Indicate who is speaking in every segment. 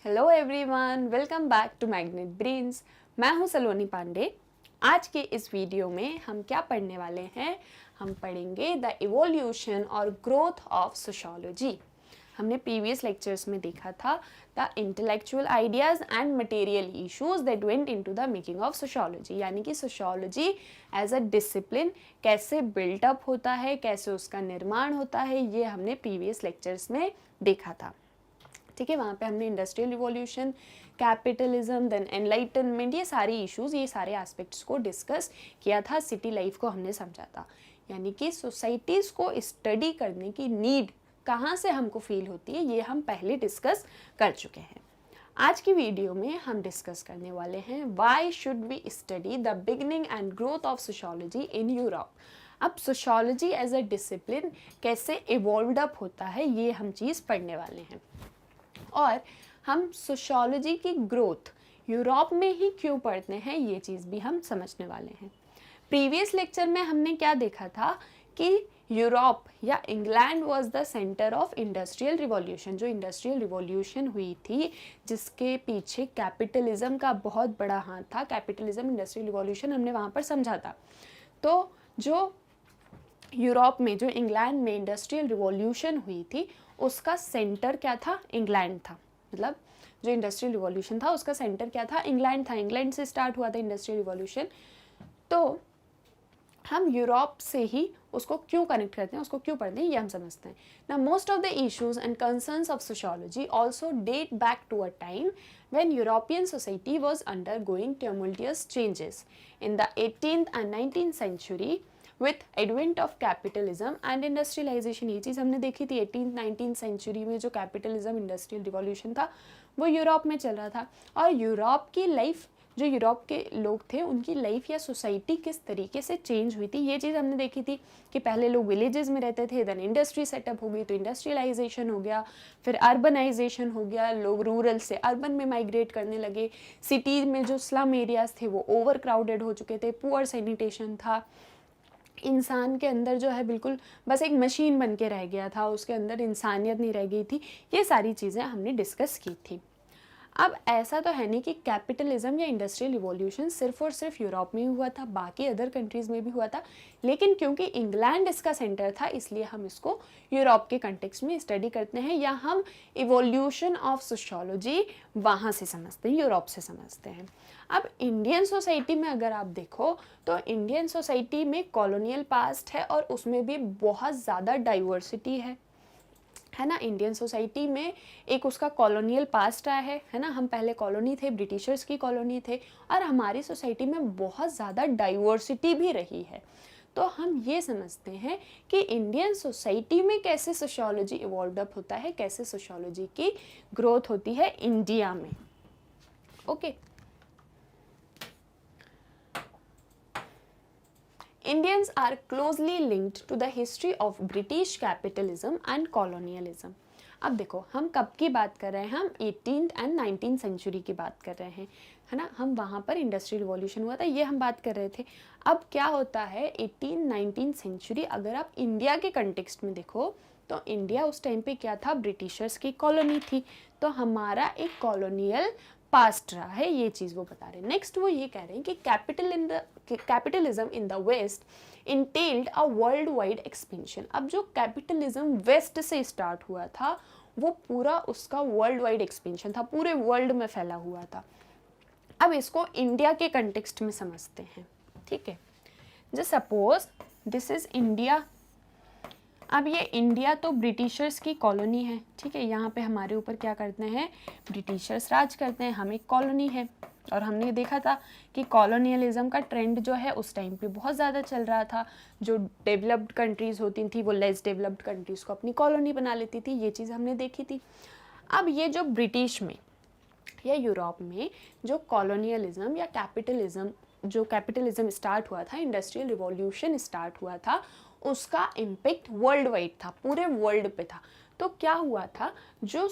Speaker 1: Hello everyone, welcome back to Magnet Brains. मैं हूं सलोनी पांडे। आज के इस वीडियो में हम क्या पढ़ने वाले हैं? हम पढ़ेंगे द इवोल्यूशन और ग्रोथ ऑफ सोशियोलॉजी। हमने प्रीवियस लेक्चर्स में देखा था the intellectual ideas and material issues that went into the making of sociology, यानी कि सोशियोलॉजी एज अ डिसिप्लिन कैसे बिल्टअप होता है, कैसे उसका निर्माण होता है, ये हमने प्रीवियस लेक्चर्स में देखा था। ठीक है, वहाँ पे हमने industrial revolution, capitalism, then enlightenment, ये सारी इश्यूज, ये सारे एस्पेक्ट्स को डिस्कस किया था। सिटी लाइफ को हमने समझा था, यानी कि सोसाइटीज़ को स्टडी करने की नीड कहाँ से हमको फील होती है, ये हम पहले डिस्कस कर चुके हैं। आज की वीडियो में हम डिस्कस करने वाले हैं why should we study the beginning and growth of sociology in Europe. अब सोशियोलॉजी एज अ डिसिप्लिन कैसे इवॉल्व अप होता है, ये हम चीज़ पढ़ने वाले हैं। और हम सोशियोलॉजी की ग्रोथ यूरोप में ही क्यों पढ़ते हैं, ये चीज़ भी हम समझने वाले हैं। प्रीवियस लेक्चर में हमने क्या देखा था कि यूरोप या England was the centre of industrial revolution. जो इंडस्ट्रियल रिवॉल्यूशन हुई थी, जिसके पीछे कैपिटलिज्म का बहुत बड़ा हाथ था, कैपिटलिज्म इंडस्ट्रियल रिवॉल्यूशन हमने वहाँ पर समझा था। तो जो यूरोप में, जो इंग्लैंड में इंडस्ट्रियल रिवॉल्यूशन हुई थी, उसका सेंटर क्या था? इंग्लैंड था। मतलब जो इंडस्ट्रियल रिवॉल्यूशन था उसका सेंटर क्या था? इंग्लैंड था। इंग्लैंड से स्टार्ट हुआ था इंडस्ट्रियल रिवॉल्यूशन। तो हम यूरोप से ही उसको क्यों कनेक्ट करते हैं, उसको क्यों पढ़ते हैं, ये हम समझते हैं ना। Most of the issues and concerns of sociology also date back to a time when European society was undergoing tumultuous changes in the 18th and 19th century with advent of capitalism and industrialization। ये चीज़ हमने देखी थी। 18th-19th century में जो capitalism industrial revolution था वो Europe में चल रहा था, और यूरोप की लाइफ, जो यूरोप के लोग थे, उनकी लाइफ या सोसाइटी किस तरीके से चेंज हुई थी, ये चीज़ हमने देखी थी कि पहले लोग विलेजेस में रहते थे, देन इंडस्ट्री सेटअप हो गई, तो इंडस्ट्रियलाइजेशन हो गया, फिर अर्बनाइजेशन हो गया, लोग रूरल से अर्बन में माइग्रेट करने लगे। सिटी में जो स्लम एरियाज थे वो ओवर क्राउडेड हो चुके थे, पुअर सैनिटेशन था, इंसान के अंदर जो है बिल्कुल बस एक मशीन बन के रह गया था, उसके अंदर इंसानियत नहीं रह गई थी। ये सारी चीज़ें हमने डिस्कस की थी। अब ऐसा तो है नहीं कि कैपिटलिज्म या इंडस्ट्रियल रिवॉल्यूशन सिर्फ और सिर्फ यूरोप में ही हुआ था, बाकी अदर कंट्रीज़ में भी हुआ था, लेकिन क्योंकि इंग्लैंड इसका सेंटर था इसलिए हम इसको यूरोप के कंटेक्स्ट में स्टडी करते हैं, या हम इवोल्यूशन ऑफ सोशियोलॉजी वहाँ से समझते हैं, यूरोप से समझते हैं। अब इंडियन सोसाइटी में अगर आप देखो तो इंडियन सोसाइटी में कॉलोनियल पास्ट है और उसमें भी बहुत ज़्यादा डाइवर्सिटी है ना। इंडियन सोसाइटी में एक उसका कॉलोनियल पास्ट आया है ना। हम पहले कॉलोनी थे, ब्रिटिशर्स की कॉलोनी थे, और हमारी सोसाइटी में बहुत ज़्यादा डाइवर्सिटी भी रही है। तो हम ये समझते हैं कि इंडियन सोसाइटी में कैसे सोशियोलॉजी इवॉल्व अप होता है, कैसे सोशियोलॉजी की ग्रोथ होती है इंडिया में। Okay, Indians are closely linked to the history of British capitalism and colonialism। अब देखो हम कब की बात कर रहे हैं, हम 18th and 19th सेंचुरी की बात कर रहे हैं, है ना। हम वहाँ पर इंडस्ट्रियल रिवॉल्यूशन हुआ था, ये हम बात कर रहे थे। अब क्या होता है 18th-19th सेंचुरी, अगर आप इंडिया के कंटेक्स्ट में देखो तो इंडिया उस टाइम पे क्या था? ब्रिटिशर्स की कॉलोनी थी, तो हमारा एक कॉलोनियल पास्ट रहा है, ये चीज़ वो बता रहे हैं। नेक्स्ट वो ये कह रहे हैं कि capitalism in the west entailed a world wide expansion. अब जो कैपिटलिज्म वेस्ट से स्टार्ट हुआ था वो पूरा उसका वर्ल्ड वाइड एक्सपेंशन था, पूरे वर्ल्ड में फैला हुआ था। अब इसको इंडिया के कंटेक्स्ट में समझते हैं, ठीक है। Just suppose this is India. अब ये इंडिया तो ब्रिटिशर्स की कॉलोनी है, ठीक है। यहाँ पे हमारे ऊपर क्या करते हैं? ब्रिटिशर्स राज करते हैं, हम एक कॉलोनी है। और हमने देखा था कि कॉलोनियलिज्म का ट्रेंड जो है उस टाइम पे बहुत ज़्यादा चल रहा था। जो डेवलप्ड कंट्रीज़ होती थी वो लेस डेवलप्ड कंट्रीज़ को अपनी कॉलोनी बना लेती थी, ये चीज़ हमने देखी थी। अब ये जो ब्रिटिश में या यूरोप में जो कॉलोनियलिज्म या कैपिटलिज्म स्टार्ट हुआ था, इंडस्ट्रियल रिवॉल्यूशन स्टार्ट हुआ था, उसका इम्पेक्ट वर्ल्ड वाइड था, पूरे वर्ल्ड पे था। तो क्या हुआ था, जो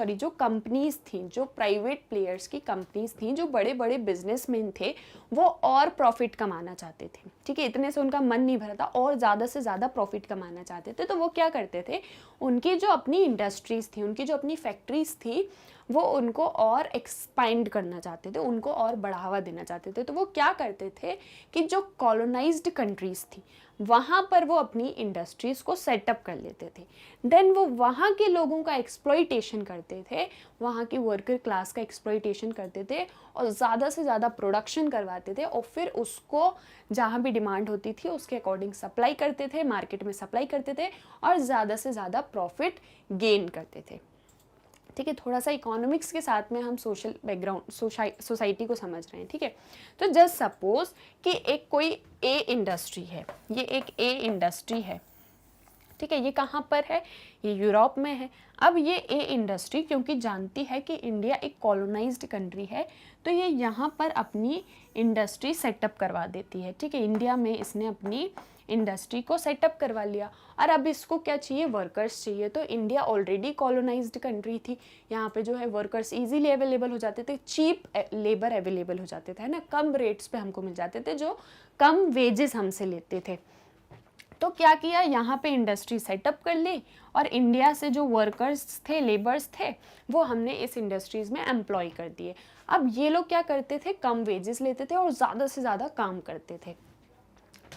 Speaker 1: जो कंपनीज थी, जो प्राइवेट प्लेयर्स की कंपनीज थी, जो बड़े बड़े बिजनेसमैन थे, वो और प्रॉफिट कमाना चाहते थे, ठीक है, इतने से उनका मन नहीं भरा था, और ज़्यादा से ज़्यादा प्रॉफिट कमाना चाहते थे। तो वो क्या करते थे, उनकी जो अपनी इंडस्ट्रीज़ थी, उनकी जो अपनी फैक्ट्रीज थी, वो उनको और एक्सपांड करना चाहते थे, उनको और बढ़ावा देना चाहते थे। तो वो क्या करते थे कि जो कॉलोनाइज्ड कंट्रीज़ थी, वहाँ पर वो अपनी इंडस्ट्रीज़ को सेटअप कर लेते थे। देन वो वहाँ के लोगों का एक्सप्लॉइटेशन करते थे, वहाँ की वर्कर क्लास का एक्सप्लॉइटेशन करते थे, और ज़्यादा से ज़्यादा प्रोडक्शन करवाते थे, और फिर उसको जहाँ भी डिमांड होती थी उसके अकॉर्डिंग सप्लाई करते थे, मार्केट में सप्लाई करते थे, और ज़्यादा से ज़्यादा प्रॉफिट गेन करते थे। ठीक है, थोड़ा सा इकोनॉमिक्स के साथ में हम सोशल बैकग्राउंड सोसाइटी को समझ रहे हैं। ठीक है, तो जस्ट सपोज कि एक कोई ए इंडस्ट्री है, ये एक ए इंडस्ट्री है, ठीक है, ये कहाँ पर है, ये यूरोप में है। अब ये ए इंडस्ट्री क्योंकि जानती है कि इंडिया एक कॉलोनाइज्ड कंट्री है, तो ये यहाँ पर अपनी इंडस्ट्री सेटअप करवा देती है। ठीक है, इंडिया में इसने अपनी इंडस्ट्री को सेटअप करवा लिया, और अब इसको क्या चाहिए, वर्कर्स चाहिए। तो इंडिया ऑलरेडी कॉलोनाइज्ड कंट्री थी, यहाँ पे जो है वर्कर्स इजीली अवेलेबल हो जाते थे, चीप लेबर अवेलेबल हो जाते थे, है ना, कम रेट्स पे हमको मिल जाते थे, जो कम वेजेस हमसे लेते थे। तो क्या किया, यहाँ पे इंडस्ट्री सेटअप कर ली, और इंडिया से जो वर्कर्स थे, लेबर्स थे, वो हमने इस इंडस्ट्रीज़ में एम्प्लॉय कर दिए। अब ये लोग क्या करते थे, कम वेजेस लेते थे और ज़्यादा से ज़्यादा काम करते थे।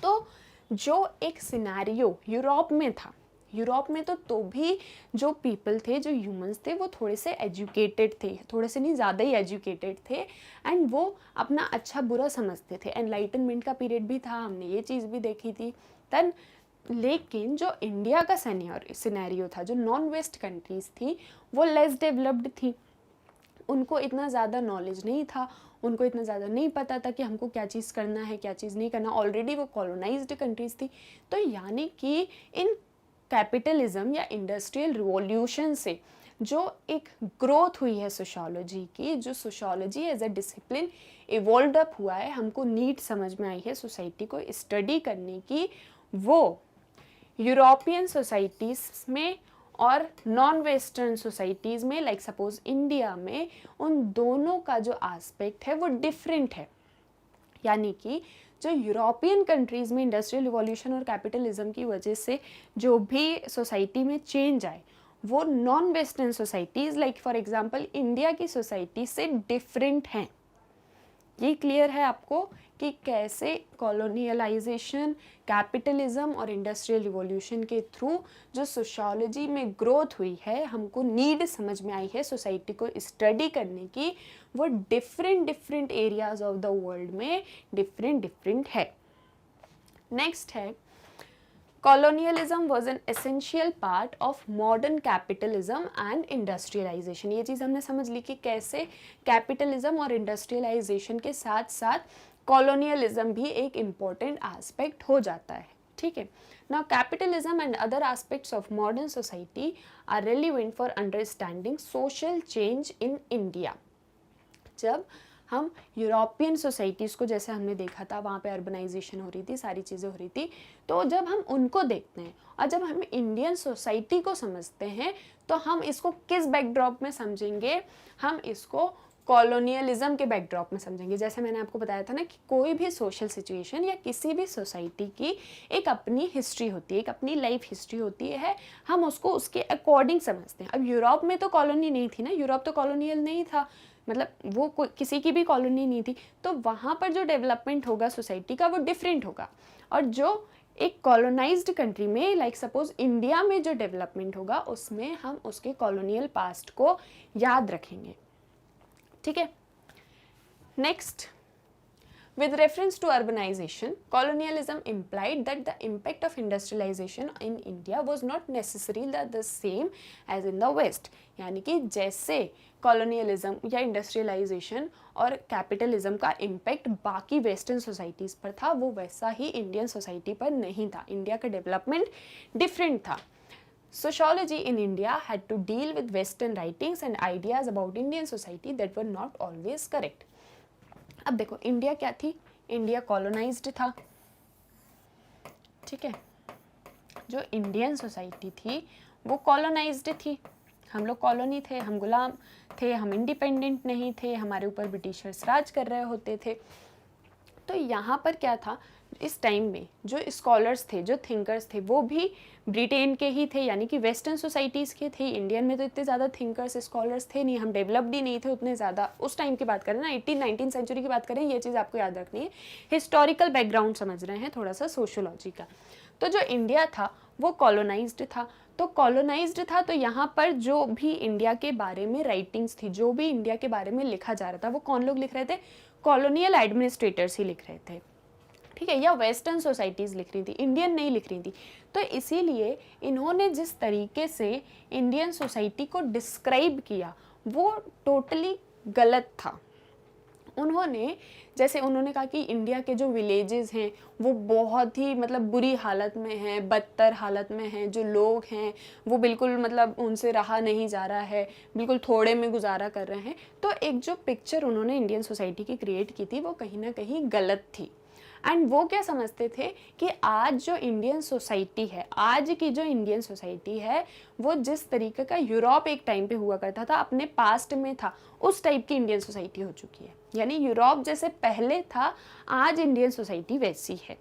Speaker 1: तो जो एक सिनेरियो यूरोप में था, यूरोप में तो भी जो पीपल थे, जो ह्यूमंस थे, वो थोड़े से एजुकेटेड थे, थोड़े से नहीं ज़्यादा ही एजुकेटेड थे, एंड वो अपना अच्छा बुरा समझते थे। एनलाइटनमेंट का पीरियड भी था, हमने ये चीज़ भी देखी थी तन। लेकिन जो इंडिया का सिनेरियो था, जो नॉन वेस्ट कंट्रीज़ थी, वो लेस डेवलप्ड थी, उनको इतना ज़्यादा नॉलेज नहीं था, उनको इतना ज़्यादा नहीं पता था कि हमको क्या चीज़ करना है, क्या चीज़ नहीं करना। ऑलरेडी वो कॉलोनाइज्ड कंट्रीज़ थी। तो यानी कि इन कैपिटलिज्म या इंडस्ट्रियल रिवॉल्यूशन से जो एक ग्रोथ हुई है सोशियोलॉजी की, जो sociology as a discipline evolve up हुआ है, हमको नीड समझ में आई है सोसाइटी को स्टडी करने की, वो यूरोपियन सोसाइटीज़ में और नॉन वेस्टर्न सोसाइटीज़ में, लाइक सपोज इंडिया में, उन दोनों का जो एस्पेक्ट है वो डिफरेंट है। यानी कि जो यूरोपियन कंट्रीज़ में इंडस्ट्रियल रिवॉल्यूशन और कैपिटलिज्म की वजह से जो भी सोसाइटी में चेंज आए, वो non western societies, like for example India की सोसाइटी से डिफरेंट हैं। ये क्लियर है आपको कि कैसे कॉलोनियलाइजेशन, कैपिटलिज्म और इंडस्ट्रियल रिवॉल्यूशन के थ्रू जो सोशियोलॉजी में ग्रोथ हुई है, हमको नीड समझ में आई है सोसाइटी को स्टडी करने की, वो different areas of the world में डिफरेंट है। नेक्स्ट है, colonialism was an essential part of modern capitalism and industrialization। ये चीज़ हमने समझ ली कि कैसे कैपिटलिज्म और इंडस्ट्रियलाइजेशन के साथ साथ कॉलोनियलिज्म भी एक इम्पॉर्टेंट एस्पेक्ट हो जाता है। ठीक है, now capitalism and other aspects of modern society are relevant for understanding social change in India. जब हम यूरोपियन सोसाइटीज़ को, जैसे हमने देखा था, वहाँ पे अर्बनाइजेशन हो रही थी, सारी चीज़ें हो रही थी, तो जब हम उनको देखते हैं और जब हम इंडियन सोसाइटी को समझते हैं, तो हम इसको किस बैकड्रॉप में समझेंगे, हम इसको कॉलोनियलिज्म के बैकड्रॉप में समझेंगे। जैसे मैंने आपको बताया था ना कि कोई भी सोशल सिचुएशन या किसी भी सोसाइटी की एक अपनी हिस्ट्री होती है, एक अपनी लाइफ हिस्ट्री होती है, हम उसको उसके अकॉर्डिंग समझते हैं। अब यूरोप में तो कॉलोनी नहीं थी ना, यूरोप तो कॉलोनियल नहीं था, मतलब वो किसी की भी कॉलोनी नहीं थी, तो वहाँ पर जो डेवलपमेंट होगा सोसाइटी का वो डिफरेंट होगा। और जो एक कॉलोनाइज्ड कंट्री में, लाइक सपोज इंडिया में जो डेवलपमेंट होगा, उसमें हम उसके कॉलोनियल पास्ट को याद रखेंगे। ठीक है, next, with reference to urbanization, colonialism implied that the impact of industrialization in India was not necessarily the same as in the West। यानी कि जैसे colonialism या industrialization और capitalism का impact बाकी western societies पर था, वो वैसा ही Indian society पर नहीं था। इंडिया का development different था। Sociology in India had to deal with western writings and ideas about Indian society that were not always correct। अब देखो, इंडिया क्या थी, इंडिया कॉलोनाइज्ड था। ठीक है, जो इंडियन सोसाइटी थी वो कॉलोनाइज्ड थी। हम लोग कॉलोनी थे, हम गुलाम थे, हम इंडिपेंडेंट नहीं थे, हमारे ऊपर ब्रिटिशर्स राज कर रहे होते थे। तो यहाँ पर क्या था, इस टाइम में जो स्कॉलर्स थे, जो थिंकर्स थे, वो भी ब्रिटेन के ही थे, यानी कि वेस्टर्न सोसाइटीज़ के थे। इंडियन में तो इतने ज़्यादा थिंकर्स स्कॉलर्स थे नहीं, हम डेवलप्ड ही नहीं थे उतने ज़्यादा। उस टाइम की बात करें ना, 18-19 सेंचुरी की बात करें, ये चीज़ आपको याद रखनी है। हिस्टोरिकल बैकग्राउंड समझ रहे हैं, थोड़ा सा सोशियोलॉजी का। तो जो इंडिया था वो कॉलोनाइज्ड था। तो कॉलोनाइज्ड था तो यहाँ पर जो भी इंडिया के बारे में राइटिंग्स थी, जो भी इंडिया के बारे में लिखा जा रहा था, वो कौन लोग लिख रहे थे? कॉलोनियल एडमिनिस्ट्रेटर्स ही लिख रहे थे, ठीक है, या वेस्टर्न सोसाइटीज़ लिख रही थी, इंडियन नहीं लिख रही थी। तो इसीलिए इन्होंने जिस तरीके से इंडियन सोसाइटी को डिस्क्राइब किया वो टोटली गलत था। उन्होंने कहा कि इंडिया के जो विलेजेस हैं वो बहुत ही मतलब बुरी हालत में हैं, बदतर हालत में हैं, जो लोग हैं वो बिल्कुल मतलब उनसे रहा नहीं जा रहा है, बिल्कुल थोड़े में गुजारा कर रहे हैं। तो एक जो पिक्चर उन्होंने इंडियन सोसाइटी की क्रिएट की थी वो कहीं ना कहीं गलत थी। एंड वो क्या समझते थे कि आज जो इंडियन सोसाइटी है, आज की जो इंडियन सोसाइटी है वो जिस तरीके का यूरोप एक टाइम पे हुआ करता था, अपने पास्ट में था, उस टाइप की इंडियन सोसाइटी हो चुकी है। यानी यूरोप जैसे पहले था, आज इंडियन सोसाइटी वैसी है।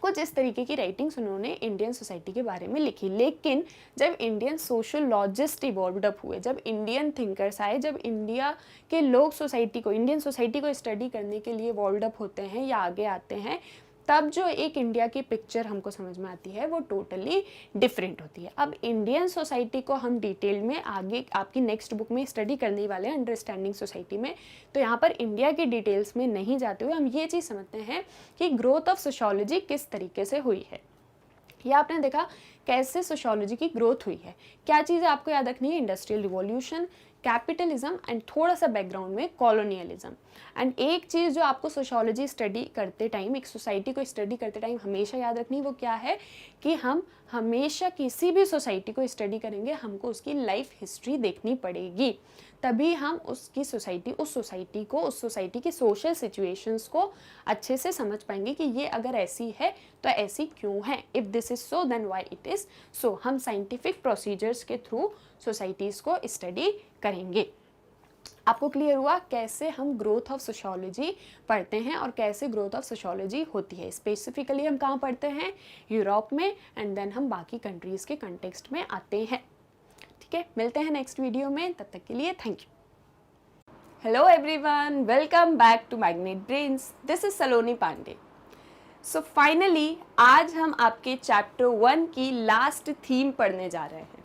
Speaker 1: कुछ इस तरीके की राइटिंग्स उन्होंने इंडियन सोसाइटी के बारे में लिखी। लेकिन जब इंडियन सोशलॉजिस्ट इवॉल्व अप हुए, जब इंडियन थिंकर्स आए, जब इंडिया के लोग सोसाइटी को, इंडियन सोसाइटी को स्टडी करने के लिए इवॉल्व अप होते हैं या आगे आते हैं, तब जो एक इंडिया की पिक्चर हमको समझ में आती है वो टोटली डिफरेंट होती है। अब इंडियन सोसाइटी को हम डिटेल में आगे आपकी नेक्स्ट बुक में स्टडी करने वाले हैं, अंडरस्टैंडिंग सोसाइटी में। तो यहाँ पर इंडिया की डिटेल्स में नहीं जाते हुए हम ये चीज़ समझते हैं कि ग्रोथ ऑफ सोशियोलॉजी किस तरीके से हुई है। या आपने देखा कैसे सोशियोलॉजी की ग्रोथ हुई है। क्या चीज़ें आपको याद रखनी है? इंडस्ट्रियल रिवॉल्यूशन, कैपिटलिज्म एंड थोड़ा सा बैकग्राउंड में कॉलोनियलिज्म। एंड एक चीज़ जो आपको सोशियोलॉजी स्टडी करते टाइम, एक सोसाइटी को स्टडी करते टाइम हमेशा याद रखनी, वो क्या है कि हम हमेशा किसी भी सोसाइटी को स्टडी करेंगे हमको उसकी लाइफ हिस्ट्री देखनी पड़ेगी, तभी हम उसकी सोसाइटी, उस सोसाइटी की सोशल सिचुएशंस को अच्छे से समझ पाएंगे कि ये अगर ऐसी है तो ऐसी क्यों है। If this is so then why it is so. हम साइंटिफिक प्रोसीजर्स के थ्रू सोसाइटीज़ को स्टडी करेंगे। आपको क्लियर हुआ कैसे हम ग्रोथ ऑफ सोशियोलॉजी पढ़ते हैं और कैसे ग्रोथ ऑफ सोशियोलॉजी होती है। स्पेसिफिकली हम कहाँ पढ़ते हैं? यूरोप में, एंड देन हम बाकी कंट्रीज़ के कंटेक्स्ट में आते हैं। ठीक है, मिलते हैं नेक्स्ट वीडियो में, तब तक के लिए thank you. Hello everyone, welcome back to Magnet Brains. This is Saloni Pandey. So finally आज हम आपके चैप्टर 1 की लास्ट थीम पढ़ने जा रहे हैं।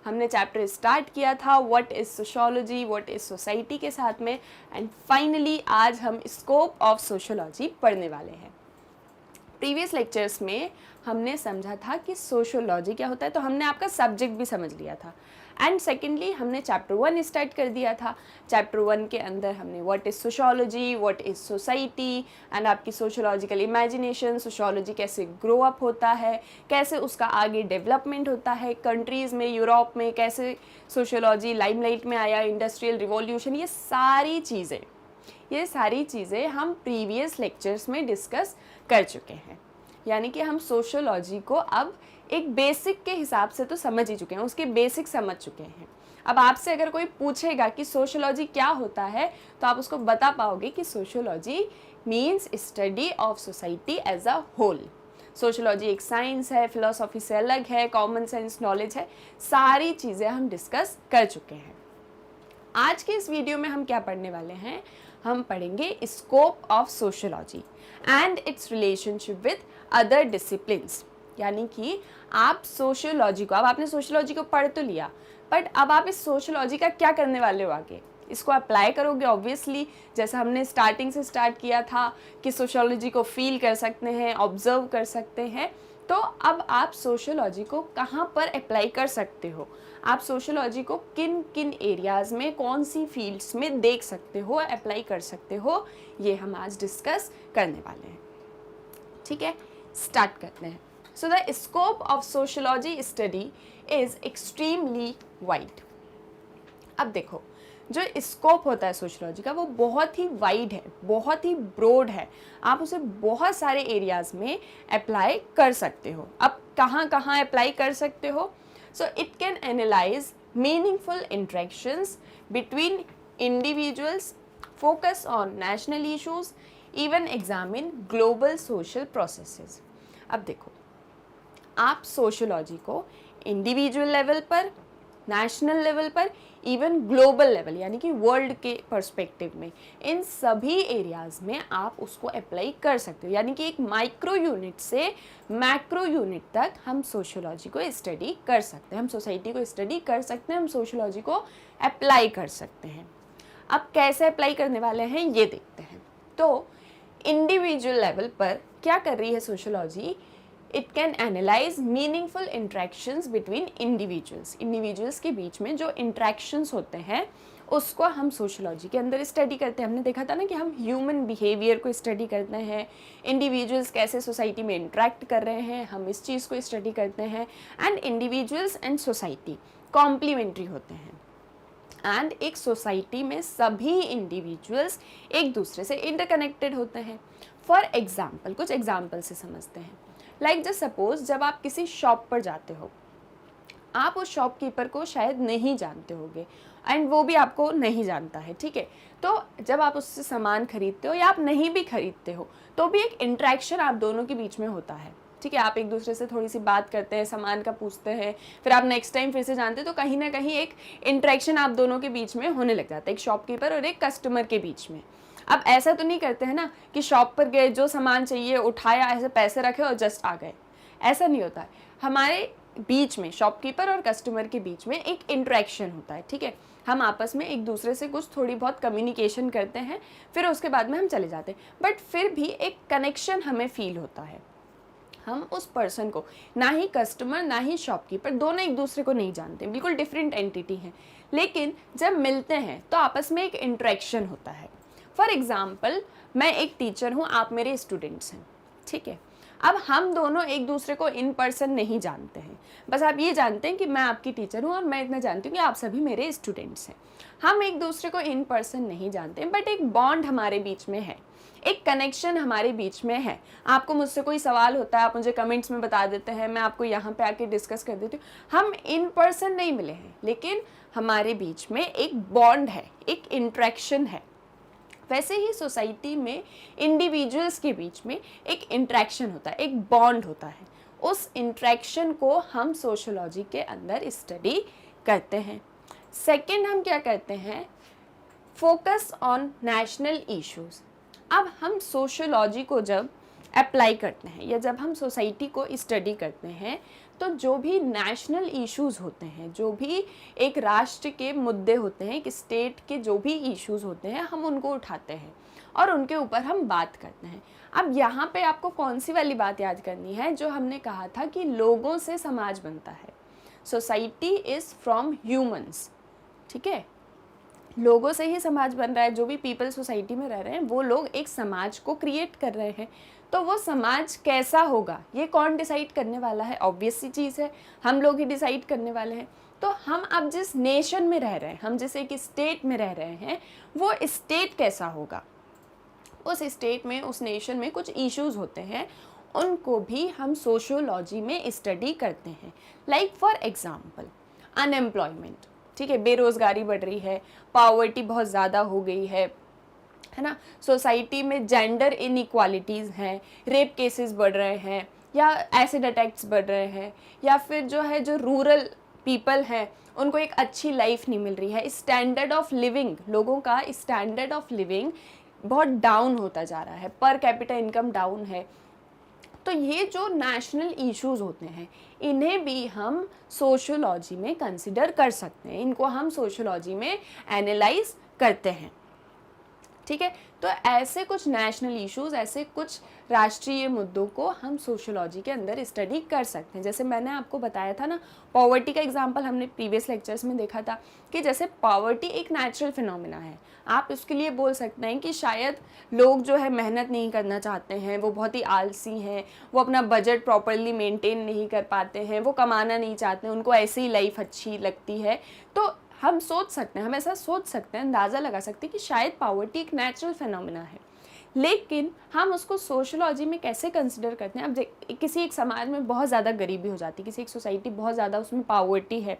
Speaker 1: हमने चैप्टर स्टार्ट किया था what is sociology, what is society के साथ में, एंड फाइनली आज हम स्कोप ऑफ सोशियोलॉजी पढ़ने वाले हैं। प्रीवियस लेक्चर्स में हमने समझा था कि सोशियोलॉजी क्या होता है, तो हमने आपका सब्जेक्ट भी समझ लिया था। एंड सेकेंडली हमने चैप्टर 1 स्टार्ट कर दिया था। चैप्टर 1 के अंदर हमने what is sociology, what is society, and आपकी सोशियोलॉजिकल इमेजिनेशन, सोशियोलॉजी कैसे ग्रो अप होता है, कैसे उसका आगे डेवलपमेंट होता है कंट्रीज़ में, यूरोप में कैसे सोशियोलॉजी लाइमलाइट में आया, इंडस्ट्रियल रिवॉल्यूशन, ये सारी चीज़ें हम प्रीवियस लेक्चर्स में डिस्कस कर चुके हैं। यानी कि हम सोशियोलॉजी को अब एक बेसिक के हिसाब से तो समझ ही चुके हैं, उसके बेसिक समझ चुके हैं। अब आपसे अगर कोई पूछेगा कि सोशियोलॉजी क्या होता है, तो आप उसको बता पाओगे कि sociology means study of society as a whole. Sociology एक साइंस है, फिलोसॉफी से अलग है, कॉमन सेंस नॉलेज है, सारी चीज़ें हम डिस्कस कर चुके हैं। आज के इस वीडियो में हम क्या पढ़ने वाले हैं? हम पढ़ेंगे scope of sociology and it's relationship with other disciplines. यानी कि आप सोशियोलॉजी को, अब आपने सोशियोलॉजी को पढ़ तो लिया, बट अब आप इस सोशियोलॉजी का क्या करने वाले हो आगे? इसको अप्लाई करोगे ऑब्वियसली, जैसा हमने स्टार्टिंग से स्टार्ट किया था कि सोशियोलॉजी को फील कर सकते हैं, ऑब्जर्व कर सकते हैं। तो अब आप सोशियोलॉजी को कहाँ पर अप्लाई कर सकते हो, आप सोशियोलॉजी को किन किन एरियाज़ में, कौन सी फील्ड्स में देख सकते हो, अप्लाई कर सकते हो, ये हम आज डिस्कस करने वाले हैं। ठीक है, स्टार्ट करते हैं। So the scope of sociology study is extremely wide. अब देखो, जो स्कोप होता है सोशियोलॉजी का वो बहुत ही वाइड है, बहुत ही ब्रॉड है। आप उसे बहुत सारे एरियाज़ में अप्लाई कर सकते हो। अब कहाँ कहाँ अप्लाई कर सकते हो? So it can analyze meaningful interactions between individuals, focus on national issues, even examine global social processes. अब देखो, आप सोशोलॉजी को इंडिविजुअल लेवल पर, नेशनल लेवल पर, इवन ग्लोबल लेवल यानी कि वर्ल्ड के पर्सपेक्टिव में, इन सभी एरियाज में आप उसको अप्लाई कर सकते हो। यानी कि एक माइक्रो यूनिट से मैक्रो यूनिट तक हम सोशोलॉजी को स्टडी कर सकते हैं, हम सोसाइटी को स्टडी कर सकते हैं, हम सोशोलॉजी को अप्लाई कर सकते हैं। अब कैसे अप्लाई करने वाले हैं ये देखते हैं। तो इंडिविजुअल लेवल पर क्या कर रही है sociology? It can analyse meaningful interactions between individuals, individuals के बीच में जो इंट्रैक्शंस होते हैं उसको हम सोशोलॉजी के अंदर स्टडी करते हैं। हमने देखा था ना कि हम ह्यूमन बिहेवियर को स्टडी करते हैं, इंडिविजुअल्स कैसे सोसाइटी में इंटरेक्ट कर रहे हैं, हम इस चीज़ को स्टडी करते हैं। And individuals and society complementary होते हैं, एंड एक सोसाइटी में सभी इंडिविजुअल्स एक दूसरे से इंटरकनेक्टेड होते हैं। फॉर एग्जाम्पल, कुछ एग्जाम्पल से समझते हैं। लाइक जस्ट सपोज, जब आप किसी शॉप पर जाते हो, आप उस शॉपकीपर को शायद नहीं जानते होगे एंड वो भी आपको नहीं जानता है, ठीक है। तो जब आप उससे सामान खरीदते हो या आप नहीं भी खरीदते हो तो भी एक इंट्रैक्शन आप दोनों के बीच में होता है, ठीक है। आप एक दूसरे से थोड़ी सी बात करते हैं, सामान का पूछते हैं, फिर आप नेक्स्ट टाइम फिर से जानते हैं, तो कहीं ना कहीं एक इंट्रैक्शन आप दोनों के बीच में होने लग जाता है, एक शॉपकीपर और एक कस्टमर के बीच में। अब ऐसा तो नहीं करते हैं ना कि शॉप पर गए, जो सामान चाहिए उठाया, ऐसे पैसे रखे और जस्ट आ गए, ऐसा नहीं होता है। हमारे बीच में, शॉपकीपर और कस्टमर के बीच में एक इंट्रैक्शन होता है, ठीक है। हम आपस में एक दूसरे से कुछ थोड़ी बहुत कम्युनिकेशन करते हैं, फिर उसके बाद में हम चले जाते हैं, बट फिर भी एक कनेक्शन हमें फील होता है। हम उस पर्सन को, ना ही कस्टमर ना ही शॉपकीपर, दोनों एक दूसरे को नहीं जानते, बिल्कुल डिफरेंट एंटिटी हैं, लेकिन जब मिलते हैं तो आपस में एक इंट्रैक्शन होता है। फॉर एग्ज़ाम्पल, मैं एक टीचर हूँ, आप मेरे स्टूडेंट्स हैं, ठीक है। अब हम दोनों एक दूसरे को इन पर्सन नहीं जानते हैं, बस आप ये जानते हैं कि मैं आपकी टीचर हूँ और मैं इतना जानती हूँ कि आप सभी मेरे स्टूडेंट्स हैं। हम एक दूसरे को इन पर्सन नहीं जानते हैं, बट एक बॉन्ड हमारे बीच में है, एक कनेक्शन हमारे बीच में है। आपको मुझसे कोई सवाल होता है, आप मुझे कमेंट्स में बता देते हैं, मैं आपको यहाँ पे आके डिस्कस कर देती हूँ। हम इन पर्सन नहीं मिले हैं, लेकिन हमारे बीच में एक बॉन्ड है, एक इंट्रैक्शन है। वैसे ही सोसाइटी में इंडिविजुअल्स के बीच में एक इंट्रैक्शन होता है, एक बॉन्ड होता है। उस इंट्रैक्शन को हम सोशोलॉजी के अंदर स्टडी करते हैं। सेकंड, हम क्या करते हैं? Focus on national issues. अब हम सोशोलॉजी को जब अप्लाई करते हैं या जब हम सोसाइटी को स्टडी करते हैं, तो जो भी नेशनल इश्यूज होते हैं, जो भी एक राष्ट्र के मुद्दे होते हैं, एक स्टेट के जो भी इश्यूज होते हैं, हम उनको उठाते हैं और उनके ऊपर हम बात करते हैं। अब यहाँ पे आपको कौन सी वाली बात याद करनी है, जो हमने कहा था कि लोगों से समाज बनता है। सोसाइटी इज़ फ्रॉम ह्यूमंस, ठीक है, लोगों से ही समाज बन रहा है। जो भी पीपल सोसाइटी में रह रहे हैं वो लोग एक समाज को क्रिएट कर रहे हैं। तो वो समाज कैसा होगा ये कौन डिसाइड करने वाला है? ऑब्वियस सी चीज़ है, हम लोग ही डिसाइड करने वाले हैं। तो हम अब जिस नेशन में रह रहे हैं, हम जिस एक स्टेट में रह रहे हैं, वो स्टेट कैसा होगा, उस स्टेट में, उस नेशन में कुछ इश्यूज होते हैं, उनको भी हम सोशियोलॉजी में स्टडी करते हैं। लाइक फॉर एग्जाम्पल अनएम्प्लॉयमेंट, ठीक है, बेरोज़गारी बढ़ रही है, पावर्टी बहुत ज़्यादा हो गई है ना, सोसाइटी में जेंडर इनइक्वालिटीज़ हैं, रेप केसेस बढ़ रहे हैं, या एसिड अटैक्स बढ़ रहे हैं, या फिर जो रूरल पीपल हैं उनको एक अच्छी लाइफ नहीं मिल रही है, स्टैंडर्ड ऑफ लिविंग, लोगों का स्टैंडर्ड ऑफ लिविंग बहुत डाउन होता जा रहा है, पर कैपिटा इनकम डाउन है। तो ये जो नेशनल इश्यूज होते हैं, इन्हें भी हम सोशियोलॉजी में कंसिडर कर सकते हैं, इनको हम सोशियोलॉजी में एनालाइज करते हैं, ठीक है। तो ऐसे कुछ नेशनल इश्यूज, ऐसे कुछ राष्ट्रीय मुद्दों को हम सोशियोलॉजी के अंदर स्टडी कर सकते हैं। जैसे मैंने आपको बताया था ना, पॉवर्टी का एग्जांपल हमने प्रीवियस लेक्चर्स में देखा था कि जैसे पॉवर्टी एक नेचुरल फिनोमिना है। आप उसके लिए बोल सकते हैं कि शायद लोग जो है मेहनत नहीं करना चाहते हैं, वो बहुत ही आलसी हैं, वो अपना बजट प्रॉपरली मेंटेन नहीं कर पाते हैं, वो कमाना नहीं चाहते हैं, उनको ऐसी ही लाइफ अच्छी लगती है। तो हम सोच सकते हैं, हम ऐसा सोच सकते हैं, अंदाज़ा लगा सकते हैं कि शायद पॉवर्टी एक नेचुरल फिनोमिना है। लेकिन हम उसको सोशोलॉजी में कैसे कंसिडर करते हैं। अब किसी एक समाज में बहुत ज़्यादा गरीबी हो जाती है, किसी एक सोसाइटी बहुत ज़्यादा उसमें पावर्टी है,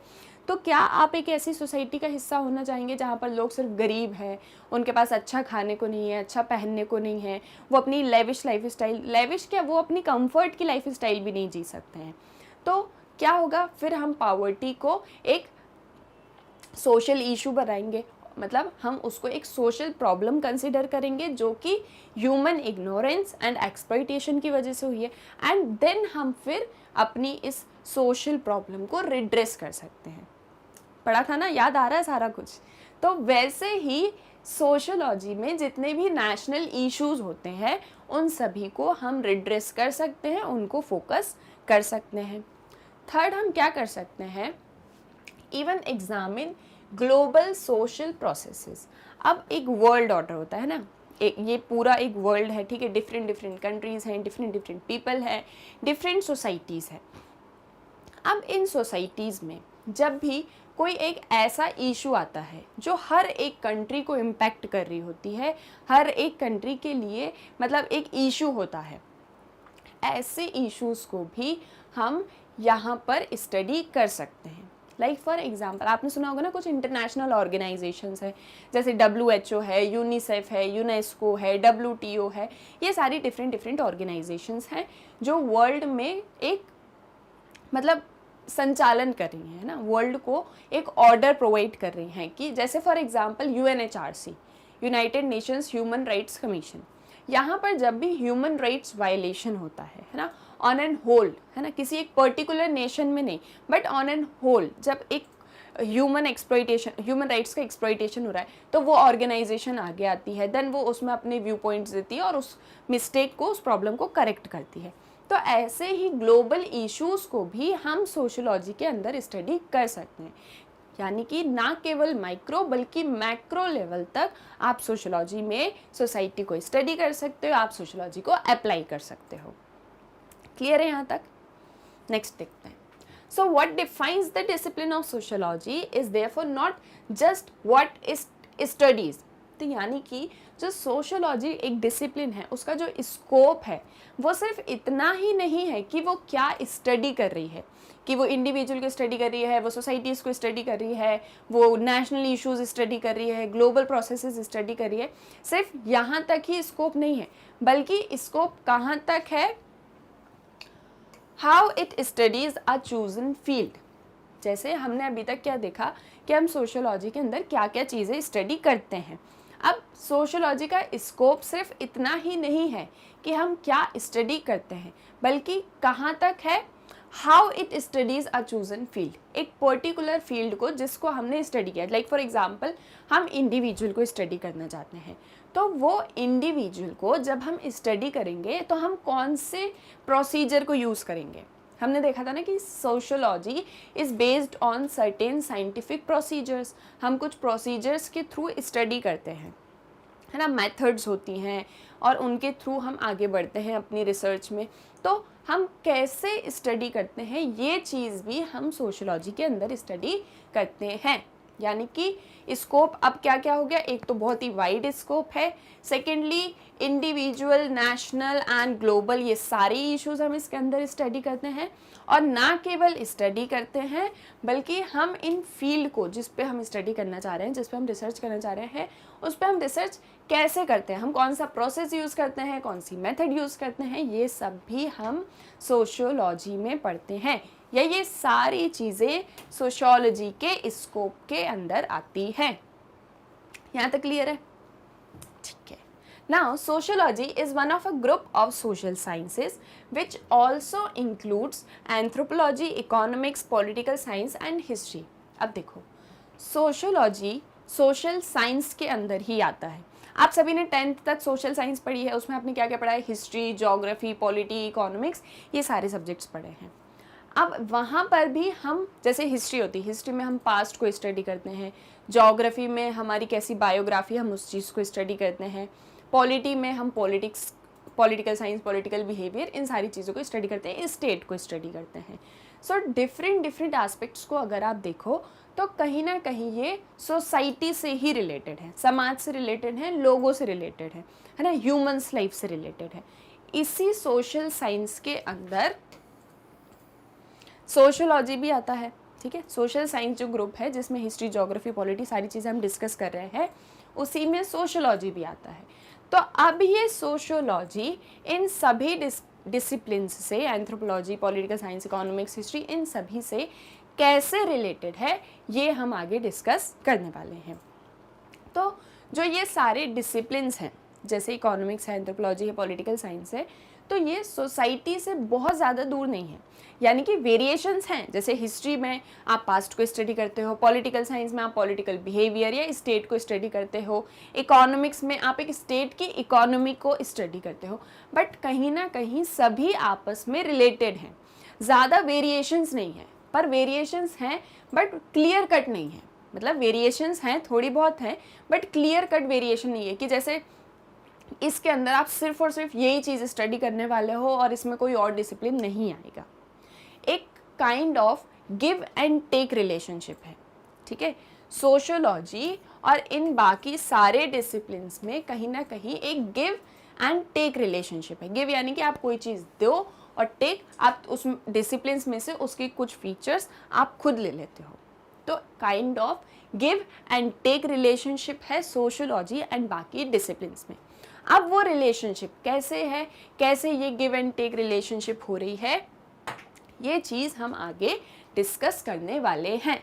Speaker 1: तो क्या आप एक ऐसी सोसाइटी का हिस्सा होना चाहेंगे जहाँ पर लोग सिर्फ गरीब हैं, उनके पास अच्छा खाने को नहीं है, अच्छा पहनने को नहीं है, वो अपनी लेविश लाइफ स्टाइल, लेविश क्या, वो अपनी कंफर्ट की लाइफ स्टाइल भी नहीं जी सकते हैं। तो क्या होगा, फिर हम पावर्टी को एक सोशल इशू बनाएंगे, मतलब हम उसको एक सोशल प्रॉब्लम कंसिडर करेंगे जो कि ह्यूमन इग्नोरेंस एंड एक्सप्लॉइटेशन की वजह से हुई है, एंड देन हम फिर अपनी इस सोशल प्रॉब्लम को रिड्रेस कर सकते हैं। पढ़ा था ना, याद आ रहा है सारा कुछ। तो वैसे ही सोशोलॉजी में जितने भी नेशनल इश्यूज होते हैं उन सभी को हम रिड्रेस कर सकते हैं, उनको फोकस कर सकते हैं। थर्ड, हम क्या कर सकते हैं, even examine global social processes. अब एक वर्ल्ड ऑर्डर होता है ना, ये पूरा एक वर्ल्ड है, ठीक है, डिफरेंट डिफरेंट कंट्रीज़ हैं, डिफरेंट डिफरेंट पीपल हैं, डिफरेंट सोसाइटीज़ हैं। अब इन सोसाइटीज़ में जब भी कोई एक ऐसा इशू आता है जो हर एक कंट्री को इम्पैक्ट कर रही होती है, हर एक कंट्री के लिए मतलब एक इशू होता है, ऐसे इश्यूज़ को भी हम यहाँ पर स्टडी कर सकते हैं। लाइक फॉर एग्जाम्पल, आपने सुना होगा ना, कुछ इंटरनेशनल ऑर्गेनाइजेशंस है, जैसे WHO है, यूनिसेफ है, यूनेस्को है, WTO है, ये सारी डिफरेंट डिफरेंट ऑर्गेनाइजेशंस हैं जो वर्ल्ड में एक मतलब संचालन कर रही हैं ना, वर्ल्ड को एक ऑर्डर प्रोवाइड कर रही हैं कि जैसे for example UNHRC, United Nations human rights commission. यहाँ पर जब भी ह्यूमन राइट्स वायलेशन होता है ना, ऑन एन होल, है ना, किसी एक पर्टिकुलर नेशन में नहीं बट ऑन एन होल, जब एक ह्यूमन राइट्स का एक्सप्लॉइटेशन हो रहा है, तो वो ऑर्गेनाइजेशन आगे आती है, देन वो उसमें अपने व्यू पॉइंट्स देती है और उस मिस्टेक को, उस प्रॉब्लम को करेक्ट करती है। तो ऐसे ही ग्लोबल इश्यूज़ को भी हम सोशोलॉजी के अंदर स्टडी कर सकते हैं, यानी कि ना केवल माइक्रो बल्कि मैक्रो लेवल तक आप सोशोलॉजी में सोसाइटी को स्टडी कर सकते हो, आप सोशोलॉजी को अप्लाई कर सकते हो। क्लियर है यहाँ तक? नेक्स्ट देखते हैं। So what defines the discipline of sociology is therefore not just what is studies. तो यानी कि जो सोशोलॉजी एक डिसिप्लिन है, उसका जो स्कोप है वो सिर्फ इतना ही नहीं है कि वो क्या स्टडी कर रही है, कि वो इंडिविजुअल को स्टडी कर रही है, वो सोसाइटीज़ को स्टडी कर रही है, वो नेशनल इश्यूज स्टडी कर रही है, ग्लोबल प्रोसेसेस स्टडी कर रही है, सिर्फ यहाँ तक ही स्कोप नहीं है, बल्कि स्कोप कहाँ तक है, how it studies a chosen field. जैसे हमने अभी तक क्या देखा कि हम सोशोलॉजी के अंदर क्या क्या चीज़ें स्टडी करते हैं। अब सोशोलॉजी का स्कोप सिर्फ इतना ही नहीं है कि हम क्या स्टडी करते हैं, बल्कि कहाँ तक है, how it studies a chosen field, एक पर्टिकुलर फील्ड को जिसको हमने स्टडी किया। लाइक फॉर एग्जांपल, हम इंडिविजुअल को स्टडी करना चाहते हैं, तो वो इंडिविजुअल को जब हम स्टडी करेंगे तो हम कौन से प्रोसीजर को यूज़ करेंगे। हमने देखा था ना कि sociology is based on certain scientific procedures, हम कुछ प्रोसीजर्स के थ्रू स्टडी करते हैं, है ना, मेथड्स होती हैं और उनके थ्रू हम आगे बढ़ते हैं अपनी रिसर्च में। तो हम कैसे स्टडी करते हैं ये चीज़ भी हम सोशोलॉजी के अंदर स्टडी करते हैं। यानी कि स्कोप अब क्या क्या हो गया, एक तो बहुत ही वाइड स्कोप है, secondly individual, national and global, ये सारे इश्यूज हम इसके अंदर स्टडी करते हैं। और ना केवल स्टडी करते हैं बल्कि हम इन फील्ड को जिस पे हम स्टडी करना चाह रहे हैं, जिस पे हम रिसर्च करना चाह रहे हैं, उस पे हम रिसर्च कैसे करते हैं, हम कौन सा प्रोसेस यूज़ करते हैं, कौन सी मेथड यूज़ करते हैं, ये सब भी हम सोशियोलॉजी में पढ़ते हैं, या ये सारी चीज़ें सोशियोलॉजी के स्कोप के अंदर आती हैं। यहाँ तक क्लियर है? ठीक है। Now, sociology is one of a group of social sciences which also includes anthropology, economics, political science and history. अब देखो, sociology social science के अंदर ही आता है। आप सभी ने 10th तक सोशल साइंस पढ़ी है, उसमें आपने क्या क्या पढ़ा है, हिस्ट्री, जोग्राफी, पॉलिटी, इकोनॉमिक्स, ये सारे सब्जेक्ट्स पढ़े हैं। अब वहाँ पर भी हम, जैसे हिस्ट्री होती है, हिस्ट्री में हम पास्ट को स्टडी करते हैं, जोग्राफी में हमारी कैसी बायोग्राफी, हम उस चीज़ को स्टडी करते हैं, पॉलिटी में हम पॉलिटिकल साइंस, पॉलिटिकल बिहेवियर, इन सारी चीज़ों को स्टडी करते हैं, स्टेट को स्टडी करते हैं। सो डिफरेंट डिफरेंट एस्पेक्ट्स को अगर आप देखो तो कहीं ना कहीं ये सोसाइटी से ही रिलेटेड है, समाज से रिलेटेड है, लोगों से रिलेटेड है ना, ह्यूमंस लाइफ से रिलेटेड है। इसी सोशल साइंस के अंदर सोशोलॉजी भी आता है, ठीक है। सोशल साइंस जो ग्रुप है जिसमें हिस्ट्री, ज्योग्राफी, पॉलिटी सारी चीज़ें हम डिस्कस कर रहे हैं, उसी में सोशोलॉजी भी आता है। तो अब ये सोशोलॉजी इन सभी डिसिप्लिन्स से, anthropology, political science, economics, history, इन सभी से कैसे रिलेटेड है ये हम आगे डिस्कस करने वाले हैं। तो जो ये सारे डिसिप्लिन्स हैं, जैसे इकोनॉमिक्स है, एंथ्रोपोलॉजी है, पॉलिटिकल साइंस है, तो ये सोसाइटी से बहुत ज़्यादा दूर नहीं है, यानी कि वेरिएशंस हैं। जैसे हिस्ट्री में आप पास्ट को स्टडी करते हो, पॉलिटिकल साइंस में आप पॉलिटिकल बिहेवियर या स्टेट को स्टडी करते हो, इकोनॉमिक्स में आप एक स्टेट की इकोनॉमी को स्टडी करते हो, बट कहीं ना कहीं सभी आपस में रिलेटेड हैं। ज़्यादा वेरिएशंस नहीं है, पर वेरिएशंस हैं बट क्लियर कट नहीं है। मतलब वेरिएशंस हैं, थोड़ी बहुत हैं, बट क्लियर कट वेरिएशन नहीं है कि जैसे इसके अंदर आप सिर्फ और सिर्फ यही चीज़ स्टडी करने वाले हो और इसमें कोई और डिसिप्लिन नहीं आएगा। एक kind of give and take relationship है, ठीक है। सोशोलॉजी और इन बाकी सारे डिसिप्लिन्स में कहीं ना कहीं एक गिव एंड टेक रिलेशनशिप है। गिव यानी कि आप कोई चीज़ दो, और टेक आप उस डिसिप्लिन्स में से उसके कुछ फीचर्स आप खुद ले लेते हो। तो kind of give and take relationship है सोशोलॉजी एंड बाकी डिसिप्लिन्स में। अब वो रिलेशनशिप कैसे है, कैसे ये गिव एंड टेक रिलेशनशिप हो रही है, ये चीज़ हम आगे डिस्कस करने वाले हैं।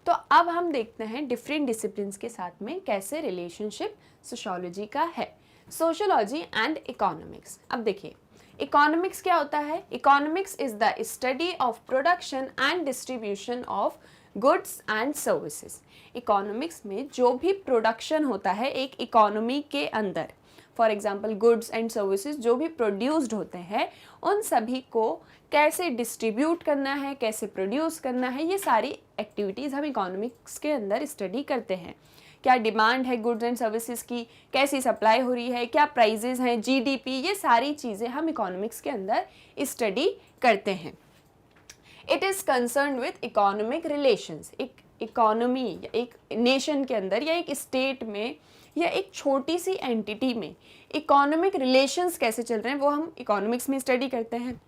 Speaker 1: तो अब हम देखते हैं डिफरेंट डिसिप्लिन्स के साथ में कैसे रिलेशनशिप सोशियोलॉजी का है। Sociology and economics. अब देखिए इकोनॉमिक्स क्या होता है। Economics is the study of production and distribution of goods and services. Economics में जो भी प्रोडक्शन होता है एक इकोनॉमी के अंदर, for example goods and services जो भी प्रोड्यूस्ड होते हैं, उन सभी को कैसे डिस्ट्रीब्यूट करना है, कैसे प्रोड्यूस करना है, ये सारी एक्टिविटीज़ हम इकोनॉमिक्स के अंदर स्टडी करते हैं। क्या डिमांड है गुड्स एंड सर्विसेज की, कैसी सप्लाई हो रही है, क्या प्राइजेज हैं, जीडीपी, ये सारी चीज़ें हम इकोनॉमिक्स के अंदर स्टडी करते हैं। It is concern with economic relations. एक इकोनॉमी या एक नेशन के अंदर या एक स्टेट में या एक छोटी सी एंटिटी में इकोनॉमिक रिलेशंस कैसे चल रहे हैं वो हम इकोनॉमिक्स में स्टडी करते हैं,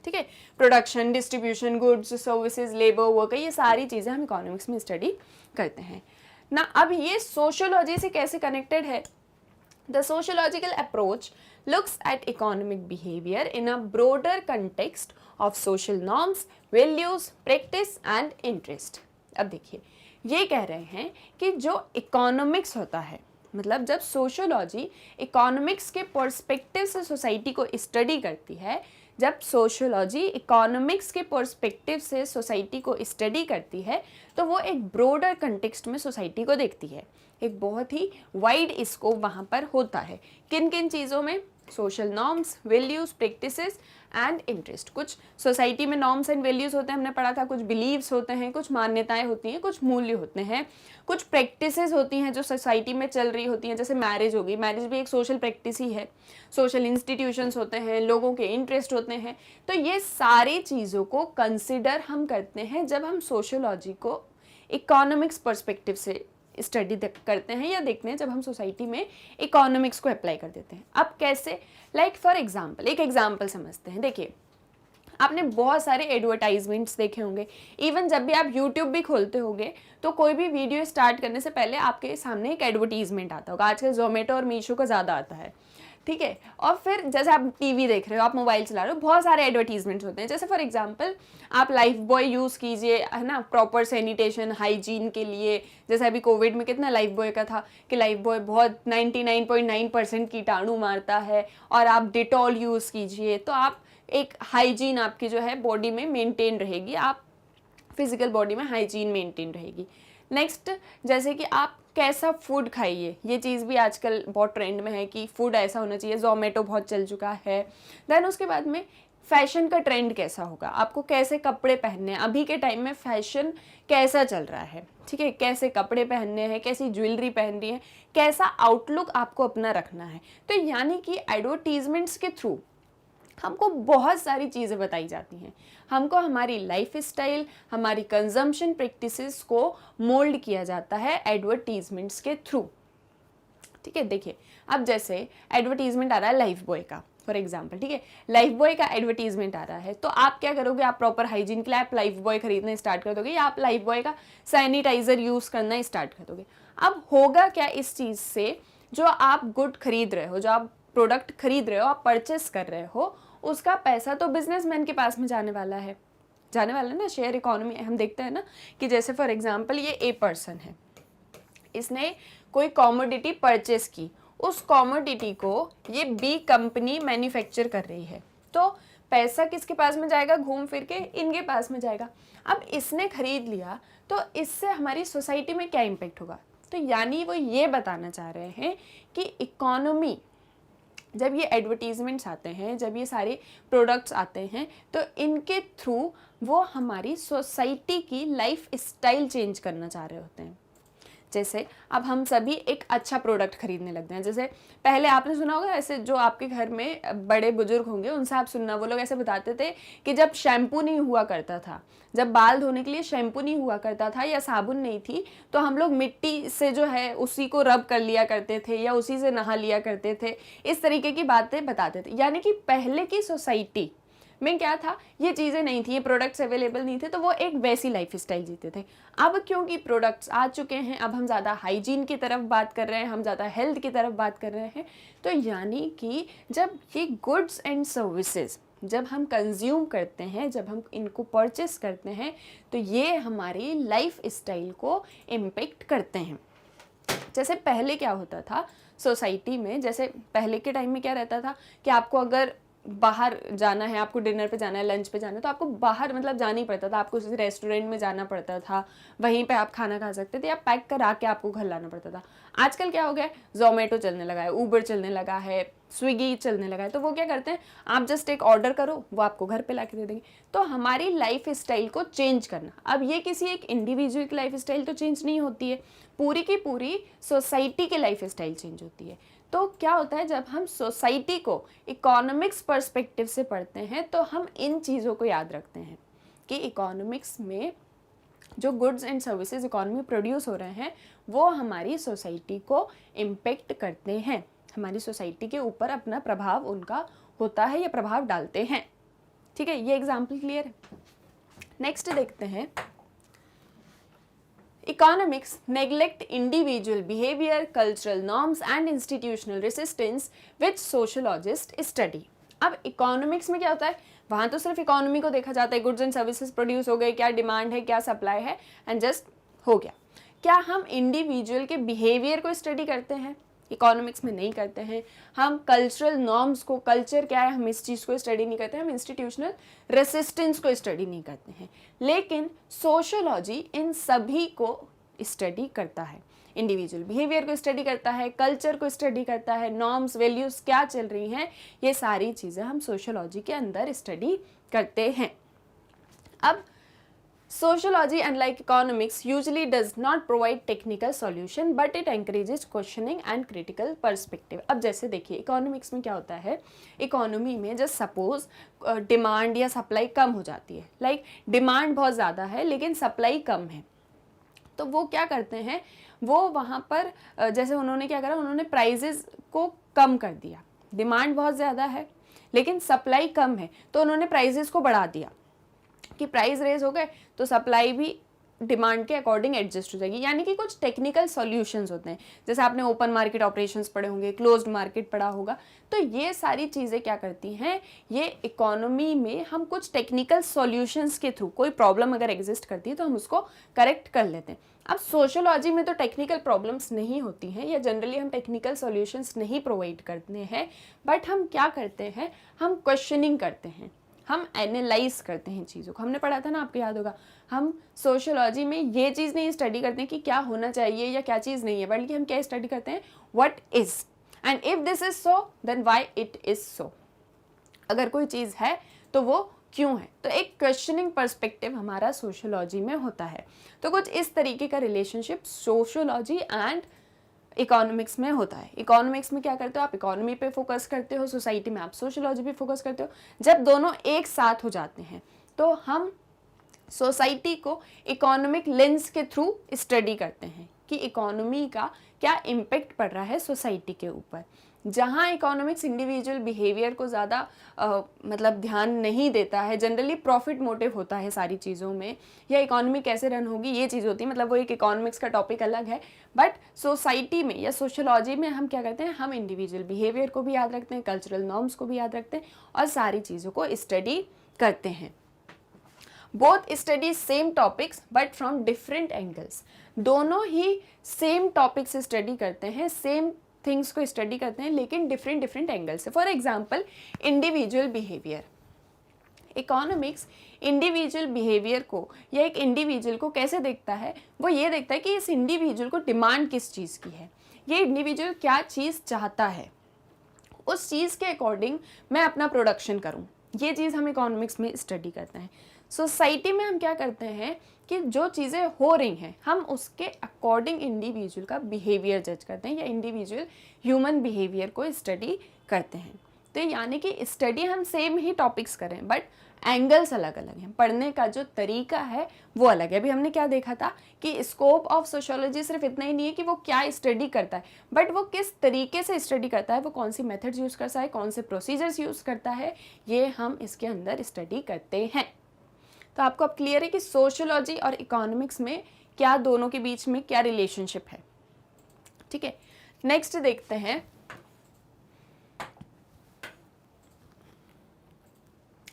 Speaker 1: ठीक है। Production, distribution, goods, services, labour, work, ये सारी चीज़ें हम इकोनॉमिक्स में स्टडी करते हैं ना। अब ये सोशियोलॉजी से कैसे कनेक्टेड है। The sociological approach looks at economic behavior in a broader context of social norms, values, practice and interest। अब देखिए ये कह रहे हैं कि जो इकोनॉमिक्स होता है, मतलब जब सोशियोलॉजी इकोनॉमिक्स के पर्सपेक्टिव से सोसाइटी को स्टडी करती है, जब सोशियोलॉजी इकोनॉमिक्स के पर्सपेक्टिव से सोसाइटी को स्टडी करती है, तो वो एक ब्रॉडर कंटेक्स्ट में सोसाइटी को देखती है। एक बहुत ही वाइड स्कोप वहाँ पर होता है। किन किन चीज़ों में, social norms, values, practices and interest. कुछ सोसाइटी में नॉर्म्स एंड वैल्यूज़ होते हैं, हमने पढ़ा था, कुछ बिलीव्स होते हैं, कुछ मान्यताएं होती हैं, कुछ मूल्य होते हैं, कुछ प्रैक्टिसेस होती हैं जो सोसाइटी में चल रही होती हैं, जैसे मैरिज होगी, मैरिज भी एक सोशल प्रैक्टिस ही है। सोशल इंस्टीट्यूशंस होते हैं, लोगों के इंटरेस्ट होते हैं। तो ये सारी चीज़ों को कंसिडर हम करते हैं जब हम सोशियोलॉजी को इकोनॉमिक्स पर्सपेक्टिव से स्टडी करते हैं या देखते हैं, जब हम सोसाइटी में इकोनॉमिक्स को अप्लाई कर देते हैं। अब कैसे, लाइक फॉर एग्जांपल, एक एग्जांपल समझते हैं। देखिए आपने बहुत सारे एडवर्टाइजमेंट्स देखे होंगे, इवन जब भी आप यूट्यूब भी खोलते होंगे तो कोई भी वीडियो स्टार्ट करने से पहले आपके सामने एक एडवर्टीजमेंट आता होगा। आजकल जोमेटो और मीशो का ज़्यादा आता है, ठीक है। और फिर जैसे आप टीवी देख रहे हो, आप मोबाइल चला रहे हो, बहुत सारे एडवर्टीजमेंट्स होते हैं। जैसे फॉर एग्जांपल आप लाइफ बॉय यूज़ कीजिए, है ना, प्रॉपर सैनिटेशन, हाइजीन के लिए। जैसे अभी कोविड में कितना लाइफ बॉय का था कि लाइफ बॉय बहुत 99.9% कीटाणु मारता है, और आप डिटॉल यूज़ कीजिए, तो आप एक हाइजीन आपकी जो है बॉडी में मेंटेन रहेगी, आप फिजिकल बॉडी में हाइजीन मेंटेन रहेगी। नेक्स्ट, जैसे कि आप कैसा फूड खाइए, ये चीज़ भी आजकल बहुत ट्रेंड में है कि फूड ऐसा होना चाहिए। जोमेटो बहुत चल चुका है। देन उसके बाद में फैशन का ट्रेंड कैसा होगा, आपको कैसे कपड़े पहनने हैं, अभी के टाइम में फैशन कैसा चल रहा है, ठीक है, कैसे कपड़े पहनने हैं, कैसी ज्वेलरी पहननी है, कैसा आउटलुक आपको अपना रखना है। तो यानी कि एडवर्टीजमेंट्स के थ्रू हमको बहुत सारी चीज़ें बताई जाती हैं, हमको हमारी लाइफ स्टाइल, हमारी कंजम्पशन प्रैक्टिसेस को मोल्ड किया जाता है एडवर्टीजमेंट्स के थ्रू। ठीक है, देखिए अब जैसे एडवर्टीजमेंट आ रहा है लाइफ बॉय का फॉर एग्जाम्पल, ठीक है, लाइफ बॉय का एडवर्टीजमेंट आ रहा है, तो आप क्या करोगे, आप प्रॉपर हाइजीन के लिए आप लाइफ बॉय खरीदना स्टार्ट कर दोगे या आप लाइफ बॉय का सैनिटाइजर यूज़ करना स्टार्ट कर दोगे। अब होगा क्या इस चीज़ से, जो आप गुड खरीद रहे हो, जो आप प्रोडक्ट खरीद रहे हो, आप परचेस कर रहे हो, उसका पैसा तो बिजनेसमैन के पास में जाने वाला है ना। शेयर इकोनॉमी हम देखते हैं ना कि जैसे फॉर एग्जांपल ये ए पर्सन है, इसने कोई कॉमोडिटी परचेस की, उस कॉमोडिटी को ये बी कंपनी मैन्युफैक्चर कर रही है, तो पैसा किसके पास में जाएगा, घूम फिर के इनके पास में जाएगा। अब इसने खरीद लिया तो इससे हमारी सोसाइटी में क्या इम्पेक्ट होगा, तो यानी वो ये बताना चाह रहे हैं कि इकोनॉमी, जब ये एडवर्टीजमेंट्स आते हैं, जब ये सारे प्रोडक्ट्स आते हैं, तो इनके थ्रू वो हमारी सोसाइटी की लाइफ स्टाइल चेंज करना चाह रहे होते हैं। जैसे अब हम सभी एक अच्छा प्रोडक्ट खरीदने लगते हैं, जैसे पहले आपने सुना होगा, ऐसे जो आपके घर में बड़े बुजुर्ग होंगे उनसे आप सुनना, वो लोग ऐसे बताते थे कि जब शैम्पू नहीं हुआ करता था, जब बाल धोने के लिए शैम्पू नहीं हुआ करता था या साबुन नहीं थी, तो हम लोग मिट्टी से जो है उसी को रब कर लिया करते थे या उसी से नहा लिया करते थे, इस तरीके की बातें बताते थे। यानी कि पहले की सोसाइटी में क्या था, ये चीज़ें नहीं थी, ये प्रोडक्ट्स अवेलेबल नहीं थे, तो वो एक वैसी लाइफ स्टाइल जीते थे। अब क्योंकि प्रोडक्ट्स आ चुके हैं, अब हम ज़्यादा हाइजीन की तरफ बात कर रहे हैं, हम ज़्यादा हेल्थ की तरफ बात कर रहे हैं, तो यानी कि जब ये गुड्स एंड सर्विसेज जब हम कंज्यूम करते हैं, जब हम इनको परचेस करते हैं, तो ये हमारी लाइफ स्टाइल को इम्पेक्ट करते हैं। जैसे पहले क्या होता था सोसाइटी में, जैसे पहले के टाइम में क्या रहता था कि आपको अगर बाहर जाना है, आपको डिनर पे जाना है, लंच पे जाना है, तो आपको बाहर मतलब जाना ही पड़ता था, आपको किसी रेस्टोरेंट में जाना पड़ता था, वहीं पे आप खाना खा सकते थे या पैक करा के आपको घर लाना पड़ता था। आजकल क्या हो गया है, जोमेटो चलने लगा है, ऊबर चलने लगा है, स्विगी चलने लगा है, तो वो क्या करते हैं, आप जस्ट एक ऑर्डर करो, वो आपको घर पे ला के दे देंगे। तो हमारी लाइफ स्टाइल को चेंज करना, अब ये किसी एक इंडिविजुअल की लाइफ स्टाइल तो चेंज नहीं होती है, पूरी की पूरी सोसाइटी की लाइफ स्टाइल चेंज होती है। तो क्या होता है, जब हम सोसाइटी को इकोनॉमिक्स पर्सपेक्टिव से पढ़ते हैं, तो हम इन चीज़ों को याद रखते हैं कि इकोनॉमिक्स में जो goods and services economy produce हो रहे हैं, वो हमारी सोसाइटी को इम्पेक्ट करते हैं, हमारी सोसाइटी के ऊपर अपना प्रभाव उनका होता है या प्रभाव डालते हैं। ठीक है, ये एग्जाम्पल क्लियर है। नेक्स्ट देखते हैं, Economics neglect individual behavior, cultural norms and institutional resistance which sociologists study। अब इकोनॉमिक्स में क्या होता है, वहाँ तो सिर्फ इकोनॉमी को देखा जाता है, गुड्स एंड सर्विसेज प्रोड्यूस हो गए, क्या डिमांड है, क्या सप्लाई है, एंड जस्ट हो गया। क्या हम इंडिविजुअल के बिहेवियर को स्टडी करते हैं, इकोनॉमिक्स में नहीं करते हैं। हम कल्चरल नॉर्म्स को, कल्चर क्या है, हम इस चीज़ को स्टडी नहीं करते हैं, हम इंस्टीट्यूशनल रेसिस्टेंस को स्टडी नहीं करते हैं। लेकिन सोशियोलॉजी इन सभी को स्टडी करता है, इंडिविजुअल बिहेवियर को स्टडी करता है, कल्चर को स्टडी करता है, नॉर्म्स वैल्यूज़ क्या चल रही हैं, ये सारी चीज़ें हम सोशियोलॉजी के अंदर स्टडी करते हैं। अब Sociology, unlike economics, usually does not provide technical solution, but it encourages questioning and critical perspective। अब जैसे देखिए इकोनॉमिक्स में क्या होता है, इकोनॉमी में जस्ट सपोज डिमांड या सप्लाई कम हो जाती है, लाइक डिमांड बहुत ज़्यादा है लेकिन सप्लाई कम है, तो वो क्या करते हैं, वो वहाँ पर जैसे उन्होंने क्या करा, उन्होंने प्राइजेस को कम कर दिया। डिमांड बहुत ज़्यादा है लेकिन सप्लाई कम है, तो उन्होंने प्राइजेस को बढ़ा दिया कि प्राइस रेज हो गए तो सप्लाई भी डिमांड के अकॉर्डिंग एडजस्ट हो जाएगी। यानी कि कुछ टेक्निकल सॉल्यूशंस होते हैं, जैसे आपने ओपन मार्केट ऑपरेशंस पढ़े होंगे, क्लोज्ड मार्केट पढ़ा होगा, तो ये सारी चीज़ें क्या करती हैं, ये इकोनॉमी में हम कुछ टेक्निकल सॉल्यूशंस के थ्रू, कोई प्रॉब्लम अगर एग्जिस्ट करती है तो हम उसको करेक्ट कर लेते हैं। अब सोशियोलॉजी में तो टेक्निकल प्रॉब्लम्स नहीं होती हैं, या जनरली हम टेक्निकल सॉल्यूशंस नहीं प्रोवाइड करते हैं, बट हम क्या करते हैं, हम क्वेश्चनिंग करते हैं, हम एनालाइज करते हैं चीज़ों को। हमने पढ़ा था ना, आपको याद होगा, हम सोशियोलॉजी में ये चीज़ नहीं स्टडी करते हैं कि क्या होना चाहिए या क्या चीज़ नहीं है, बल्कि हम क्या स्टडी करते हैं, what is, and if this is so then why it is so. अगर कोई चीज़ है तो वो क्यों है। तो एक क्वेश्चनिंग पर्सपेक्टिव हमारा सोशियोलॉजी में होता है। तो कुछ इस तरीके का रिलेशनशिप सोशियोलॉजी एंड इकोनॉमिक्स में होता है। इकोनॉमिक्स में क्या करते हो आप, इकोनॉमी पे फोकस करते हो, सोसाइटी में आप सोशियोलॉजी पे फोकस करते हो। जब दोनों एक साथ हो जाते हैं तो हम सोसाइटी को इकोनॉमिक लेंस के थ्रू स्टडी करते हैं कि इकोनॉमी का क्या इम्पेक्ट पड़ रहा है सोसाइटी के ऊपर। जहाँ इकोनॉमिक्स इंडिविजुअल बिहेवियर को ज़्यादा मतलब ध्यान नहीं देता है, जनरली प्रॉफिट मोटिव होता है सारी चीज़ों में, या इकोनॉमी कैसे रन होगी ये चीज़ होती है, मतलब वो एक इकोनॉमिक्स का टॉपिक अलग है। बट सोसाइटी में या सोशियोलॉजी में हम क्या करते हैं, हम इंडिविजुअल बिहेवियर को भी याद रखते हैं, कल्चरल नॉर्म्स को भी याद रखते हैं और सारी चीज़ों को स्टडी करते हैं। Both study same topics but from different angles. दोनों ही सेम टॉपिक से स्टडी करते हैं, सेम थिंग्स को स्टडी करते हैं, लेकिन डिफरेंट डिफरेंट एंगल से। For example individual behaviour, economics individual behaviour को या एक इंडिविजुअल को कैसे देखता है, वो ये देखता है कि इस इंडिविजुअल को डिमांड किस चीज़ की है, ये इंडिविजुअल क्या चीज़ चाहता है, उस चीज़ के अकॉर्डिंग मैं अपना प्रोडक्शन करूँ। ये चीज़ हम इकोनॉमिक्स में स्टडी करते हैं। सोसाइटी में हम क्या करते हैं कि जो चीज़ें हो रही हैं हम उसके अकॉर्डिंग इंडिविजुअल का बिहेवियर जज करते हैं या इंडिविजुअल ह्यूमन बिहेवियर को स्टडी करते हैं। तो यानी कि स्टडी हम सेम ही टॉपिक्स करें बट एंगल्स अलग अलग हैं, पढ़ने का जो तरीका है वो अलग है। अभी हमने क्या देखा था कि स्कोप ऑफ सोशियोलॉजी सिर्फ इतना ही नहीं है कि वो क्या स्टडी करता है, बट वो किस तरीके से स्टडी करता है, वो कौन सी मेथड्स यूज़ करता है, कौन से प्रोसीजर्स यूज़ करता है, ये हम इसके अंदर स्टडी करते हैं। तो आपको अब क्लियर है कि सोशियोलॉजी और इकोनॉमिक्स में क्या, दोनों के बीच में क्या रिलेशनशिप है। ठीक है, नेक्स्ट देखते हैं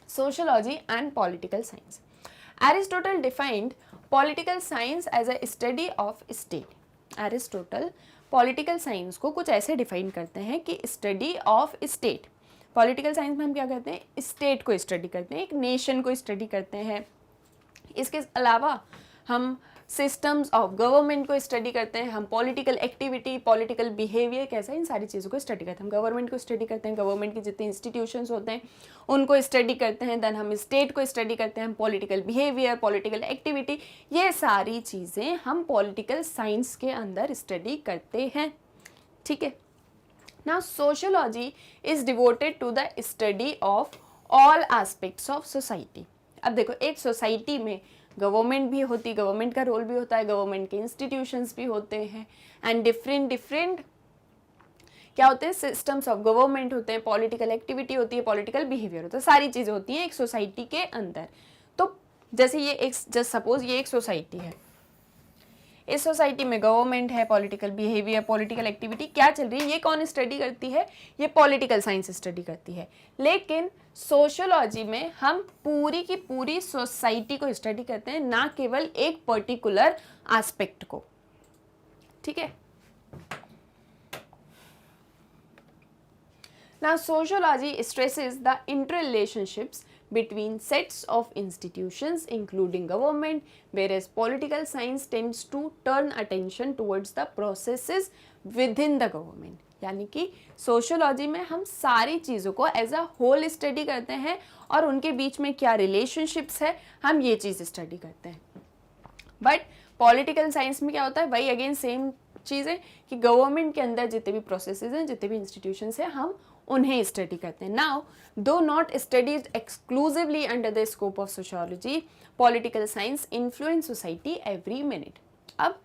Speaker 1: sociology and political science. Aristotle defined political science as a study of state. Aristotle political science को कुछ ऐसे डिफाइन करते हैं कि study of state. Political science में हम क्या करते हैं, स्टेट को स्टडी करते हैं, एक नेशन को स्टडी करते हैं। इसके अलावा हम सिस्टम्स ऑफ गवर्नमेंट को स्टडी करते हैं, हम पॉलिटिकल एक्टिविटी, पॉलिटिकल बिहेवियर कैसा है, इन सारी चीज़ों को स्टडी करते हैं। हम गवर्नमेंट को स्टडी करते हैं, गवर्नमेंट के जितने इंस्टीट्यूशंस होते हैं उनको स्टडी करते हैं। देन हम स्टेट को स्टडी करते हैं, हम पॉलिटिकल बिहेवियर, पॉलिटिकल एक्टिविटी, ये सारी चीज़ें हम पॉलिटिकल साइंस के अंदर स्टडी करते हैं। ठीक है, now sociology is devoted to the study of all aspects of society. अब देखो, एक सोसाइटी में गवर्नमेंट भी होती, गवर्नमेंट का रोल भी होता है, गवर्नमेंट के इंस्टीट्यूशंस भी होते हैं, एंड डिफरेंट क्या होते हैं, सिस्टम्स ऑफ गवर्नमेंट होते हैं, पॉलिटिकल एक्टिविटी होती है, पॉलिटिकल बिहेवियर होता है, सारी चीज़ें होती हैं एक सोसाइटी के अंदर। तो जैसे ये एक, जस्ट सपोज ये एक सोसाइटी है, इस सोसाइटी में गवर्नमेंट है, पॉलिटिकल बिहेवियर, पॉलिटिकल एक्टिविटी क्या चल रही है, ये कौन स्टडी करती है, ये पॉलिटिकल साइंस स्टडी करती है। लेकिन सोशियोलॉजी में हम पूरी की पूरी सोसाइटी को स्टडी करते हैं, ना केवल एक पर्टिकुलर एस्पेक्ट को। ठीक है, now sociology stresses the interrelationships between sets of institutions including government, whereas political science tends to turn attention towards the processes within the government। यानी कि सोशियोलॉजी में हम सारी चीज़ों को एज अ होल स्टडी करते हैं और उनके बीच में क्या रिलेशनशिप्स है हम ये चीज़ स्टडी करते हैं। बट पॉलिटिकल साइंस में क्या होता है, वही अगेन सेम चीज़ है कि गवर्नमेंट के अंदर जितने भी प्रोसेसेस हैं, जितने भी इंस्टीट्यूशंस हैं, हम उन्हें स्टडी करते हैं। नाउ दो not studied exclusively under the scope of sociology, political science influence society every minute. अब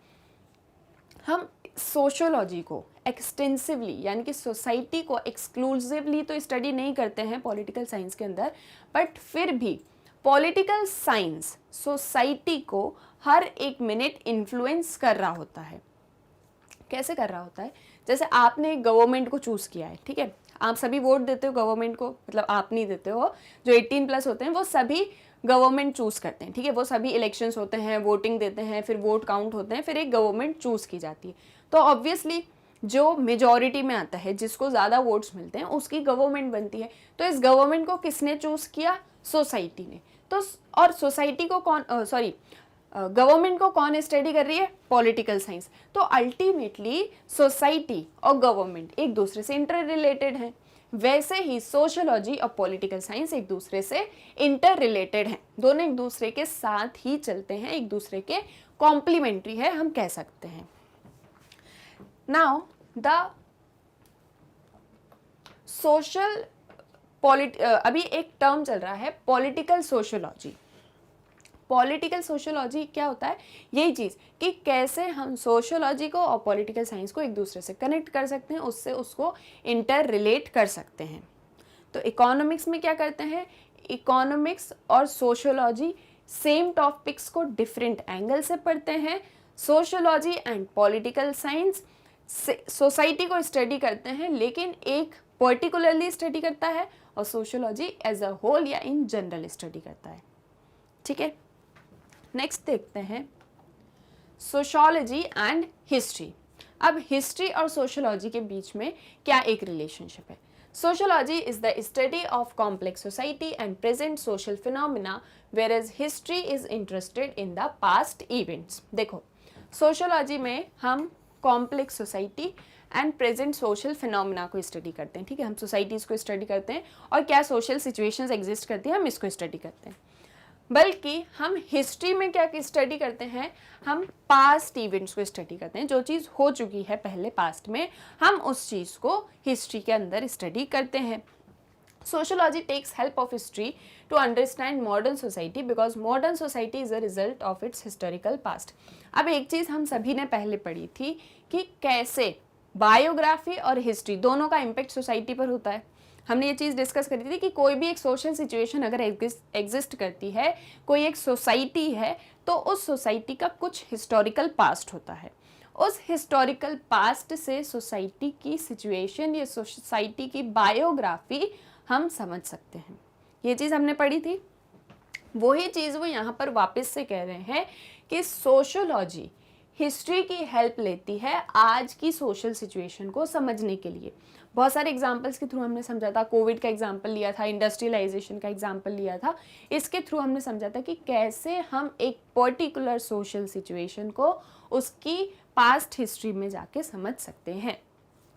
Speaker 1: हम सोशियोलॉजी को एक्सटेंसिवली यानी कि सोसाइटी को एक्सक्लूसिवली तो स्टडी नहीं करते हैं पॉलिटिकल साइंस के अंदर, बट फिर भी पॉलिटिकल साइंस सोसाइटी को हर एक मिनट इन्फ्लुएंस कर रहा होता है। कैसे कर रहा होता है, जैसे आपने गवर्नमेंट को चूज़ किया है, ठीक है, आप सभी वोट देते हो गवर्नमेंट को, मतलब आप नहीं देते हो, जो 18+ होते हैं वो सभी गवर्नमेंट चूज़ करते हैं। ठीक है, वो सभी इलेक्शंस होते हैं, वोटिंग देते हैं, फिर वोट काउंट होते हैं, फिर एक गवर्नमेंट चूज़ की जाती है। तो ऑब्वियसली जो मेजॉरिटी में आता है, जिसको ज़्यादा वोट्स मिलते हैं, उसकी गवर्नमेंट बनती है। तो इस गवर्नमेंट को किसने चूज़ किया, सोसाइटी ने। तो और सोसाइटी को कौन गवर्नमेंट को कौन स्टडी कर रही है, पॉलिटिकल साइंस। तो अल्टीमेटली सोसाइटी और गवर्नमेंट एक दूसरे से इंटर रिलेटेड हैं। वैसे ही सोशियोलॉजी और पॉलिटिकल साइंस एक दूसरे से इंटर रिलेटेड हैं, दोनों एक दूसरे के साथ ही चलते हैं, एक दूसरे के कॉम्प्लीमेंट्री है हम कह सकते हैं। नाउ द सोशल अभी एक टर्म चल रहा है पॉलिटिकल सोशियोलॉजी। पॉलिटिकल सोशियोलॉजी क्या होता है? यही चीज़ कि कैसे हम सोशियोलॉजी को और पॉलिटिकल साइंस को एक दूसरे से कनेक्ट कर सकते हैं, उससे उसको इंटर रिलेट कर सकते हैं। तो इकोनॉमिक्स में क्या करते हैं, इकोनॉमिक्स और सोशियोलॉजी सेम टॉपिक्स को डिफरेंट एंगल से पढ़ते हैं। Sociology and political science society को स्टडी करते हैं, लेकिन एक पर्टिकुलरली स्टडी करता है, और सोशियोलॉजी एज अ होल या इन जनरल स्टडी करता है। ठीक है, नेक्स्ट देखते हैं सोशियोलॉजी एंड हिस्ट्री। अब हिस्ट्री और सोशियोलॉजी के बीच में क्या एक रिलेशनशिप है? Sociology is the study of complex society and present social phenomena, whereas history is interested in the past events. देखो, सोशियोलॉजी में हम complex society and present social phenomena को स्टडी करते हैं। ठीक है, हम सोसाइटीज़ को स्टडी करते हैं और क्या सोशल सिचुएशंस एग्जिस्ट करती हैं, हम इसको स्टडी करते हैं। बल्कि हम हिस्ट्री में क्या स्टडी करते हैं, हम पास्ट इवेंट्स को स्टडी करते हैं। जो चीज़ हो चुकी है पहले पास्ट में, हम उस चीज़ को हिस्ट्री के अंदर स्टडी करते हैं। Sociology takes help of history to understand modern society because modern society is a result of its historical past. अब एक चीज़ हम सभी ने पहले पढ़ी थी कि कैसे बायोग्राफी और हिस्ट्री दोनों का इम्पेक्ट सोसाइटी पर होता है। हमने ये चीज़ डिस्कस करी थी कि कोई भी एक सोशल सिचुएशन अगर एग्जिस्ट करती है, कोई एक सोसाइटी है, तो उस सोसाइटी का कुछ हिस्टोरिकल पास्ट होता है। उस हिस्टोरिकल पास्ट से सोसाइटी की सिचुएशन या सोसाइटी की बायोग्राफी हम समझ सकते हैं। ये चीज़ हमने पढ़ी थी। वही चीज़ वो यहाँ पर वापस से कह रहे हैं कि सोशियोलॉजी हिस्ट्री की हेल्प लेती है आज की सोशल सिचुएशन को समझने के लिए। बहुत सारे एग्जाम्पल्स के थ्रू हमने समझा था, कोविड का एग्जाम्पल लिया था, इंडस्ट्रियलाइजेशन का एग्जाम्पल लिया था। इसके थ्रू हमने समझा था कि कैसे हम एक पर्टिकुलर सोशल सिचुएशन को उसकी पास्ट हिस्ट्री में जाके समझ सकते हैं।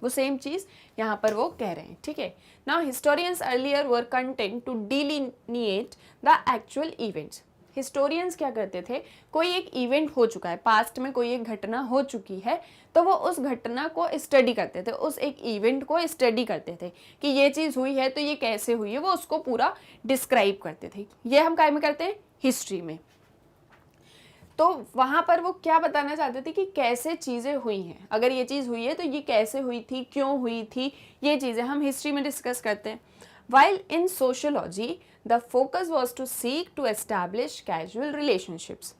Speaker 1: वो सेम चीज़ यहाँ पर वो कह रहे हैं। ठीक है, now historians earlier were content to delineate the actual events. Historians क्या करते थे, कोई एक इवेंट हो चुका है, पास्ट में कोई एक घटना हो चुकी है, तो वो उस घटना को स्टडी करते थे, उस एक इवेंट को स्टडी करते थे कि ये चीज़ हुई है तो ये कैसे हुई है, वो उसको पूरा डिस्क्राइब करते थे। ये हम काय में करते हैं, हिस्ट्री में। तो वहाँ पर वो क्या बताना चाहते थे कि कैसे चीज़ें हुई हैं, अगर ये चीज़ हुई है तो ये कैसे हुई थी, क्यों हुई थी, ये चीज़ें हम हिस्ट्री में डिस्कस करते हैं। While in sociology the focus was to seek to establish casual relationships.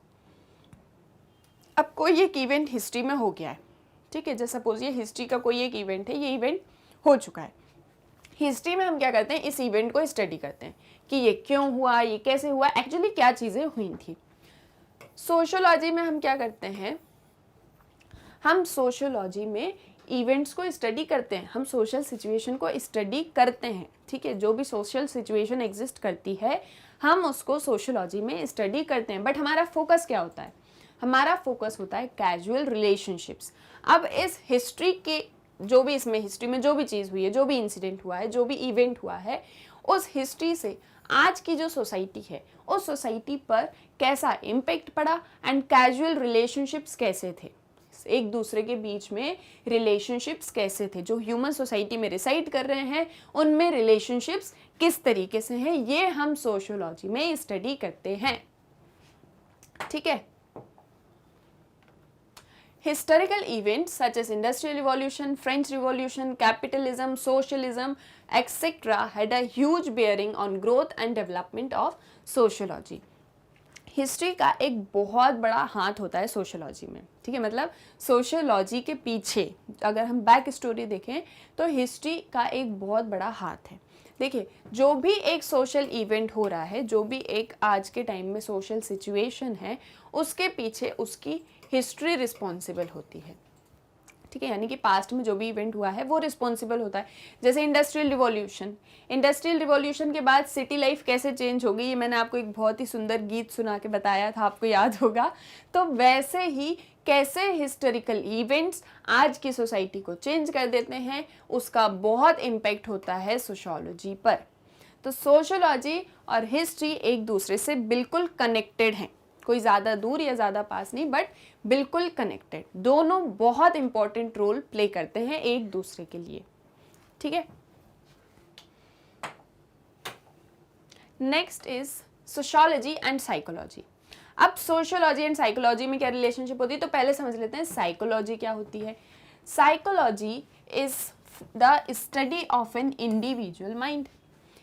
Speaker 1: अब कोई एक इवेंट हिस्ट्री में हो गया है, ठीक है, जैसे सपोज ये हिस्ट्री का कोई एक इवेंट है, ये इवेंट हो चुका है। हिस्ट्री में हम क्या करते हैं, इस इवेंट को स्टडी करते हैं कि ये क्यों हुआ, ये कैसे हुआ, एक्चुअली क्या चीज़ें हुई थी। सोशियोलॉजी में हम क्या करते हैं, हम सोशियोलॉजी में इवेंट्स को स्टडी करते हैं, हम सोशल सिचुएशन को स्टडी करते हैं। ठीक है, जो भी सोशल सिचुएशन एग्जिस्ट करती है हम उसको सोशियोलॉजी में स्टडी करते हैं। बट हमारा फोकस क्या होता है, हमारा फोकस होता है कैजुअल रिलेशनशिप्स। अब इस हिस्ट्री के जो भी, इसमें हिस्ट्री में जो भी चीज़ हुई है, जो भी इंसिडेंट हुआ है, जो भी इवेंट हुआ है, उस हिस्ट्री से आज की जो सोसाइटी है उस सोसाइटी पर कैसा इम्पेक्ट पड़ा एंड कैजुअल रिलेशनशिप्स कैसे थे, एक दूसरे के बीच में रिलेशनशिप्स कैसे थे, जो ह्यूमन सोसाइटी में रिसाइड कर रहे हैं उनमें रिलेशनशिप्स किस तरीके से हैं, ये हम सोशियोलॉजी में स्टडी करते हैं। ठीक है, historical events such as industrial revolution, French revolution, capitalism, socialism, etc. had a huge bearing on growth and development of sociology. History का एक बहुत बड़ा हाथ होता है सोशियोलॉजी में। ठीक है, मतलब सोशियोलॉजी के पीछे अगर हम बैक स्टोरी देखें तो हिस्ट्री का एक बहुत बड़ा हाथ है। देखिए, जो भी एक सोशल इवेंट हो रहा है, जो भी एक आज के टाइम में सोशल सिचुएशन है, उसके पीछे उसकी हिस्ट्री रिस्पॉन्सिबल होती है। ठीक है, यानी कि पास्ट में जो भी इवेंट हुआ है वो रिस्पॉन्सिबल होता है। जैसे इंडस्ट्रियल रिवॉल्यूशन के बाद सिटी लाइफ कैसे चेंज हो गई, ये मैंने आपको एक बहुत ही सुंदर गीत सुना के बताया था, आपको याद होगा। तो वैसे ही कैसे हिस्टोरिकल इवेंट्स आज की सोसाइटी को चेंज कर देते हैं, उसका बहुत इम्पैक्ट होता है सोशियोलॉजी पर। तो सोशियोलॉजी और हिस्ट्री एक दूसरे से बिल्कुल कनेक्टेड हैं। कोई ज़्यादा दूर या ज़्यादा पास नहीं, बट बिल्कुल कनेक्टेड। दोनों बहुत इंपॉर्टेंट रोल प्ले करते हैं एक दूसरे के लिए, ठीक है। Next is sociology and psychology. अब सोशियोलॉजी एंड साइकोलॉजी में क्या रिलेशनशिप होती है, तो पहले समझ लेते हैं साइकोलॉजी क्या होती है। Psychology is the study of an individual mind.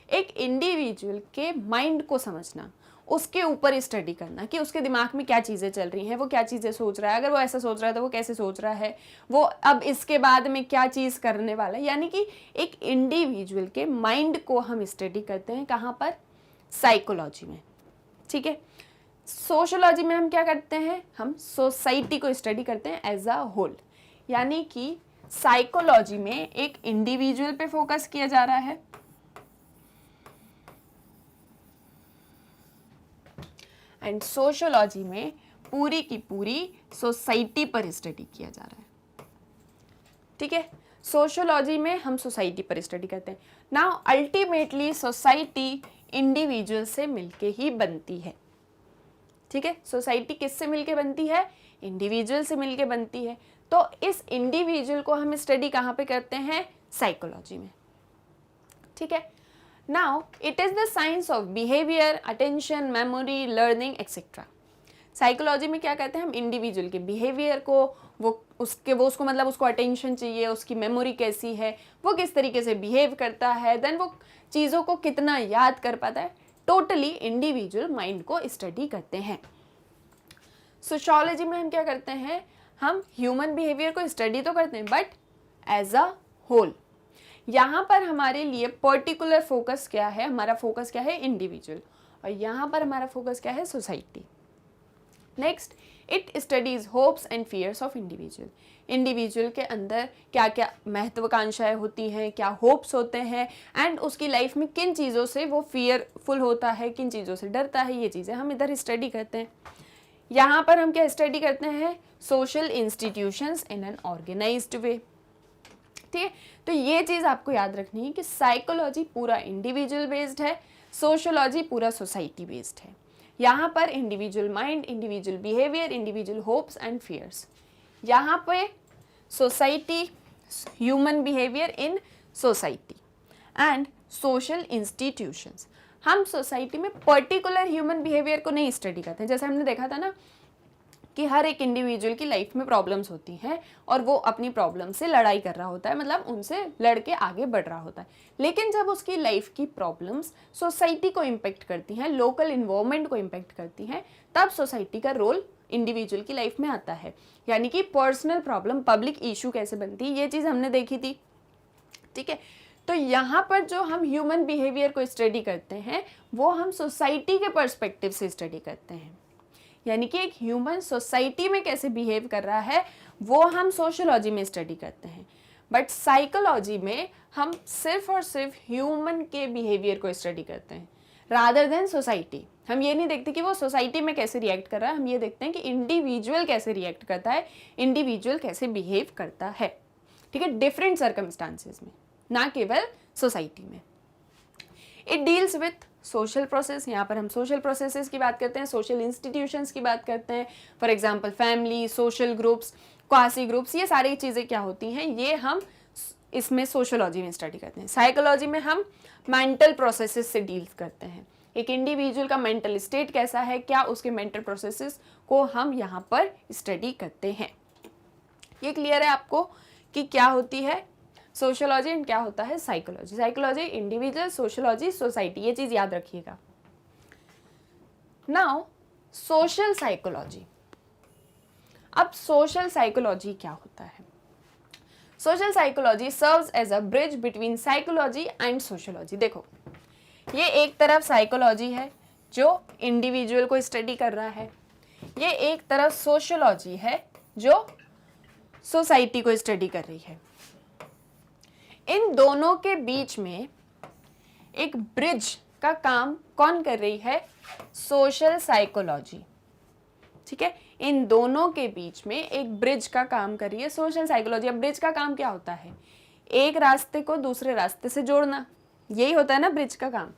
Speaker 1: एक इंडिविजुअल के माइंड को समझना, उसके ऊपर स्टडी करना कि उसके दिमाग में क्या चीज़ें चल रही हैं, वो क्या चीज़ें सोच रहा है, अगर वो ऐसा सोच रहा है तो वो कैसे सोच रहा है, वो अब इसके बाद में क्या चीज़ करने वाला है। यानी कि एक इंडिविजुअल के माइंड को हम स्टडी करते हैं, कहाँ पर, साइकोलॉजी में, ठीक है। सोशियोलॉजी में हम क्या करते हैं, हम सोसाइटी को स्टडी करते हैं एज अ होल। यानी कि साइकोलॉजी में एक इंडिविजुअल पे फोकस किया जा रहा है एंड सोशियोलॉजी में पूरी की पूरी सोसाइटी पर स्टडी किया जा रहा है, ठीक है। सोशियोलॉजी में हम सोसाइटी पर स्टडी करते हैं। नाउ अल्टीमेटली सोसाइटी इंडिविजुअल से मिलके ही बनती है, ठीक है। सोसाइटी किससे मिलके बनती है, इंडिविजुअल से मिलके बनती है। तो इस इंडिविजुअल को हम स्टडी कहाँ पे करते हैं, साइकोलॉजी में, ठीक है। Now it is the science of behaviour, attention, memory, learning etcetera. Psychology में क्या कहते हैं हम, इंडिविजुअल के बिहेवियर को, वो उसको मतलब उसको अटेंशन चाहिए, उसकी मेमोरी कैसी है, वो किस तरीके से बिहेव करता है, देन वो चीज़ों को कितना याद कर पाता है, टोटली इंडिविजुअल माइंड को स्टडी करते हैं। सोशियोलॉजी में हम क्या करते हैं, हम ह्यूमन बिहेवियर को स्टडी तो करते हैं बट एज अ होल। यहाँ पर हमारे लिए पर्टिकुलर फोकस क्या है, हमारा फोकस क्या है, इंडिविजुअल, और यहाँ पर हमारा फोकस क्या है, society. Next, it studies hopes and fears of individual. Individual के अंदर क्या क्या महत्वाकांक्षाएं होती हैं, क्या होप्स होते हैं, एंड उसकी लाइफ में किन चीज़ों से वो फियरफुल होता है, किन चीज़ों से डरता है, ये चीज़ें हम इधर स्टडी करते हैं। यहाँ पर हम क्या स्टडी करते हैं, social institutions in an organized way, ठीक है। तो ये चीज़ आपको याद रखनी है कि साइकोलॉजी पूरा इंडिविजुअल बेस्ड है, सोशियोलॉजी पूरा सोसाइटी बेस्ड है। यहाँ पर individual mind, individual behaviour, individual hopes and fears. यहाँ पे society, human behaviour in society and social institutions. हम सोसाइटी में पर्टिकुलर ह्यूमन बिहेवियर को नहीं स्टडी करते हैं। जैसे हमने देखा था ना कि हर एक इंडिविजुअल की लाइफ में प्रॉब्लम्स होती हैं और वो अपनी प्रॉब्लम से लड़ाई कर रहा होता है, मतलब उनसे लड़ के आगे बढ़ रहा होता है। लेकिन जब उसकी लाइफ की प्रॉब्लम्स सोसाइटी को इम्पेक्ट करती हैं, लोकल इन्वायरमेंट को इम्पेक्ट करती हैं, तब सोसाइटी का रोल इंडिविजुअल की लाइफ में आता है। यानी कि पर्सनल प्रॉब्लम पब्लिक इशू कैसे बनती है, ये चीज़ हमने देखी थी, ठीक है। तो यहाँ पर जो हम ह्यूमन बिहेवियर को स्टडी करते हैं वो हम सोसाइटी के पर्सपेक्टिव से स्टडी करते हैं। यानी कि एक ह्यूमन सोसाइटी में कैसे बिहेव कर रहा है वो हम सोशियोलॉजी में स्टडी करते हैं, बट साइकोलॉजी में हम सिर्फ और सिर्फ ह्यूमन के बिहेवियर को स्टडी करते हैं रादर देन सोसाइटी। हम ये नहीं देखते कि वो सोसाइटी में कैसे रिएक्ट कर रहा है, हम ये देखते हैं कि इंडिविजुअल कैसे रिएक्ट करता है, इंडिविजुअल कैसे बिहेव करता है, ठीक है, डिफरेंट सर्कमस्टांसेस में, ना केवल सोसाइटी में। It deals with social process. यहाँ पर हम सोशल प्रोसेसेस की बात करते हैं, सोशल इंस्टीट्यूशंस की बात करते हैं। For example family, social groups, quasi groups, ये सारी चीज़ें क्या होती हैं, ये हम इसमें सोशियोलॉजी में स्टडी करते हैं। साइकोलॉजी में हम मेंटल प्रोसेसेस से डील करते हैं। एक इंडिविजुअल का मेंटल स्टेट कैसा है, क्या उसके मेंटल प्रोसेसेस को हम यहाँ पर स्टडी करते हैं। ये क्लियर है आपको कि क्या होती है सोशियोलॉजी एंड क्या होता है psychology. Psychology individual, sociology society, ये चीज याद रखिएगा। Now social psychology. अब सोशल साइकोलॉजी क्या होता है, social psychology serves as a bridge between psychology and sociology. देखो ये एक तरफ साइकोलॉजी है जो इंडिविजुअल को स्टडी कर रहा है, ये एक तरफ सोशियोलॉजी है जो सोसाइटी को स्टडी कर रही है। इन दोनों के बीच में एक ब्रिज का काम कौन कर रही है, सोशल साइकोलॉजी, ठीक है। इन दोनों के बीच में एक ब्रिज का काम कर रही है सोशल साइकोलॉजी। अब ब्रिज का काम क्या होता है, एक रास्ते को दूसरे रास्ते से जोड़ना, यही होता है ना ब्रिज का काम।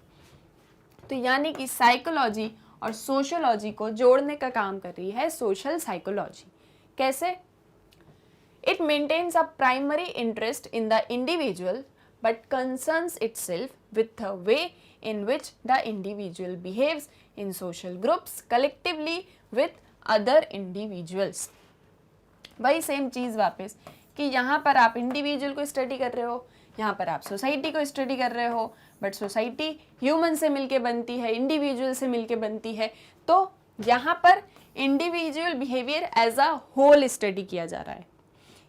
Speaker 1: तो यानी कि साइकोलॉजी और सोशियोलॉजी को जोड़ने का काम कर रही है सोशल साइकोलॉजी। कैसे? It maintains a primary interest in the individual but concerns itself with the way in which the individual behaves in social groups collectively with other individuals। वही सेम चीज़ वापस कि यहाँ पर आप इंडिविजुअल को स्टडी कर रहे हो, यहाँ पर आप सोसाइटी को स्टडी कर रहे हो, बट सोसाइटी ह्यूमन से मिलके बनती है, इंडिविजुअल से मिलके बनती है। तो यहाँ पर individual behaviour as a whole study किया जा रहा है।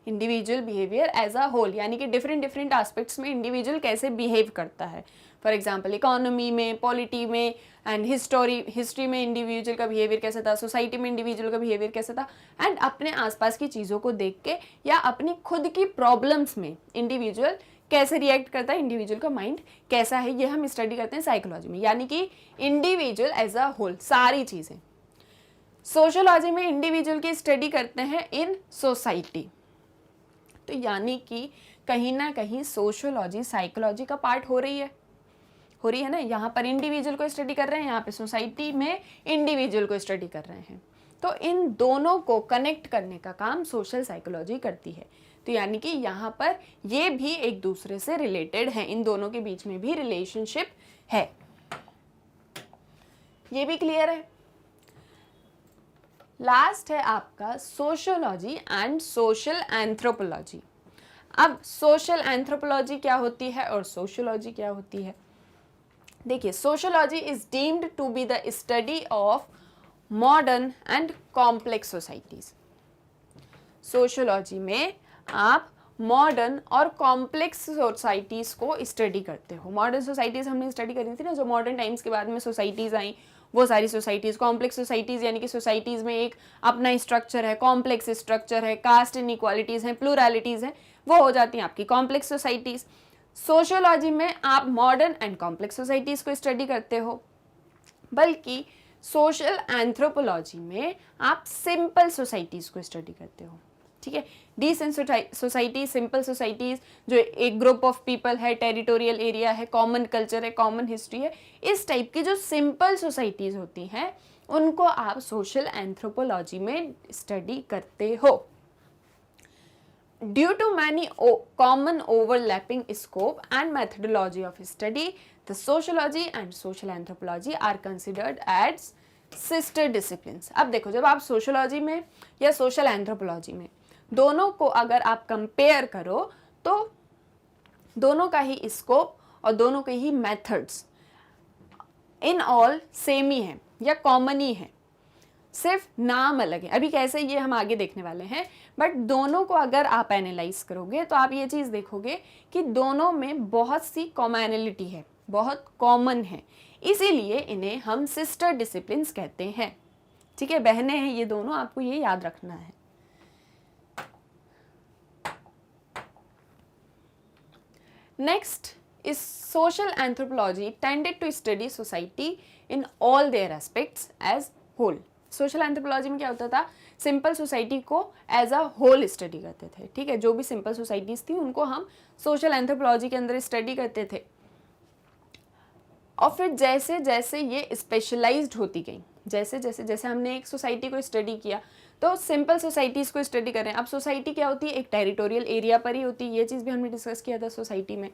Speaker 1: Individual behaviour as a whole यानी कि डिफरेंट डिफरेंट एस्पेक्ट्स में इंडिविजुअल कैसे बिहेव करता है। फॉर एग्जांपल इकोनॉमी में, पॉलिटी में एंड हिस्ट्री में इंडिविजुअल का बिहेवियर कैसा था, सोसाइटी में इंडिविजुअल का बिहेवियर कैसा था, एंड अपने आसपास की चीज़ों को देख के या अपनी खुद की प्रॉब्लम्स में इंडिविजुअल कैसे रिएक्ट करता है, इंडिविजुअल का माइंड कैसा है, ये हम स्टडी करते हैं साइकोलॉजी में। यानी कि इंडिविजुअल एज अ होल सारी चीज़ें। सोशियोलॉजी में इंडिविजुअल की स्टडी करते हैं इन सोसाइटी। तो यानी कि कहीं ना कहीं सोशियोलॉजी साइकोलॉजी का पार्ट हो रही है ना। यहाँ पर इंडिविजुअल को स्टडी कर रहे हैं, यहाँ पे सोसाइटी में इंडिविजुअल को स्टडी कर रहे हैं। तो इन दोनों को कनेक्ट करने का काम सोशल साइकोलॉजी करती है। तो यानी कि यहाँ पर ये भी एक दूसरे से रिलेटेड है, इन दोनों के बीच में भी रिलेशनशिप है। ये भी क्लियर है। लास्ट है आपका सोशियोलॉजी एंड सोशल एंथ्रोपोलॉजी। अब सोशल एंथ्रोपोलॉजी क्या होती है और सोशियोलॉजी क्या होती है? देखिए, sociology is deemed to be the study of modern and complex societies. Sociology में आप मॉडर्न और कॉम्प्लेक्स सोसाइटीज को स्टडी करते हो। मॉडर्न सोसाइटीज हमने स्टडी करी थी ना, जो मॉडर्न टाइम्स के बाद में सोसाइटीज आई, वो सारी सोसाइटीज़। कॉम्प्लेक्स सोसाइटीज़ यानी कि सोसाइटीज़ में एक अपना स्ट्रक्चर है, कॉम्प्लेक्स स्ट्रक्चर है, कास्ट इनइक्वालिटीज़ हैं, प्लूरलिटीज़ हैं, वो हो जाती हैं आपकी कॉम्प्लेक्स सोसाइटीज़। सोशियोलॉजी में आप मॉडर्न एंड कॉम्प्लेक्स सोसाइटीज़ को स्टडी करते हो, बल्कि सोशल एंथ्रोपोलॉजी में आप सिंपल सोसाइटीज़ को स्टडी करते हो। ठीक है, डिसेंट सोसाइटी, सिंपल सोसाइटीज़, जो एक ग्रुप ऑफ पीपल है, टेरिटोरियल एरिया है, कॉमन कल्चर है, कॉमन हिस्ट्री है, इस टाइप की जो सिंपल सोसाइटीज़ होती हैं उनको आप सोशल एंथ्रोपोलॉजी में स्टडी करते हो। Due to many common overlapping scope and methodology of study, the sociology and social anthropology are considered as sister disciplines. अब देखो, जब आप सोशियोलॉजी में या सोशल एंथ्रोपोलॉजी में दोनों को अगर आप कंपेयर करो तो दोनों का ही स्कोप और दोनों के ही मेथड्स इन ऑल सेम ही है या कॉमन ही है, सिर्फ नाम अलग है। अभी कैसे, ये हम आगे देखने वाले हैं, बट दोनों को अगर आप एनालाइज करोगे तो आप ये चीज़ देखोगे कि दोनों में बहुत सी कॉमनैलिटी है, बहुत कॉमन है, इसीलिए इन्हें हम सिस्टर डिसिप्लिन्स कहते हैं। ठीक है, बहनें हैं ये दोनों, आपको ये याद रखना है। Next is social anthropology tended to study society in all their aspects as whole। Social anthropology में क्या होता था, सिंपल सोसाइटी को एज अ होल स्टडी करते थे। ठीक है, जो भी सिंपल सोसाइटीज़ थी उनको हम सोशल एंथ्रोपोलॉजी के अंदर स्टडी करते थे। और फिर जैसे जैसे ये स्पेशलाइज्ड होती गई, जैसे जैसे जैसे हमने एक सोसाइटी को स्टडी किया तो सिंपल सोसाइटीज़ को स्टडी कर रहे हैं। अब सोसाइटी क्या होती है, एक टेरिटोरियल एरिया पर ही होती है, ये चीज़ भी हमने डिस्कस किया था सोसाइटी में।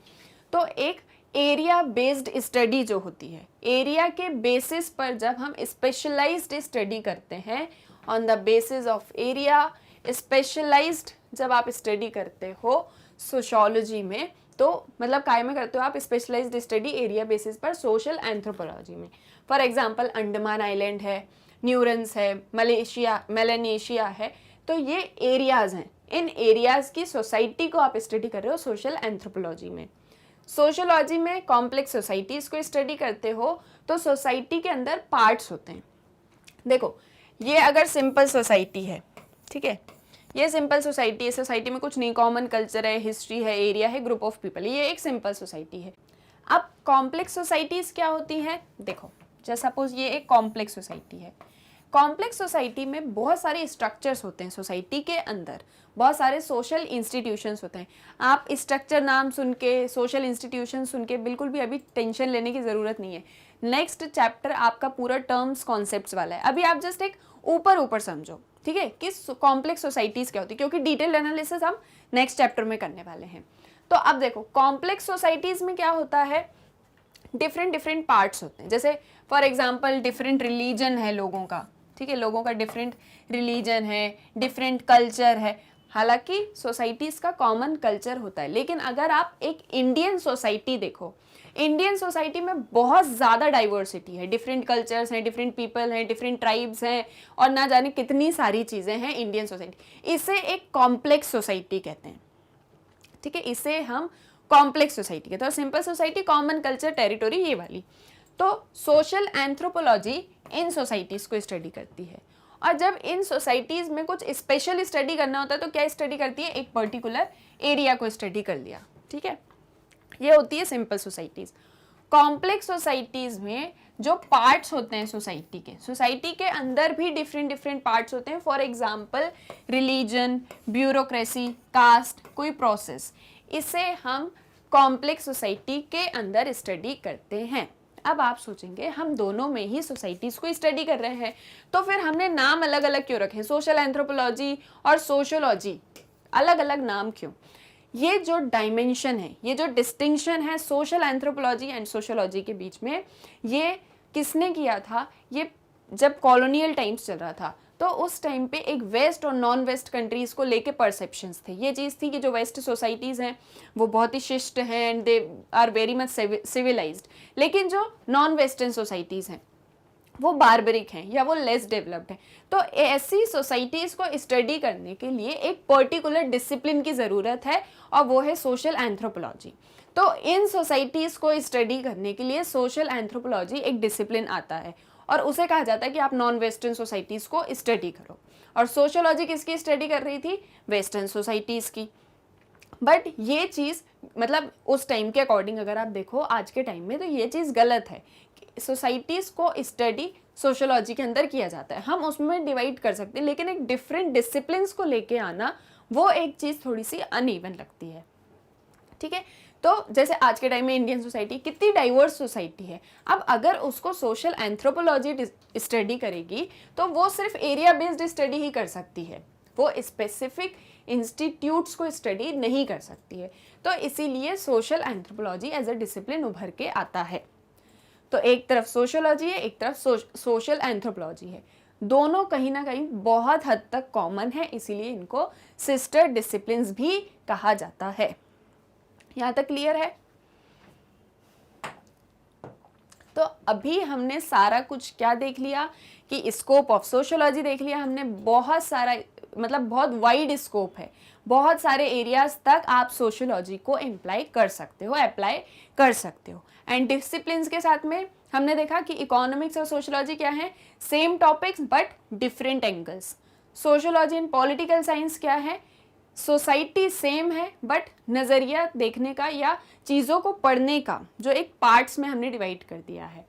Speaker 1: तो एक एरिया बेस्ड स्टडी जो होती है, एरिया के बेसिस पर जब हम स्पेशलाइज्ड स्टडी करते हैं, on the basis of area specialised जब आप स्टडी करते हो सोशियोलॉजी में, तो मतलब काय में करते हो आप स्पेशलाइज्ड स्टडी एरिया बेसिस पर सोशल एंथ्रोपोलॉजी में। फॉर एग्जांपल अंडमान आइलैंड है, न्यूरंस है, मेलेनेशिया है, तो ये एरियाज़ हैं। इन एरियाज़ की सोसाइटी को आप स्टडी कर रहे हो सोशल एंथ्रोपोलॉजी में। सोशियोलॉजी में कॉम्प्लेक्स सोसाइटीज़ को स्टडी करते हो तो सोसाइटी के अंदर पार्ट्स होते हैं। देखो, ये अगर सिंपल सोसाइटी है, ठीक है, ये सिंपल सोसाइटी है, सोसाइटी में कुछ नहीं, कॉमन कल्चर है, हिस्ट्री है, एरिया है, ग्रुप ऑफ पीपल, ये एक सिंपल सोसाइटी है। अब कॉम्प्लेक्स सोसाइटीज़ क्या होती हैं? देखो, जैसे सपोज ये एक कॉम्प्लेक्स सोसाइटी है। कॉम्प्लेक्स सोसाइटी में बहुत सारे स्ट्रक्चर्स होते हैं, सोसाइटी के अंदर बहुत सारे सोशल इंस्टीट्यूशंस होते हैं। आप स्ट्रक्चर नाम सुन के, सोशल इंस्टीट्यूशन सुन के बिल्कुल भी अभी टेंशन लेने की ज़रूरत नहीं है। नेक्स्ट चैप्टर आपका पूरा टर्म्स कॉन्सेप्ट्स वाला है। अभी आप जस्ट एक ऊपर समझो, ठीक है, कि कॉम्प्लेक्स सोसाइटीज क्या होती है, क्योंकि डिटेल एनालिसिस हम नेक्स्ट चैप्टर में करने वाले हैं। तो अब देखो कॉम्प्लेक्स सोसाइटीज में क्या होता है, डिफरेंट पार्ट्स होते हैं। जैसे फॉर एग्जांपल डिफरेंट रिलीजन है लोगों का, ठीक है, लोगों का डिफरेंट रिलीजन है, डिफरेंट कल्चर है। हालांकि सोसाइटीज का कॉमन कल्चर होता है, लेकिन अगर आप एक इंडियन सोसाइटी देखो, इंडियन सोसाइटी में बहुत ज़्यादा डाइवर्सिटी है, डिफरेंट कल्चर्स हैं, डिफरेंट पीपल हैं, डिफरेंट ट्राइब्स हैं, और ना जाने कितनी सारी चीज़ें हैं इंडियन सोसाइटी। इसे एक कॉम्प्लेक्स सोसाइटी कहते हैं, ठीक है, इसे हम कॉम्प्लेक्स सोसाइटी कहते हैं। और simple society, common culture, territory, ये वाली। तो सोशल एंथ्रोपोलॉजी इन सोसाइटीज़ को स्टडी करती है, और जब इन सोसाइटीज़ में कुछ स्पेशल स्टडी करना होता है तो क्या स्टडी करती है, एक पर्टिकुलर एरिया को स्टडी कर लिया, ठीक है, ये होती है सिंपल सोसाइटीज़। कॉम्प्लेक्स सोसाइटीज़ में जो पार्ट्स होते हैं सोसाइटी के अंदर भी डिफरेंट पार्ट्स होते हैं। For example religion, bureaucracy, caste, कोई प्रोसेस, इसे हम कॉम्प्लेक्स सोसाइटी के अंदर स्टडी करते हैं। अब आप सोचेंगे हम दोनों में ही सोसाइटीज़ को स्टडी कर रहे हैं, तो फिर हमने नाम अलग अलग क्यों रखे, सोशल एंथ्रोपोलॉजी और सोशियोलॉजी, अलग अलग नाम क्यों? ये जो डायमेंशन है, ये जो डिस्टिंक्शन है सोशल एंथ्रोपोलॉजी एंड सोशियोलॉजी के बीच में, ये किसने किया था? ये जब कॉलोनियल टाइम्स चल रहा था, तो उस टाइम पे एक वेस्ट और नॉन वेस्ट कंट्रीज़ को लेके परसेप्शंस थे। ये चीज़ थी कि जो वेस्ट सोसाइटीज़ हैं वो बहुत ही शिष्ट हैं and they are very much civilised, लेकिन जो नॉन वेस्टर्न सोसाइटीज़ हैं वो बारबरिक हैं या वो लेस डेवलप्ड हैं। तो ऐसी सोसाइटीज़ को स्टडी करने के लिए एक पर्टिकुलर डिसिप्लिन की ज़रूरत है, और वो है सोशल एंथ्रोपोलॉजी। तो इन सोसाइटीज़ को स्टडी करने के लिए सोशल एंथ्रोपोलॉजी एक डिसिप्लिन आता है, और उसे कहा जाता है कि आप नॉन वेस्टर्न सोसाइटीज़ को स्टडी करो। और सोशियोलॉजी किसकी स्टडी कर रही थी? वेस्टर्न सोसाइटीज़ की। बट ये चीज़ मतलब उस टाइम के अकॉर्डिंग अगर आप देखो आज के टाइम में, तो ये चीज़ गलत है। सोसाइटीज़ को स्टडी सोशियोलॉजी के अंदर किया जाता है, हम उसमें डिवाइड कर सकते हैं, लेकिन एक डिफरेंट डिसिप्लिन्स को लेके आना, वो एक चीज़ थोड़ी सी अनइवन लगती है, ठीक है। तो जैसे आज के टाइम में इंडियन सोसाइटी कितनी डाइवर्स सोसाइटी है, अब अगर उसको सोशल एंथ्रोपोलॉजी स्टडी करेगी तो वो सिर्फ एरिया बेस्ड स्टडी ही कर सकती है, वो स्पेसिफिक इंस्टीट्यूट्स को स्टडी नहीं कर सकती है। तो इसीलिए social anthropology as a discipline उभर के आता है। तो एक तरफ सोशियोलॉजी है, एक तरफ सोशल एंथ्रोपोलॉजी है, दोनों कहीं ना कहीं बहुत हद तक कॉमन है, इसीलिए इनको सिस्टर डिसिप्लिन्स भी कहा जाता है। यहाँ तक क्लियर है? तो अभी हमने सारा कुछ क्या देख लिया कि स्कोप ऑफ सोशियोलॉजी देख लिया हमने, बहुत सारा मतलब बहुत वाइड स्कोप है, बहुत सारे एरियाज तक आप सोशियोलॉजी को अप्लाई कर सकते हो। एंड डिसिप्लिन्स के साथ में हमने देखा कि इकोनॉमिक्स और सोशियोलॉजी क्या है, same topics but different angles. Sociology and political science क्या है, सोसाइटी सेम है बट नज़रिया देखने का या चीज़ों को पढ़ने का जो एक पार्ट्स में हमने डिवाइड कर दिया है।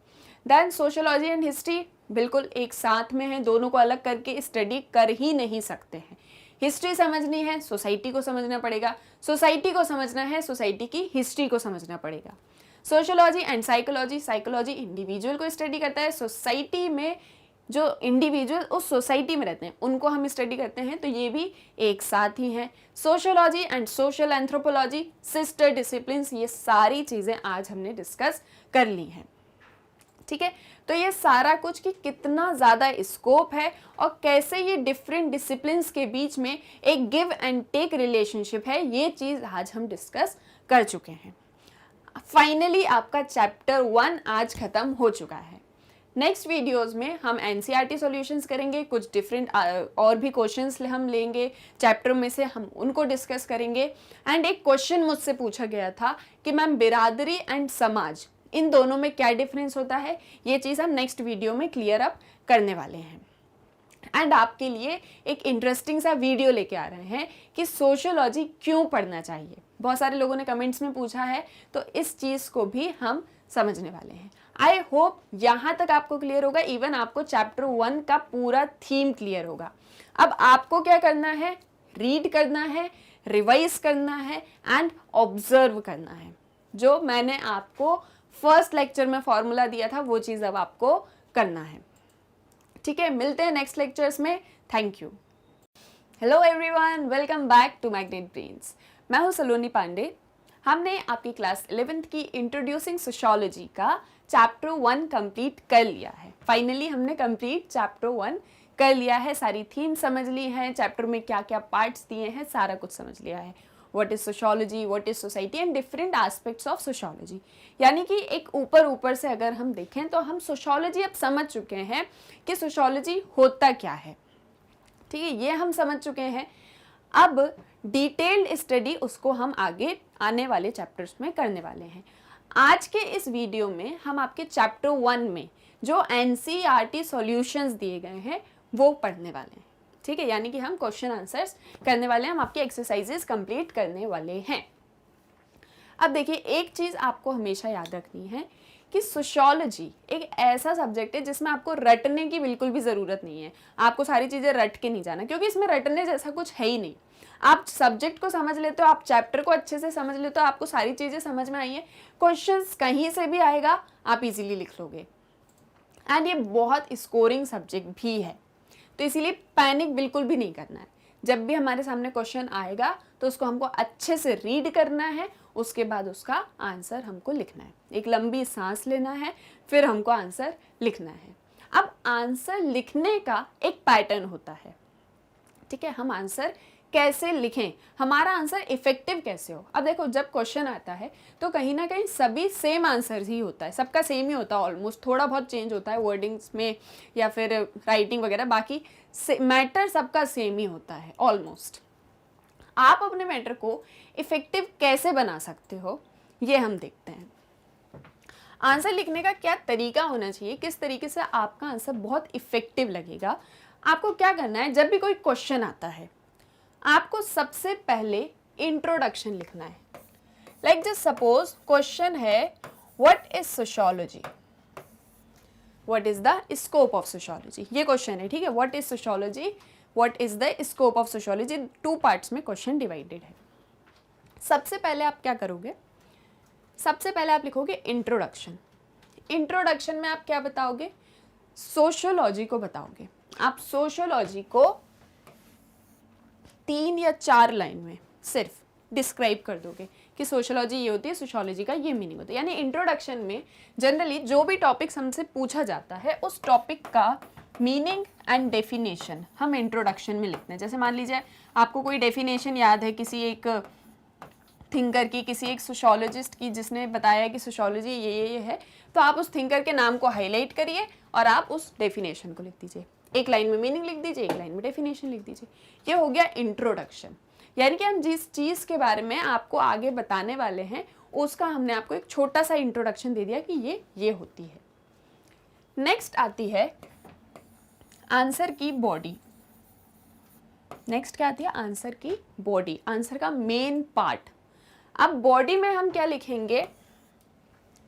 Speaker 1: देन सोशियोलॉजी एंड हिस्ट्री बिल्कुल एक साथ में है, दोनों को अलग करके स्टडी कर ही नहीं सकते हैं। हिस्ट्री समझनी है, सोसाइटी को समझना पड़ेगा, सोसाइटी को समझना है, सोसाइटी की हिस्ट्री को समझना पड़ेगा। सोशियोलॉजी एंड साइकोलॉजी इंडिविजुअल को स्टडी करता है, सोसाइटी में जो इंडिविजुअल उस सोसाइटी में रहते हैं उनको हम स्टडी करते हैं, तो ये भी एक साथ ही हैं। Sociology and social anthropology sister disciplines, ये सारी चीज़ें आज हमने डिस्कस कर ली हैं, ठीक है। तो ये सारा कुछ कि कितना ज़्यादा स्कोप है और कैसे ये डिफरेंट डिसिप्लिन्स के बीच में एक गिव एंड टेक रिलेशनशिप है, ये चीज़ आज हम डिस्कस कर चुके हैं। फाइनली आपका चैप्टर 1 आज ख़त्म हो चुका है। नेक्स्ट वीडियोस में हम एनसीईआरटी सॉल्यूशंस करेंगे, कुछ डिफरेंट और भी क्वेश्चंस हम लेंगे चैप्टर में से, हम उनको डिस्कस करेंगे। एंड एक क्वेश्चन मुझसे पूछा गया था कि मैम बिरादरी एंड समाज, इन दोनों में क्या डिफरेंस होता है, ये चीज़ हम नेक्स्ट वीडियो में क्लियर अप करने वाले हैं। एंड आपके लिए एक इंटरेस्टिंग सा वीडियो लेके आ रहे हैं कि सोशियोलॉजी क्यों पढ़ना चाहिए, बहुत सारे लोगों ने कमेंट्स में पूछा है, तो इस चीज़ को भी हम समझने वाले हैं। आई होप यहाँ तक आपको क्लियर होगा, इवन आपको चैप्टर 1 का पूरा थीम क्लियर होगा। अब आपको क्या करना है, रीड करना है, रिवाइज करना है एंड ऑब्जर्व करना है। जो मैंने आपको फर्स्ट लेक्चर में फॉर्मूला दिया था वो चीज़ अब आपको करना है। ठीक है, मिलते हैं नेक्स्ट लेक्चर्स में। Thank you. Hello everyone, welcome back to Magnet Brains. मैं हूँ सलोनी पांडे। हमने आपकी क्लास 11th की इंट्रोड्यूसिंग सोशियोलॉजी का चैप्टर 1 कंप्लीट कर लिया है। फाइनली हमने कंप्लीट चैप्टर 1 कर लिया है, सारी थीम समझ ली है, चैप्टर में क्या क्या पार्ट्स दिए हैं सारा कुछ समझ लिया है। What is sociology, what is society and different aspects of sociology. यानी कि एक ऊपर से अगर हम देखें तो हम सोशियोलॉजी अब समझ चुके हैं कि सोशियोलॉजी होता क्या है। ठीक है, ये हम समझ चुके हैं। अब डिटेल्ड स्टडी उसको हम आगे आने वाले चैप्टर्स में करने वाले हैं। आज के इस वीडियो में हम आपके चैप्टर 1 में जो NCERT सॉल्यूशंस दिए गए हैं वो पढ़ने वाले हैं। ठीक है, यानी कि हम क्वेश्चन आंसर्स करने वाले हैं, हम आपके एक्सरसाइजेस कंप्लीट करने वाले हैं। अब देखिए, एक चीज़ आपको हमेशा याद रखनी है कि सोशियोलॉजी एक ऐसा सब्जेक्ट है जिसमें आपको रटने की बिल्कुल भी ज़रूरत नहीं है। आपको सारी चीज़ें रट के नहीं जाना, क्योंकि इसमें रटने जैसा कुछ है ही नहीं। आप सब्जेक्ट को समझ लेते हो, आप चैप्टर को अच्छे से समझ लेते हो, आपको सारी चीज़ें समझ में आई है, क्वेश्चंस कहीं से भी आएगा आप इजीली लिख लोगे। एंड ये बहुत स्कोरिंग सब्जेक्ट भी है, तो इसीलिए पैनिक बिल्कुल भी नहीं करना है। जब भी हमारे सामने क्वेश्चन आएगा तो उसको हमको अच्छे से रीड करना है, उसके बाद उसका आंसर हमको लिखना है। एक लंबी सांस लेना है, फिर हमको आंसर लिखना है। अब आंसर लिखने का एक पैटर्न होता है। ठीक है, हम आंसर कैसे लिखें, हमारा आंसर इफेक्टिव कैसे हो। अब देखो, जब क्वेश्चन आता है तो कहीं ना कहीं सभी सेम आंसर ही होता है, सबका सेम ही होता है ऑलमोस्ट, थोड़ा बहुत चेंज होता है वर्डिंग्स में या फिर राइटिंग वगैरह, बाकी मैटर सबका सेम ही होता है ऑलमोस्ट। आप अपने मैटर को इफेक्टिव कैसे बना सकते हो ये हम देखते हैं। आंसर लिखने का क्या तरीका होना चाहिए, किस तरीके से आपका आंसर बहुत इफेक्टिव लगेगा। आपको क्या करना है, जब भी कोई क्वेश्चन आता है आपको सबसे पहले इंट्रोडक्शन लिखना है। लाइक जस्ट सपोज क्वेश्चन है what is sociology, what is the scope of sociology, ये क्वेश्चन है। ठीक है, what is sociology, what is the scope of sociology, 2 parts में क्वेश्चन डिवाइडेड है। सबसे पहले आप क्या करोगे, सबसे पहले आप लिखोगे इंट्रोडक्शन। इंट्रोडक्शन में आप क्या बताओगे, सोशियोलॉजी को बताओगे। आप सोशियोलॉजी को 3 या 4 लाइन में सिर्फ डिस्क्राइब कर दोगे कि सोशियोलॉजी ये होती है, सोशियोलॉजी का ये मीनिंग होता है। यानी इंट्रोडक्शन में जनरली जो भी टॉपिक्स हमसे पूछा जाता है उस टॉपिक का मीनिंग एंड डेफिनेशन हम इंट्रोडक्शन में लिखते हैं। जैसे मान लीजिए आपको कोई डेफिनेशन याद है किसी एक थिंकर की, किसी एक सोशियोलॉजिस्ट की, जिसने बताया कि सोशियोलॉजी ये है, तो आप उस थिंकर के नाम को हाईलाइट करिए और आप उस डेफिनेशन को लिख दीजिए। एक लाइन में मीनिंग लिख दीजिए, एक लाइन में डेफिनेशन लिख दीजिए। ये हो गया इंट्रोडक्शन। यानी कि हम जिस चीज़ के बारे में आपको आगे बताने वाले हैं उसका हमने आपको एक छोटा सा इंट्रोडक्शन दे दिया कि ये होती है। नेक्स्ट आती है आंसर की बॉडी। नेक्स्ट क्या आती है, आंसर की बॉडी, आंसर का मेन पार्ट। अब बॉडी में हम क्या लिखेंगे,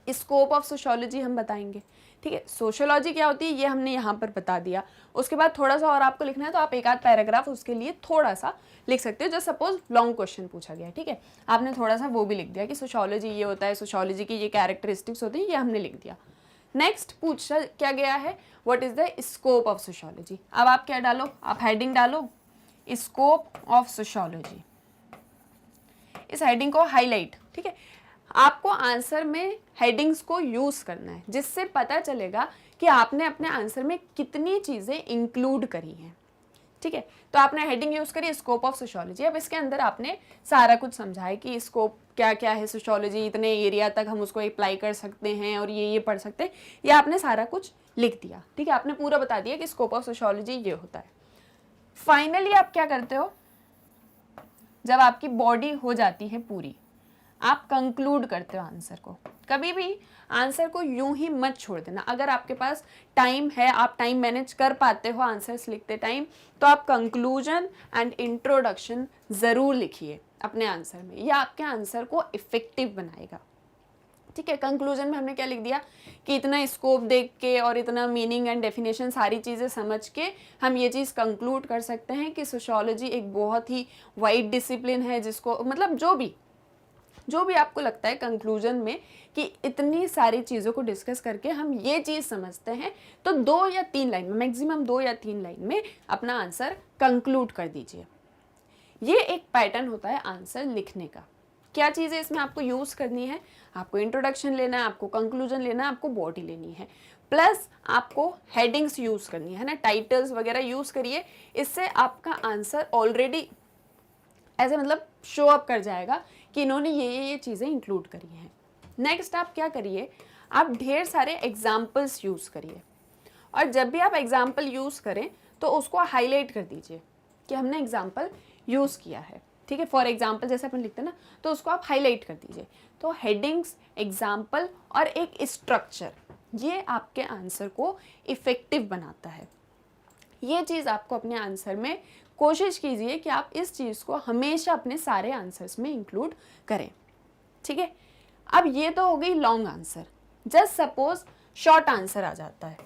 Speaker 1: स्कोप ऑफ सोशियोलॉजी हम बताएंगे। ठीक है, सोशियोलॉजी क्या होती है ये हमने यहाँ पर बता दिया। उसके बाद थोड़ा सा और आपको लिखना है तो आप एक आध पैराग्राफ उसके लिए थोड़ा सा लिख सकते हो। जो सपोज लॉन्ग क्वेश्चन पूछा गया है, ठीक है, आपने थोड़ा सा वो भी लिख दिया कि सोशियोलॉजी ये होता है, सोशियोलॉजी की ये कैरेक्टरिस्टिक्स होती है, ये हमने लिख दिया। नेक्स्ट पूछा क्या गया है, what is the scope of sociology. अब आप क्या डालो, आप हेडिंग डालो स्कोप ऑफ सोशियोलॉजी, इस हेडिंग को हाईलाइट। ठीक है, आपको आंसर में हेडिंग्स को यूज करना है जिससे पता चलेगा कि आपने अपने आंसर में कितनी चीजें इंक्लूड करी हैं। ठीक है, तो आपने हेडिंग यूज करी स्कोप ऑफ सोशियोलॉजी। अब इसके अंदर आपने सारा कुछ समझा है कि स्कोप क्या क्या है, सोशियोलॉजी इतने एरिया तक हम उसको अप्लाई कर सकते हैं और ये पढ़ सकते हैं, ये आपने सारा कुछ लिख दिया। ठीक है, आपने पूरा बता दिया कि स्कोप ऑफ सोशियोलॉजी ये होता है। फाइनली आप क्या करते हो, जब आपकी बॉडी हो जाती है पूरी, आप कंक्लूड करते हो आंसर को। कभी भी आंसर को यूं ही मत छोड़ देना। अगर आपके पास टाइम है, आप टाइम मैनेज कर पाते हो आंसर्स लिखते टाइम, तो आप कंक्लूजन एंड इंट्रोडक्शन ज़रूर लिखिए अपने आंसर में। यह आपके आंसर को इफेक्टिव बनाएगा। ठीक है, कंक्लूजन में हमने क्या लिख दिया कि इतना स्कोप देख के और इतना मीनिंग एंड डेफिनेशन सारी चीज़ें समझ के हम ये चीज़ कंक्लूड कर सकते हैं कि सोशियोलॉजी एक बहुत ही वाइड डिसिप्लिन है, जिसको मतलब जो भी जो भी आपको लगता है कंक्लूजन में कि इतनी सारी चीज़ों को डिस्कस करके हम ये चीज़ समझते हैं, तो 2 या 3 लाइन में, मैक्सिमम 2 या 3 लाइन में अपना आंसर कंक्लूड कर दीजिए। ये एक पैटर्न होता है आंसर लिखने का। क्या चीज़ें इसमें आपको यूज़ करनी है? आपको इंट्रोडक्शन लेना है, आपको कंक्लूजन लेना है, आपको बॉडी लेनी है, प्लस आपको हेडिंग्स यूज़ करनी है ना, टाइटल्स वगैरह यूज़ करिए। इससे आपका आंसर ऑलरेडी ऐसे मतलब शो अप कर जाएगा कि इन्होंने ये चीज़ें इंक्लूड करी हैं। नेक्स्ट आप क्या करिए, आप ढेर सारे एग्जाम्पल्स यूज़ करिए, और जब भी आप एग्जाम्पल यूज़ करें तो उसको हाईलाइट कर दीजिए कि हमने एग्जाम्पल यूज़ किया है। ठीक है, फॉर एग्जाम्पल जैसे अपन लिखते हैं ना, तो उसको आप हाईलाइट कर दीजिए। तो हेडिंग्स, एग्जाम्पल और एक स्ट्रक्चर, ये आपके आंसर को इफ़ेक्टिव बनाता है। ये चीज़ आपको अपने आंसर में कोशिश कीजिए कि आप इस चीज़ को हमेशा अपने सारे आंसर्स में इंक्लूड करें। ठीक है, अब ये तो हो गई long answer. Just suppose short answer आ जाता है,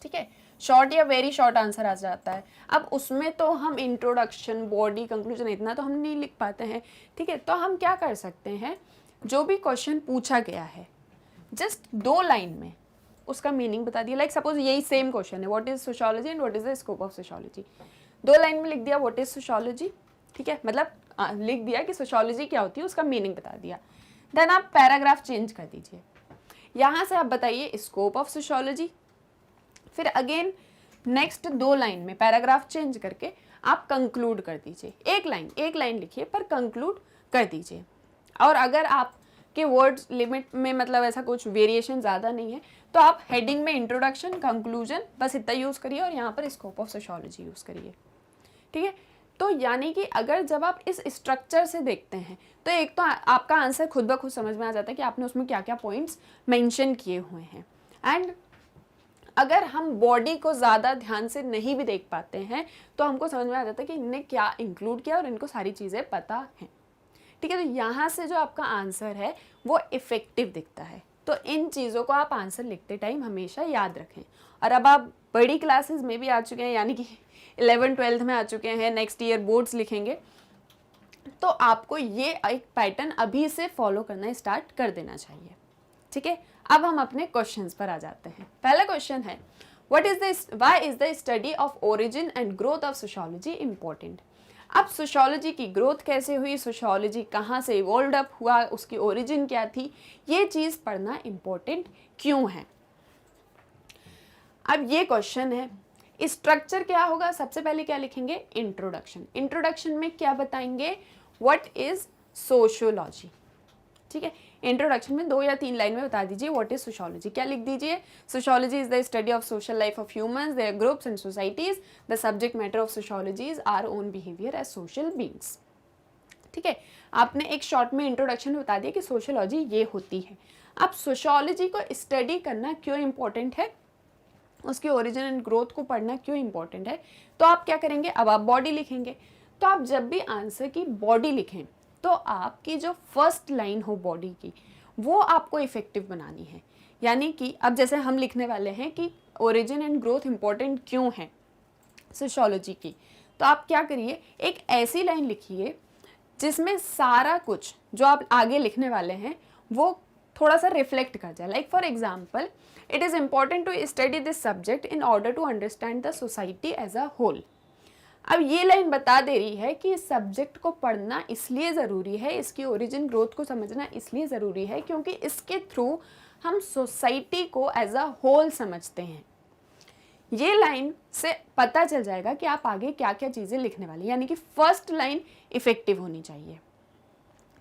Speaker 1: ठीक है, शॉर्ट या वेरी शॉर्ट आंसर आ जाता है। अब उसमें तो हम इंट्रोडक्शन, बॉडी, कंक्लूजन इतना तो हम नहीं लिख पाते हैं। ठीक है, तो हम क्या कर सकते हैं, जो भी क्वेश्चन पूछा गया है जस्ट 2 लाइन में उसका मीनिंग बता दिया। लाइक सपोज यही सेम क्वेश्चन है, what is sociology and what is the scope of sociology. 2 line में लिख दिया व्हाट इज सोशियोलॉजी, ठीक है, मतलब लिख दिया कि सोशियोलॉजी क्या होती है, उसका मीनिंग बता दिया। देन आप पैराग्राफ चेंज कर दीजिए, यहाँ से आप बताइए स्कोप ऑफ सोशियोलॉजी। फिर अगेन नेक्स्ट 2 लाइन में पैराग्राफ चेंज करके आप कंक्लूड कर दीजिए। एक लाइन लिखिए पर कंक्लूड कर दीजिए। और अगर आपके वर्ड्स लिमिट में मतलब ऐसा कुछ वेरिएशन ज़्यादा नहीं है, तो आप हेडिंग में इंट्रोडक्शन, कंक्लूजन बस इतना यूज़ करिए और यहाँ पर स्कोप ऑफ सोशियोलॉजी यूज़ करिए। ठीक है, तो यानी कि अगर जब आप इस स्ट्रक्चर से देखते हैं तो एक तो आपका आंसर खुद ब खुद समझ में आ जाता है कि आपने उसमें क्या क्या पॉइंट्स मेंशन किए हुए हैं। एंड अगर हम बॉडी को ज़्यादा ध्यान से नहीं भी देख पाते हैं तो हमको समझ में आ जाता है कि इनने क्या इंक्लूड किया और इनको सारी चीज़ें पता हैं। ठीक है, तो यहाँ से जो आपका आंसर है वो इफ़ेक्टिव दिखता है। तो इन चीज़ों को आप आंसर लिखते टाइम हमेशा याद रखें। और अब आप बड़ी क्लासेस में भी आ चुके हैं, यानी कि 11th-12th में आ चुके हैं, नेक्स्ट ईयर बोर्ड्स लिखेंगे, तो आपको ये एक पैटर्न अभी से फॉलो करना स्टार्ट कर देना चाहिए। ठीक है, अब हम अपने क्वेश्चंस पर आ जाते हैं। पहला क्वेश्चन है, why is the study of origin and growth of sociology important? अब सोशियोलॉजी की ग्रोथ कैसे हुई, सोशियोलॉजी कहाँ से इवॉल्व अप हुआ, उसकी ओरिजिन क्या थी, ये चीज़ पढ़ना इम्पोर्टेंट क्यों है। अब ये क्वेश्चन है, स्ट्रक्चर क्या होगा, सबसे पहले क्या लिखेंगे, इंट्रोडक्शन। इंट्रोडक्शन में क्या बताएंगे, व्हाट इज सोशियोलॉजी। ठीक है, इंट्रोडक्शन में 2 या 3 लाइन में बता दीजिए व्हाट इज सोशियोलॉजी। क्या लिख दीजिए, sociology is the study of social life of humans, their groups and societies. The subject matter of sociology is our own behaviour as social beings. ठीक है, आपने एक शॉर्ट में इंट्रोडक्शन में बता दिया कि सोशियोलॉजी ये होती है। अब सोशियोलॉजी को स्टडी करना क्यों इंपॉर्टेंट है, उसकी ओरिजिन एंड ग्रोथ को पढ़ना क्यों इंपॉर्टेंट है, तो आप क्या करेंगे, अब आप बॉडी लिखेंगे। तो आप जब भी आंसर की बॉडी लिखें तो आपकी जो फर्स्ट लाइन हो बॉडी की वो आपको इफेक्टिव बनानी है। यानी कि अब जैसे हम लिखने वाले हैं कि ओरिजिन एंड ग्रोथ इंपॉर्टेंट क्यों है सोशियोलॉजी की, तो आप क्या करिए, एक ऐसी लाइन लिखिए जिसमें सारा कुछ जो आप आगे लिखने वाले हैं वो थोड़ा सा रिफ्लेक्ट कर जाए। Like for example, it is important to study this subject in order to understand the society as a whole. अब ये लाइन बता दे रही है कि इस सब्जेक्ट को पढ़ना इसलिए ज़रूरी है, इसकी ओरिजिन ग्रोथ को समझना इसलिए ज़रूरी है क्योंकि इसके थ्रू हम सोसाइटी को एज अ होल समझते हैं। ये लाइन से पता चल जाएगा कि आप आगे क्या क्या चीज़ें लिखने वाली, यानी कि फर्स्ट लाइन इफेक्टिव होनी चाहिए।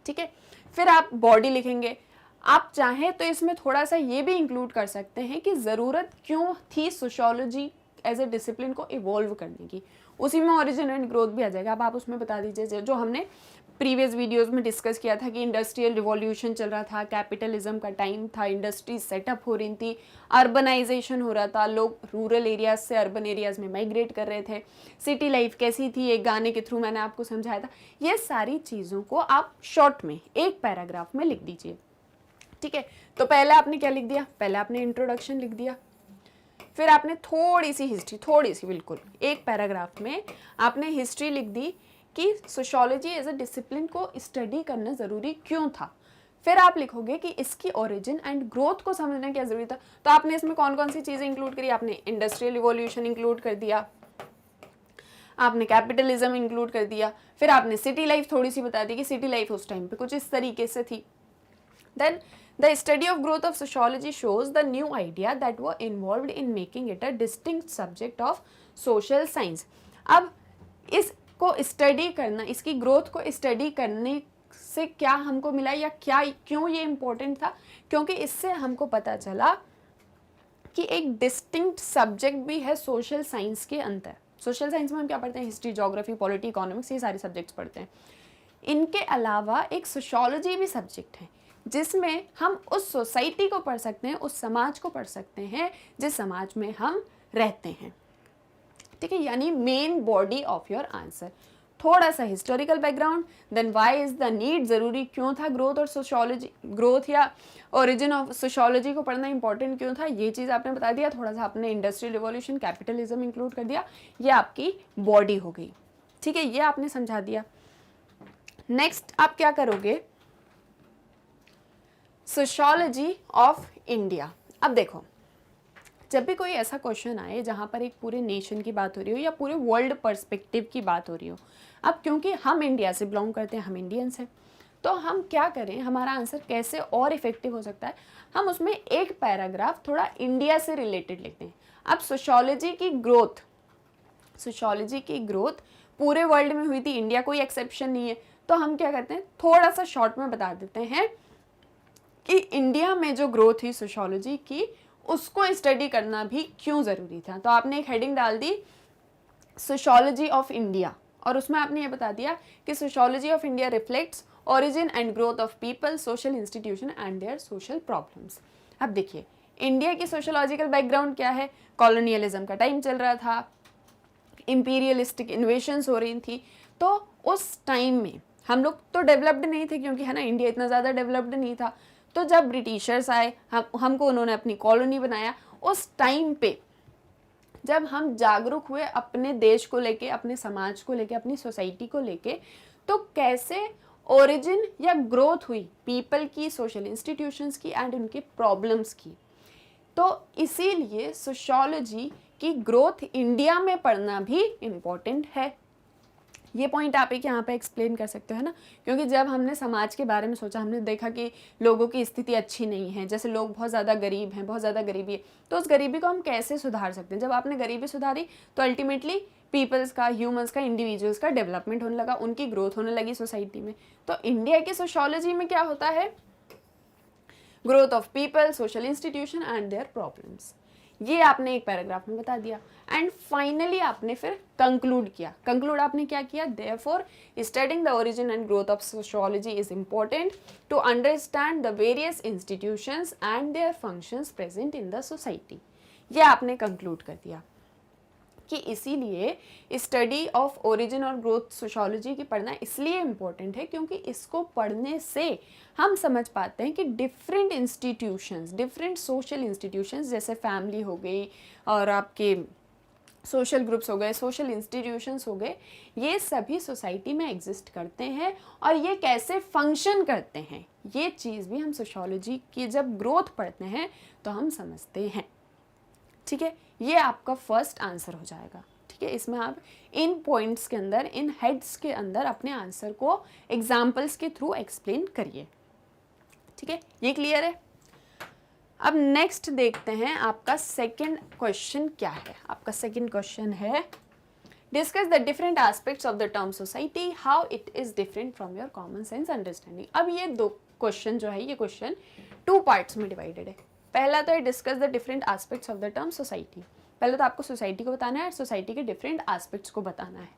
Speaker 1: ठीक है, फिर आप बॉडी लिखेंगे। आप चाहें तो इसमें थोड़ा सा ये भी इंक्लूड कर सकते हैं कि ज़रूरत क्यों थी सोशियोलॉजी एज ए डिसिप्लिन को इवॉल्व करने की, उसी में ओरिजिन एंड ग्रोथ भी आ जाएगा। अब आप उसमें बता दीजिए जो हमने प्रीवियस वीडियोस में डिस्कस किया था कि इंडस्ट्रियल रिवॉल्यूशन चल रहा था, कैपिटलिज्म का टाइम था, इंडस्ट्रीज सेटअप हो रही थी, अर्बनाइजेशन हो रहा था, लोग रूरल एरियाज से अर्बन एरियाज में माइग्रेट कर रहे थे, सिटी लाइफ कैसी थी, एक गाने के थ्रू मैंने आपको समझाया था। ये सारी चीज़ों को आप शॉर्ट में एक पैराग्राफ में लिख दीजिए। ठीक है, तो पहले आपने क्या लिख दिया, पहले आपने इंट्रोडक्शन लिख दिया, फिर आपने थोड़ी सी हिस्ट्री, थोड़ी सी बिल्कुल एक पैराग्राफ में आपने हिस्ट्री लिख दी कि सोशियोलॉजी एज अ डिसिप्लिन को स्टडी करना ज़रूरी क्यों था। फिर आप लिखोगे कि इसकी ओरिजिन एंड ग्रोथ को समझना क्या ज़रूरी था। तो आपने इसमें कौन कौन सी चीज़ें इंक्लूड करी, आपने इंडस्ट्रियल इवोल्यूशन इंक्लूड कर दिया, आपने कैपिटलिज्म इंक्लूड कर दिया, फिर आपने सिटी लाइफ थोड़ी सी बता दी कि सिटी लाइफ उस टाइम पे कुछ इस तरीके से थी। Then the study of growth of sociology shows the new idea that were involved in making it a distinct subject of social science. अब इसको स्टडी करना, इसकी ग्रोथ को स्टडी करने से क्या हमको मिला या क्या क्यों ये इम्पोर्टेंट था, क्योंकि इससे हमको पता चला कि एक डिस्टिंक्ट सब्जेक्ट भी है सोशल साइंस के अंदर। सोशल साइंस में हम क्या पढ़ते हैं, हिस्ट्री, ज्योग्राफी, पॉलिटी, इकोनॉमिक्स, ये सारे सब्जेक्ट्स पढ़ते हैं। इनके अलावा एक सोशियोलॉजी भी सब्जेक्ट है जिसमें हम उस सोसाइटी को पढ़ सकते हैं, उस समाज को पढ़ सकते हैं जिस समाज में हम रहते हैं। ठीक है, यानी main body of your answer. थोड़ा सा historical background, then why is the need, ज़रूरी क्यों था ग्रोथ और सोशियोलॉजी, ग्रोथ या ओरिजिन ऑफ सोशियोलॉजी को पढ़ना इंपॉर्टेंट क्यों था, ये चीज़ आपने बता दिया। थोड़ा सा आपने इंडस्ट्रियल रिवॉल्यूशन, कैपिटलिज्म इंक्लूड कर दिया, ये आपकी बॉडी हो गई। ठीक है, ये आपने समझा दिया। नेक्स्ट आप क्या करोगे, सोशियोलॉजी ऑफ इंडिया। अब देखो, जब भी कोई ऐसा क्वेश्चन आए जहाँ पर एक पूरे नेशन की बात हो रही हो या पूरे वर्ल्ड पर्सपेक्टिव की बात हो रही हो, अब क्योंकि हम इंडिया से बिलोंग करते हैं, हम इंडियंस हैं, तो हम क्या करें, हमारा आंसर कैसे और इफेक्टिव हो सकता है, हम उसमें एक पैराग्राफ थोड़ा इंडिया से रिलेटेड लिखते हैं। अब सोशियोलॉजी की ग्रोथ पूरे वर्ल्ड में हुई थी, इंडिया कोई एक्सेप्शन नहीं है, तो हम क्या करते हैं, थोड़ा सा शॉर्ट में बता देते हैं कि इंडिया में जो ग्रोथ हुई सोशियोलॉजी की, उसको स्टडी करना भी क्यों ज़रूरी था। तो आपने एक हेडिंग डाल दी सोशियोलॉजी ऑफ इंडिया, और उसमें आपने ये बता दिया कि sociology of India reflects origin and growth of people, social institution and their social problems. अब देखिए, इंडिया की सोशियोलॉजिकल बैकग्राउंड क्या है, कॉलोनियलिज्म का टाइम चल रहा था, इंपीरियलिस्टिक इन्वेशंस हो रही थी, तो उस टाइम में हम लोग तो डेवलप्ड नहीं थे, क्योंकि है ना, इंडिया इतना ज़्यादा डेवलप्ड नहीं था। तो जब ब्रिटिशर्स आए, हमको उन्होंने अपनी कॉलोनी बनाया, उस टाइम पे जब हम जागरूक हुए अपने देश को लेके, अपने समाज को लेके, अपनी सोसाइटी को लेके, तो कैसे ओरिजिन या ग्रोथ हुई पीपल की, सोशल इंस्टीट्यूशंस की एंड उनकी प्रॉब्लम्स की। तो इसीलिए सोशियोलॉजी की ग्रोथ इंडिया में पढ़ना भी इम्पोर्टेंट है। ये पॉइंट आप एक यहाँ पे एक्सप्लेन कर सकते हो ना, क्योंकि जब हमने समाज के बारे में सोचा, हमने देखा कि लोगों की स्थिति अच्छी नहीं है, जैसे लोग बहुत ज़्यादा गरीब हैं, बहुत ज़्यादा गरीबी है, तो उस गरीबी को हम कैसे सुधार सकते हैं। जब आपने गरीबी सुधारी तो अल्टीमेटली पीपल्स का, ह्यूमंस का, इंडिविजुअल्स का डेवलपमेंट होने लगा, उनकी ग्रोथ होने लगी सोसाइटी में। तो इंडिया की सोशियोलॉजी में क्या होता है, growth of people, social institution and their problems. ये आपने एक पैराग्राफ में बता दिया। एंड फाइनली आपने फिर कंक्लूड किया। कंक्लूड आपने क्या किया, therefore studying the origin and growth of sociology is important to understand the various institutions and their functions present in the society. ये आपने कंक्लूड कर दिया कि इसीलिए स्टडी ऑफ ओरिजिन और ग्रोथ सोशियोलॉजी की पढ़ना इसलिए इम्पोर्टेंट है क्योंकि इसको पढ़ने से हम समझ पाते हैं कि different institutions, different social institutions, जैसे फैमिली हो गई और आपके सोशल ग्रुप्स हो गए, सोशल इंस्टीट्यूशंस हो गए, ये सभी सोसाइटी में एग्जिस्ट करते हैं और ये कैसे फंक्शन करते हैं, ये चीज़ भी हम सोशियोलॉजी की जब ग्रोथ पढ़ते हैं तो हम समझते हैं। ठीक है, ये आपका फर्स्ट आंसर हो जाएगा। ठीक है, इसमें आप इन पॉइंट्स के अंदर, इन हेड्स के अंदर अपने आंसर को एग्जाम्पल्स के थ्रू एक्सप्लेन करिए। ठीक है, ये क्लियर है। अब नेक्स्ट देखते हैं आपका सेकंड क्वेश्चन क्या है। आपका सेकंड क्वेश्चन है, discuss the different aspects of the term society, how it is different from your common sense understanding. अब ये दो क्वेश्चन जो है, ये क्वेश्चन 2 पार्ट्स में डिवाइडेड है। पहला तो है discuss the different aspects of the term society. पहले तो आपको सोसाइटी को बताना है और सोसाइटी के डिफरेंट एस्पेक्ट्स को बताना है।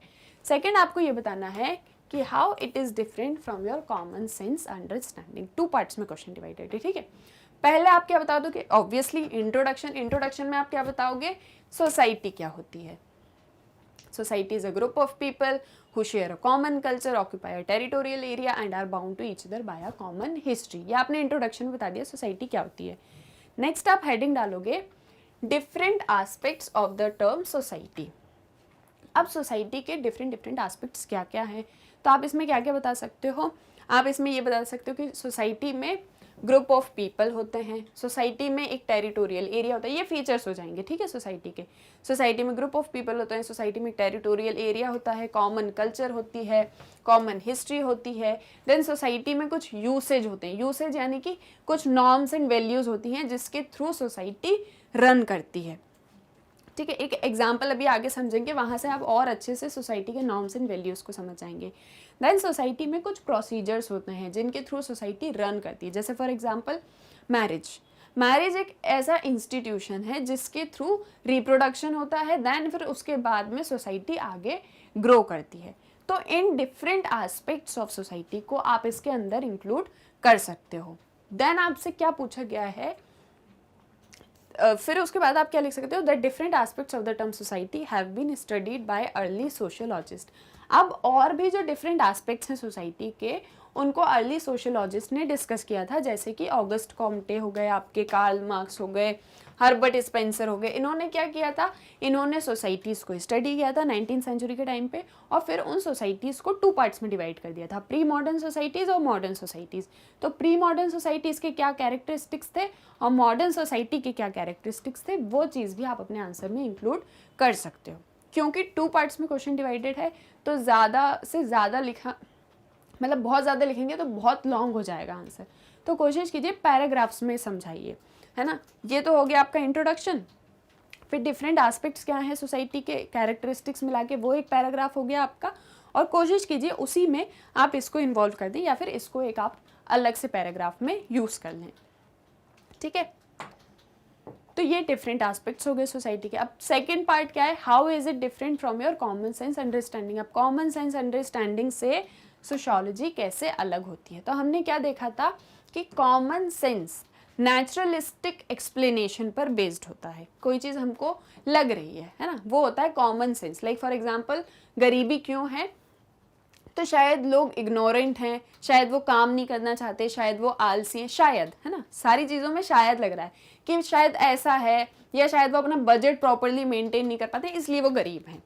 Speaker 1: सेकंड आपको ये बताना है कि how it is different from your common sense understanding. 2 parts में क्वेश्चन डिवाइडेड है। ठीक है, पहले आप क्या बता दोगे, ऑब्वियसली इंट्रोडक्शन में आप क्या बताओगे, सोसाइटी क्या होती है। Society is a group of people who share a common culture, occupy a territorial area and are bound to each other by a common history। ये आपने इंट्रोडक्शन में बता दिया सोसाइटी क्या होती है। नेक्स्ट आप हेडिंग डालोगे different aspects of the term society. अब सोसाइटी के डिफरेंट डिफरेंट एस्पेक्ट्स क्या क्या हैं, तो आप इसमें क्या क्या बता सकते हो, आप इसमें ये बता सकते हो कि सोसाइटी में ग्रुप ऑफ पीपल होते हैं, सोसाइटी में एक टेरिटोरियल एरिया होता है, ये फीचर्स हो जाएंगे, ठीक है। सोसाइटी के, सोसाइटी में ग्रुप ऑफ पीपल होते हैं, सोसाइटी में टेरिटोरियल एरिया होता है, कॉमन कल्चर होती है, कॉमन हिस्ट्री होती है, देन सोसाइटी में कुछ यूसेज होते हैं, यूसेज यानी कि कुछ नॉर्म्स एंड वैल्यूज होती हैं जिसके थ्रू सोसाइटी रन करती है, ठीक है। एक एग्जाम्पल अभी आगे समझेंगे, वहाँ से आप और अच्छे से सोसाइटी के नॉर्म्स एंड वैल्यूज़ को समझ जाएंगे। देन सोसाइटी में कुछ प्रोसीजर्स होते हैं जिनके थ्रू सोसाइटी रन करती है, जैसे फॉर एग्जांपल मैरिज। मैरिज एक ऐसा इंस्टीट्यूशन है जिसके थ्रू रिप्रोडक्शन होता है, देन फिर उसके बाद में सोसाइटी आगे ग्रो करती है। तो in different aspects of society को आप इसके अंदर इंक्लूड कर सकते हो। देन आपसे क्या पूछा गया है, फिर उसके बाद आप क्या लिख सकते हो, that different aspects of the term society have been studied by early sociologist. अब और भी जो डिफरेंट एस्पेक्ट्स हैं सोसाइटी के, उनको अर्ली सोशियोलॉजिस्ट ने डिस्कस किया था, जैसे कि ऑगस्ट कॉम्टे हो गए, आपके कार्ल मार्क्स हो गए, हर्बर्ट स्पेंसर हो गए। इन्होंने क्या किया था, इन्होंने सोसाइटीज़ को स्टडी किया था 19th सेंचुरी के टाइम पे, और फिर उन सोसाइटीज़ को 2 पार्ट्स में डिवाइड कर दिया था, प्री मॉडर्न सोसाइटीज़ और मॉडर्न सोसाइटीज़। तो प्री मॉडर्न सोसाइटीज़ के क्या कैरेक्टरिस्टिक्स थे और मॉडर्न सोसाइटी के क्या कैरेक्टरिस्टिक्स थे, वो चीज़ भी आप अपने आंसर में इंक्लूड कर सकते हो। क्योंकि 2 पार्ट्स में क्वेश्चन डिवाइडेड है, तो ज़्यादा से ज़्यादा लिखा, मतलब बहुत ज़्यादा लिखेंगे तो बहुत लॉन्ग हो जाएगा आंसर, तो कोशिश कीजिए पैराग्राफ्स में समझाइए, है ना। ये तो हो गया आपका इंट्रोडक्शन। फिर डिफरेंट एस्पेक्ट्स क्या है सोसाइटी के, कैरेक्टरिस्टिक्स मिला के वो एक पैराग्राफ हो गया आपका, और कोशिश कीजिए उसी में आप इसको इन्वॉल्व कर दें या फिर इसको एक आप अलग से पैराग्राफ में यूज़ कर लें, ठीक है। तो ये डिफरेंट एस्पेक्ट्स हो गए सोसाइटी के। अब सेकंड पार्ट क्या है, how is it different from your common sense understanding. अब कॉमन सेंस अंडरस्टैंडिंग से सोशियोलॉजी कैसे अलग होती है, तो हमने क्या देखा था कि कॉमन सेंस नेचुरलिस्टिक एक्सप्लेनेशन पर बेस्ड होता है, कोई चीज़ हमको लग रही है ना, वो होता है common sense. Like for example गरीबी क्यों है, तो शायद लोग इग्नोरेंट हैं, शायद वो काम नहीं करना चाहते, शायद वो आलसी हैं, शायद, है ना, सारी चीज़ों में शायद लग रहा है कि शायद ऐसा है, या शायद वो अपना बजट प्रॉपरली मेंटेन नहीं कर पाते इसलिए वो गरीब हैं।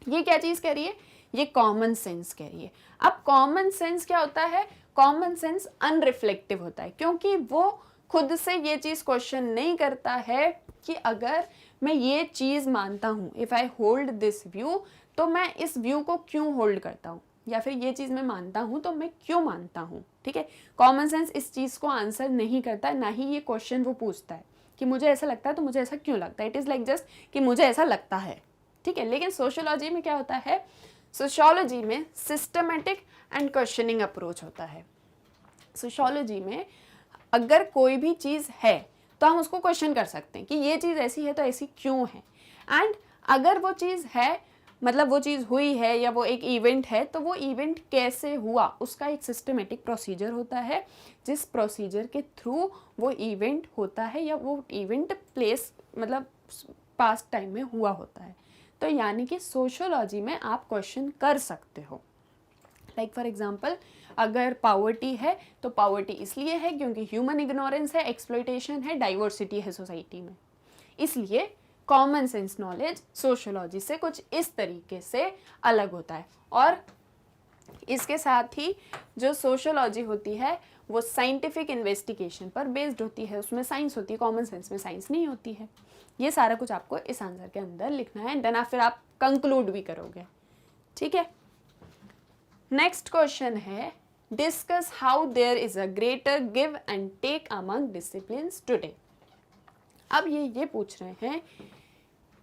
Speaker 1: ये क्या चीज़ कह रही है, ये कॉमन सेंस कह रही है। अब कॉमन सेंस क्या होता है, कॉमन सेंस अनरिफ्लेक्टिव होता है, क्योंकि वो खुद से ये चीज़ क्वेश्चन नहीं करता है कि अगर मैं ये चीज़ मानता हूँ, if I hold this view, तो मैं इस व्यू को क्यों होल्ड करता हूँ, या फिर ये चीज़ मैं मानता हूँ तो मैं क्यों मानता हूँ, ठीक है। कॉमन सेंस इस चीज़ को आंसर नहीं करता, ना ही ये क्वेश्चन वो पूछता है कि मुझे ऐसा लगता है तो मुझे ऐसा क्यों लगता है, इट इज़ लाइक जस्ट कि मुझे ऐसा लगता है, ठीक है। लेकिन सोशियोलॉजी में क्या होता है, सोशियोलॉजी में सिस्टमेटिक एंड क्वेश्चनिंग अप्रोच होता है। सोशियोलॉजी में अगर कोई भी चीज़ है तो हम उसको क्वेश्चन कर सकते हैं कि ये चीज़ ऐसी है तो ऐसी क्यों है, एंड अगर वो चीज़ है, मतलब वो चीज़ हुई है या वो एक इवेंट है, तो वो इवेंट कैसे हुआ, उसका एक सिस्टमेटिक प्रोसीजर होता है, जिस प्रोसीजर के थ्रू वो इवेंट होता है या वो इवेंट प्लेस मतलब पास्ट टाइम में हुआ होता है। तो यानी कि सोशियोलॉजी में आप क्वेश्चन कर सकते हो। लाइक फॉर एग्जांपल अगर पावर्टी है तो पावर्टी इसलिए है क्योंकि ह्यूमन इग्नोरेंस है, एक्सप्लॉयटेशन है, डाइवर्सिटी है सोसाइटी में, इसलिए कॉमन सेंस नॉलेज सोशियोलॉजी से कुछ इस तरीके से अलग होता है। और इसके साथ ही जो सोशियोलॉजी होती है वो साइंटिफिक इन्वेस्टिगेशन पर बेस्ड होती है, उसमें साइंस होती है, कॉमन सेंस में साइंस नहीं होती है। ये सारा कुछ आपको इस आंसर के अंदर लिखना है, देन फिर आप कंक्लूड भी करोगे, ठीक है। नेक्स्ट क्वेश्चन है, discuss how there is a greater give and take among disciplines today. अब ये पूछ रहे हैं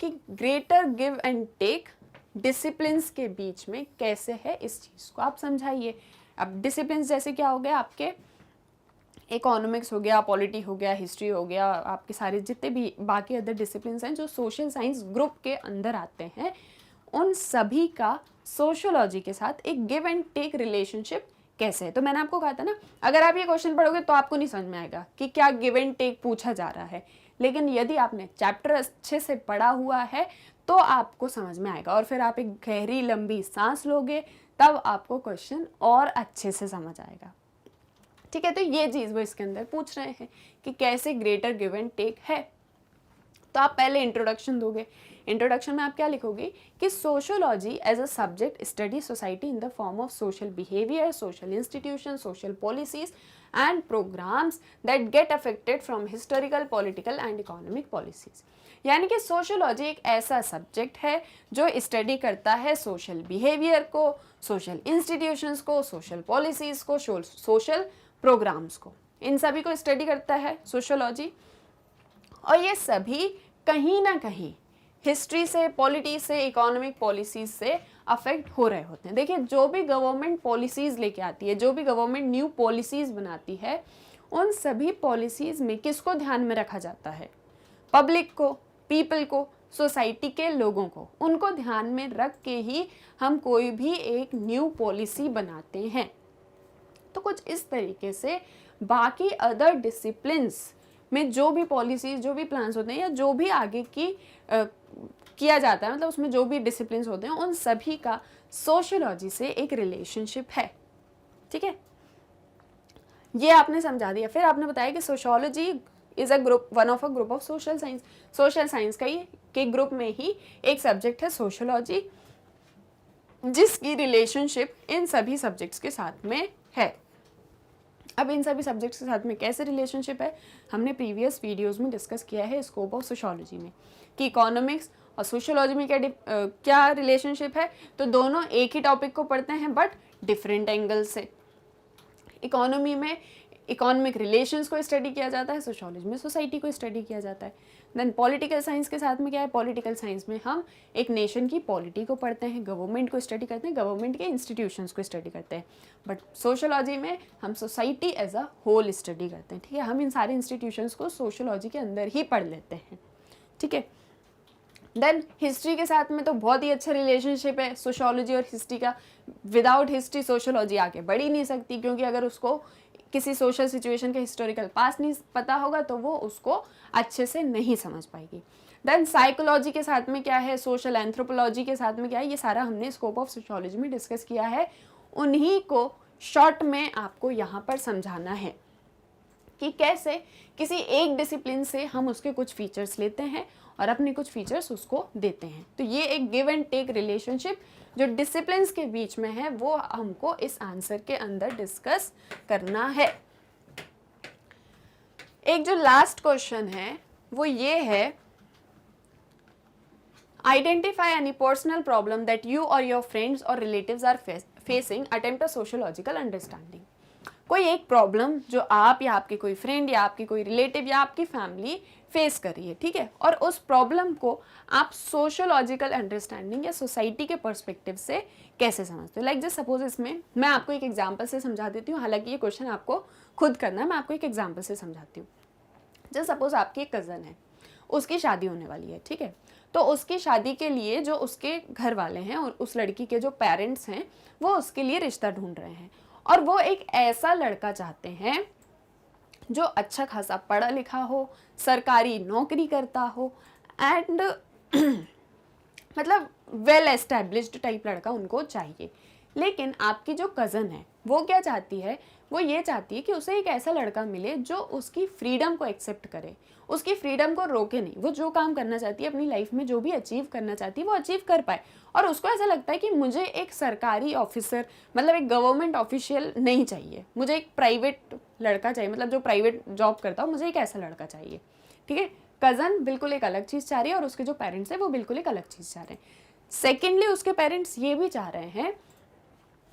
Speaker 1: कि greater give and take disciplines के बीच में कैसे है, इस चीज़ को आप समझाइए। अब डिसिप्लिन्स जैसे क्या हो गया, आपके इकोनॉमिक्स हो गया, पॉलिटी हो गया, हिस्ट्री हो गया, आपके सारे जितने भी बाकी अदर डिसिप्लिन्स हैं जो सोशल साइंस ग्रुप के अंदर आते हैं, उन सभी का सोशियोलॉजी के साथ एक गिव एंड टेक रिलेशनशिप कैसे है। तो मैंने आपको कहा था ना, अगर आप ये क्वेश्चन पढ़ोगे तो आपको नहीं समझ में आएगा कि क्या गिव एंड टेक पूछा जा रहा है, लेकिन यदि आपने चैप्टर अच्छे से पढ़ा हुआ है तो आपको समझ में आएगा, और फिर आप एक गहरी लंबी सांस लोगे, तब आपको क्वेश्चन और अच्छे से समझ आएगा, ठीक है। तो ये चीज़ वो इसके अंदर पूछ रहे हैं कि कैसे ग्रेटर गिव एंड टेक है। तो आप पहले इंट्रोडक्शन दोगे, इंट्रोडक्शन में आप क्या लिखोगे कि sociology as a subject study society in the form of social behaviour, social institution, social policies and programmes that get affected from historical, political and economic policies. यानी कि सोशियोलॉजी एक ऐसा सब्जेक्ट है जो स्टडी करता है सोशल बिहेवियर को, social institutions को, सोशल पॉलिसीज को, सोशल प्रोग्राम्स को, इन सभी को स्टडी करता है सोशियोलॉजी। और ये सभी कहीं ना कहीं हिस्ट्री से, पॉलिटी से, इकोनॉमिक पॉलिसीज से अफेक्ट हो रहे होते हैं। देखिए, जो भी गवर्नमेंट पॉलिसीज लेके आती है, जो भी गवर्नमेंट न्यू पॉलिसीज बनाती है, उन सभी पॉलिसीज में किसको ध्यान में रखा जाता है? पब्लिक को, पीपल को, सोसाइटी के लोगों को, उनको ध्यान में रख के ही हम कोई भी एक न्यू पॉलिसी बनाते हैं। तो कुछ इस तरीके से बाकी अदर डिसिप्लिन्स में जो भी पॉलिसीज, जो भी प्लान्स होते हैं, या जो भी आगे की किया जाता है, मतलब उसमें जो भी डिसिप्लिन्स होते हैं, उन सभी का सोशियोलॉजी से एक रिलेशनशिप है। ठीक है, ये आपने समझा दिया। फिर आपने बताया कि sociology is a group, one of a group of social science. Social science का ही के ग्रुप में ही एक सब्जेक्ट है सोशियोलॉजी, जिसकी रिलेशनशिप इन सभी सब्जेक्ट्स के साथ में है। अब इन सभी सब्जेक्ट्स के साथ में कैसे रिलेशनशिप है, हमने प्रीवियस वीडियोस में डिस्कस किया है स्कोप ऑफ सोशियोलॉजी में, कि इकोनॉमिक्स और सोशियोलॉजी में क्या रिलेशनशिप है। तो दोनों एक ही टॉपिक को पढ़ते हैं बट डिफरेंट एंगल से। इकोनॉमी में इकोनॉमिक रिलेशंस को स्टडी किया जाता है, सोशियोलॉजी में सोसाइटी को स्टडी किया जाता है। देन पॉलिटिकल साइंस के साथ में क्या है, पॉलिटिकल साइंस में हम एक नेशन की पॉलिटी को पढ़ते हैं, गवर्नमेंट को स्टडी करते हैं, गवर्नमेंट के इंस्टीट्यूशंस को स्टडी करते हैं। बट सोशियोलॉजी में हम society as a whole study करते हैं। ठीक है, हम इन सारे इंस्टीट्यूशंस को सोशियोलॉजी के अंदर ही पढ़ लेते हैं। ठीक है, देन हिस्ट्री के साथ में तो बहुत ही अच्छा रिलेशनशिप है सोशियोलॉजी और हिस्ट्री का। विदाउट हिस्ट्री सोशियोलॉजी आगे बढ़ ही नहीं सकती, क्योंकि अगर उसको किसी सोशल सिचुएशन का हिस्टोरिकल पास्ट नहीं पता होगा तो वो उसको अच्छे से नहीं समझ पाएगी। देन साइकोलॉजी के साथ में क्या है, सोशल एंथ्रोपोलॉजी के साथ में क्या है, ये सारा हमने स्कोप ऑफ सोशियोलॉजी में डिस्कस किया है। उन्हीं को शॉर्ट में आपको यहाँ पर समझाना है कि कैसे किसी एक डिसिप्लिन से हम उसके कुछ फीचर्स लेते हैं और अपने कुछ फीचर्स उसको देते हैं। तो ये एक गिव एंड टेक रिलेशनशिप जो डिसिप्लिन्स के बीच में है, वो हमको इस आंसर के अंदर डिस्कस करना है। एक जो लास्ट क्वेश्चन है वो ये है, identify any personal problem that you और योर फ्रेंड्स और relatives are facing, attempt a sociological understanding. कोई एक प्रॉब्लम जो आप या आपकी कोई फ्रेंड या आपकी कोई रिलेटिव या आपकी फैमिली फेस कर रही है, ठीक है, और उस प्रॉब्लम को आप सोशियोलॉजिकल अंडरस्टैंडिंग या सोसाइटी के पर्सपेक्टिव से कैसे समझते हो। लाइक जस्ट सपोज, इसमें मैं आपको एक एग्जांपल से समझा देती हूँ, हालांकि ये क्वेश्चन आपको खुद करना है, मैं आपको एक एग्जांपल से समझाती हूँ। जस्ट सपोज आपकी एक कज़न है, उसकी शादी होने वाली है, ठीक है, तो उसकी शादी के लिए जो उसके घर वाले हैं और उस लड़की के जो पेरेंट्स हैं वो उसके लिए रिश्ता ढूंढ रहे हैं, और वो एक ऐसा लड़का चाहते हैं जो अच्छा खासा पढ़ा लिखा हो, सरकारी नौकरी करता हो, एंड मतलब वेल एस्टेब्लिश्ड टाइप लड़का उनको चाहिए। लेकिन आपकी जो कज़न है वो क्या चाहती है, वो ये चाहती है कि उसे एक ऐसा लड़का मिले जो उसकी फ्रीडम को एक्सेप्ट करे, उसकी फ्रीडम को रोके नहीं। वो जो काम करना चाहती है अपनी लाइफ में, जो भी अचीव करना चाहती है वो अचीव कर पाए, और उसको ऐसा लगता है कि मुझे एक सरकारी ऑफिसर, मतलब एक गवर्नमेंट ऑफिशियल नहीं चाहिए, मुझे एक प्राइवेट लड़का चाहिए, मतलब जो प्राइवेट जॉब करता हो, मुझे एक ऐसा लड़का चाहिए। ठीक है, कज़न बिल्कुल एक अलग चीज़ चाह रही है और उसके जो पेरेंट्स हैं वो बिल्कुल एक अलग चीज़ चाह रहे हैं। सेकेंडली, उसके पेरेंट्स ये भी चाह रहे हैं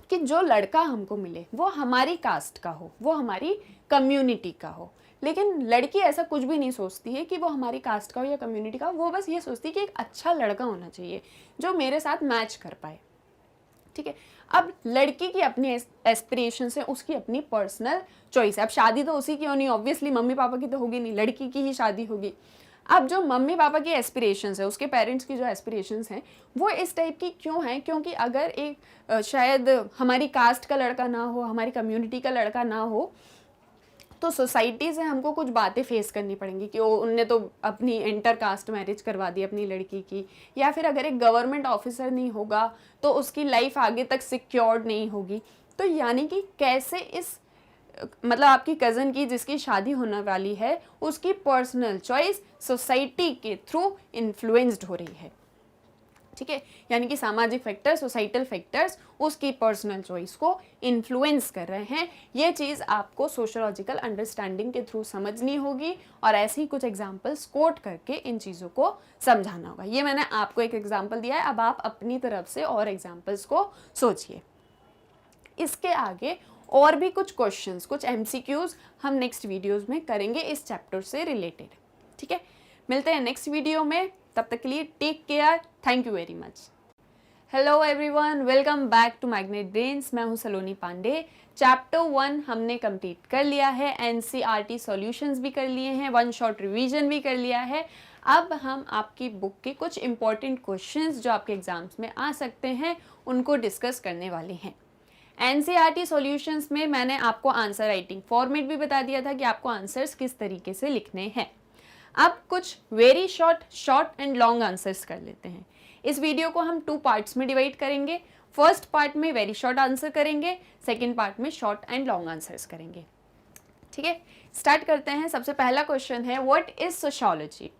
Speaker 1: कि जो लड़का हमको मिले वो हमारी कास्ट का हो, वो हमारी कम्युनिटी का हो। लेकिन लड़की ऐसा कुछ भी नहीं सोचती है कि वो हमारी कास्ट का हो या कम्युनिटी का हो, वो बस ये सोचती है कि एक अच्छा लड़का होना चाहिए जो मेरे साथ मैच कर पाए। ठीक है, अब लड़की की अपनी एस्पिरेशंस है, उसकी अपनी पर्सनल चॉइस है। अब शादी तो उसी की होनी, ऑब्वियसली मम्मी पापा की तो होगी नहीं, लड़की की ही शादी होगी। अब जो मम्मी पापा की एस्पिरेशंस है, उसके पेरेंट्स की जो एस्पिरेशंस हैं वो इस टाइप की क्यों हैं, क्योंकि अगर एक शायद हमारी कास्ट का लड़का ना हो, हमारी कम्युनिटी का लड़का ना हो, तो सोसाइटी से हमको कुछ बातें फेस करनी पड़ेंगी कि उनने तो अपनी इंटर कास्ट मैरिज करवा दी अपनी लड़की की, या फिर अगर एक गवर्नमेंट ऑफिसर नहीं होगा तो उसकी लाइफ आगे तक सिक्योर्ड नहीं होगी। तो यानी कि कैसे इस मतलब आपकी कज़न की जिसकी शादी होने वाली है उसकी पर्सनल चॉइस सोसाइटी के थ्रू इन्फ्लुएंस्ड हो रही है। ठीक है, यानी कि सामाजिक फैक्टर्स, सोसाइटल फैक्टर्स उसकी पर्सनल चॉइस को इन्फ्लुएंस कर रहे हैं। ये चीज़ आपको सोशियोलॉजिकल अंडरस्टैंडिंग के थ्रू समझनी होगी और ऐसे ही कुछ एग्जांपल्स कोट करके इन चीज़ों को समझाना होगा। ये मैंने आपको एक एग्जांपल दिया है, अब आप अपनी तरफ से और एग्जांपल्स को सोचिए। इसके आगे और भी कुछ क्वेश्चंस, कुछ MCQs हम नेक्स्ट वीडियोज़ में करेंगे इस चैप्टर से रिलेटेड। ठीक है, मिलते हैं नेक्स्ट वीडियो में, तब तक के लिए take care, thank you very much. Hello everyone, welcome back to Magnet Brains. मैं हूं सलोनी पांडे। चैप्टर 1 हमने कंप्लीट कर लिया है, NCERT सॉल्यूशंस भी कर लिए हैं, वन शॉट रिवीजन भी कर लिया है। अब हम आपकी बुक के कुछ इंपॉर्टेंट क्वेश्चंस जो आपके एग्जाम्स में आ सकते हैं उनको डिस्कस करने वाले हैं। NCERT सॉल्यूशंस में मैंने आपको आंसर राइटिंग फॉर्मेट भी बता दिया था कि आपको आंसर्स किस तरीके से लिखने हैं। अब कुछ very short and long answers कर लेते हैं। इस वीडियो को हम 2 पार्ट्स में डिवाइड करेंगे। फर्स्ट पार्ट में वेरी शॉर्ट आंसर करेंगे, सेकेंड पार्ट में शॉर्ट एंड लॉन्ग आंसर्स करेंगे। ठीक है, स्टार्ट करते हैं। सबसे पहला क्वेश्चन है, व्हाट इज सोशियोलॉजी।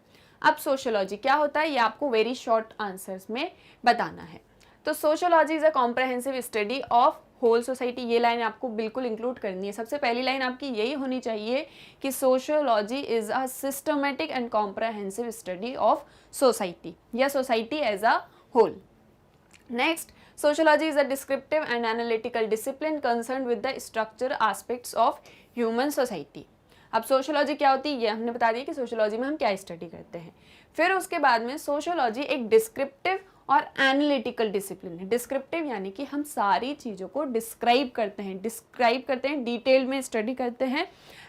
Speaker 1: अब सोशियोलॉजी क्या होता है ये आपको वेरी शॉर्ट आंसर्स में बताना है। तो sociology is a comprehensive study of whole society. ये लाइन आपको बिल्कुल इंक्लूड करनी है। सबसे पहली लाइन आपकी यही होनी चाहिए कि sociology is a systematic and comprehensive study of society या society as a whole. Next, sociology is a descriptive and analytical discipline concern with the structure aspects of human society. अब सोशियोलॉजी क्या होती है ये हमने बता दिया कि सोशियोलॉजी में हम क्या स्टडी करते हैं। फिर उसके बाद में सोशियोलॉजी एक डिस्क्रिप्टिव और एनालिटिकल डिसिप्लिन है। डिस्क्रिप्टिव यानी कि हम सारी चीज़ों को डिस्क्राइब करते हैं, डिटेल में स्टडी करते हैं।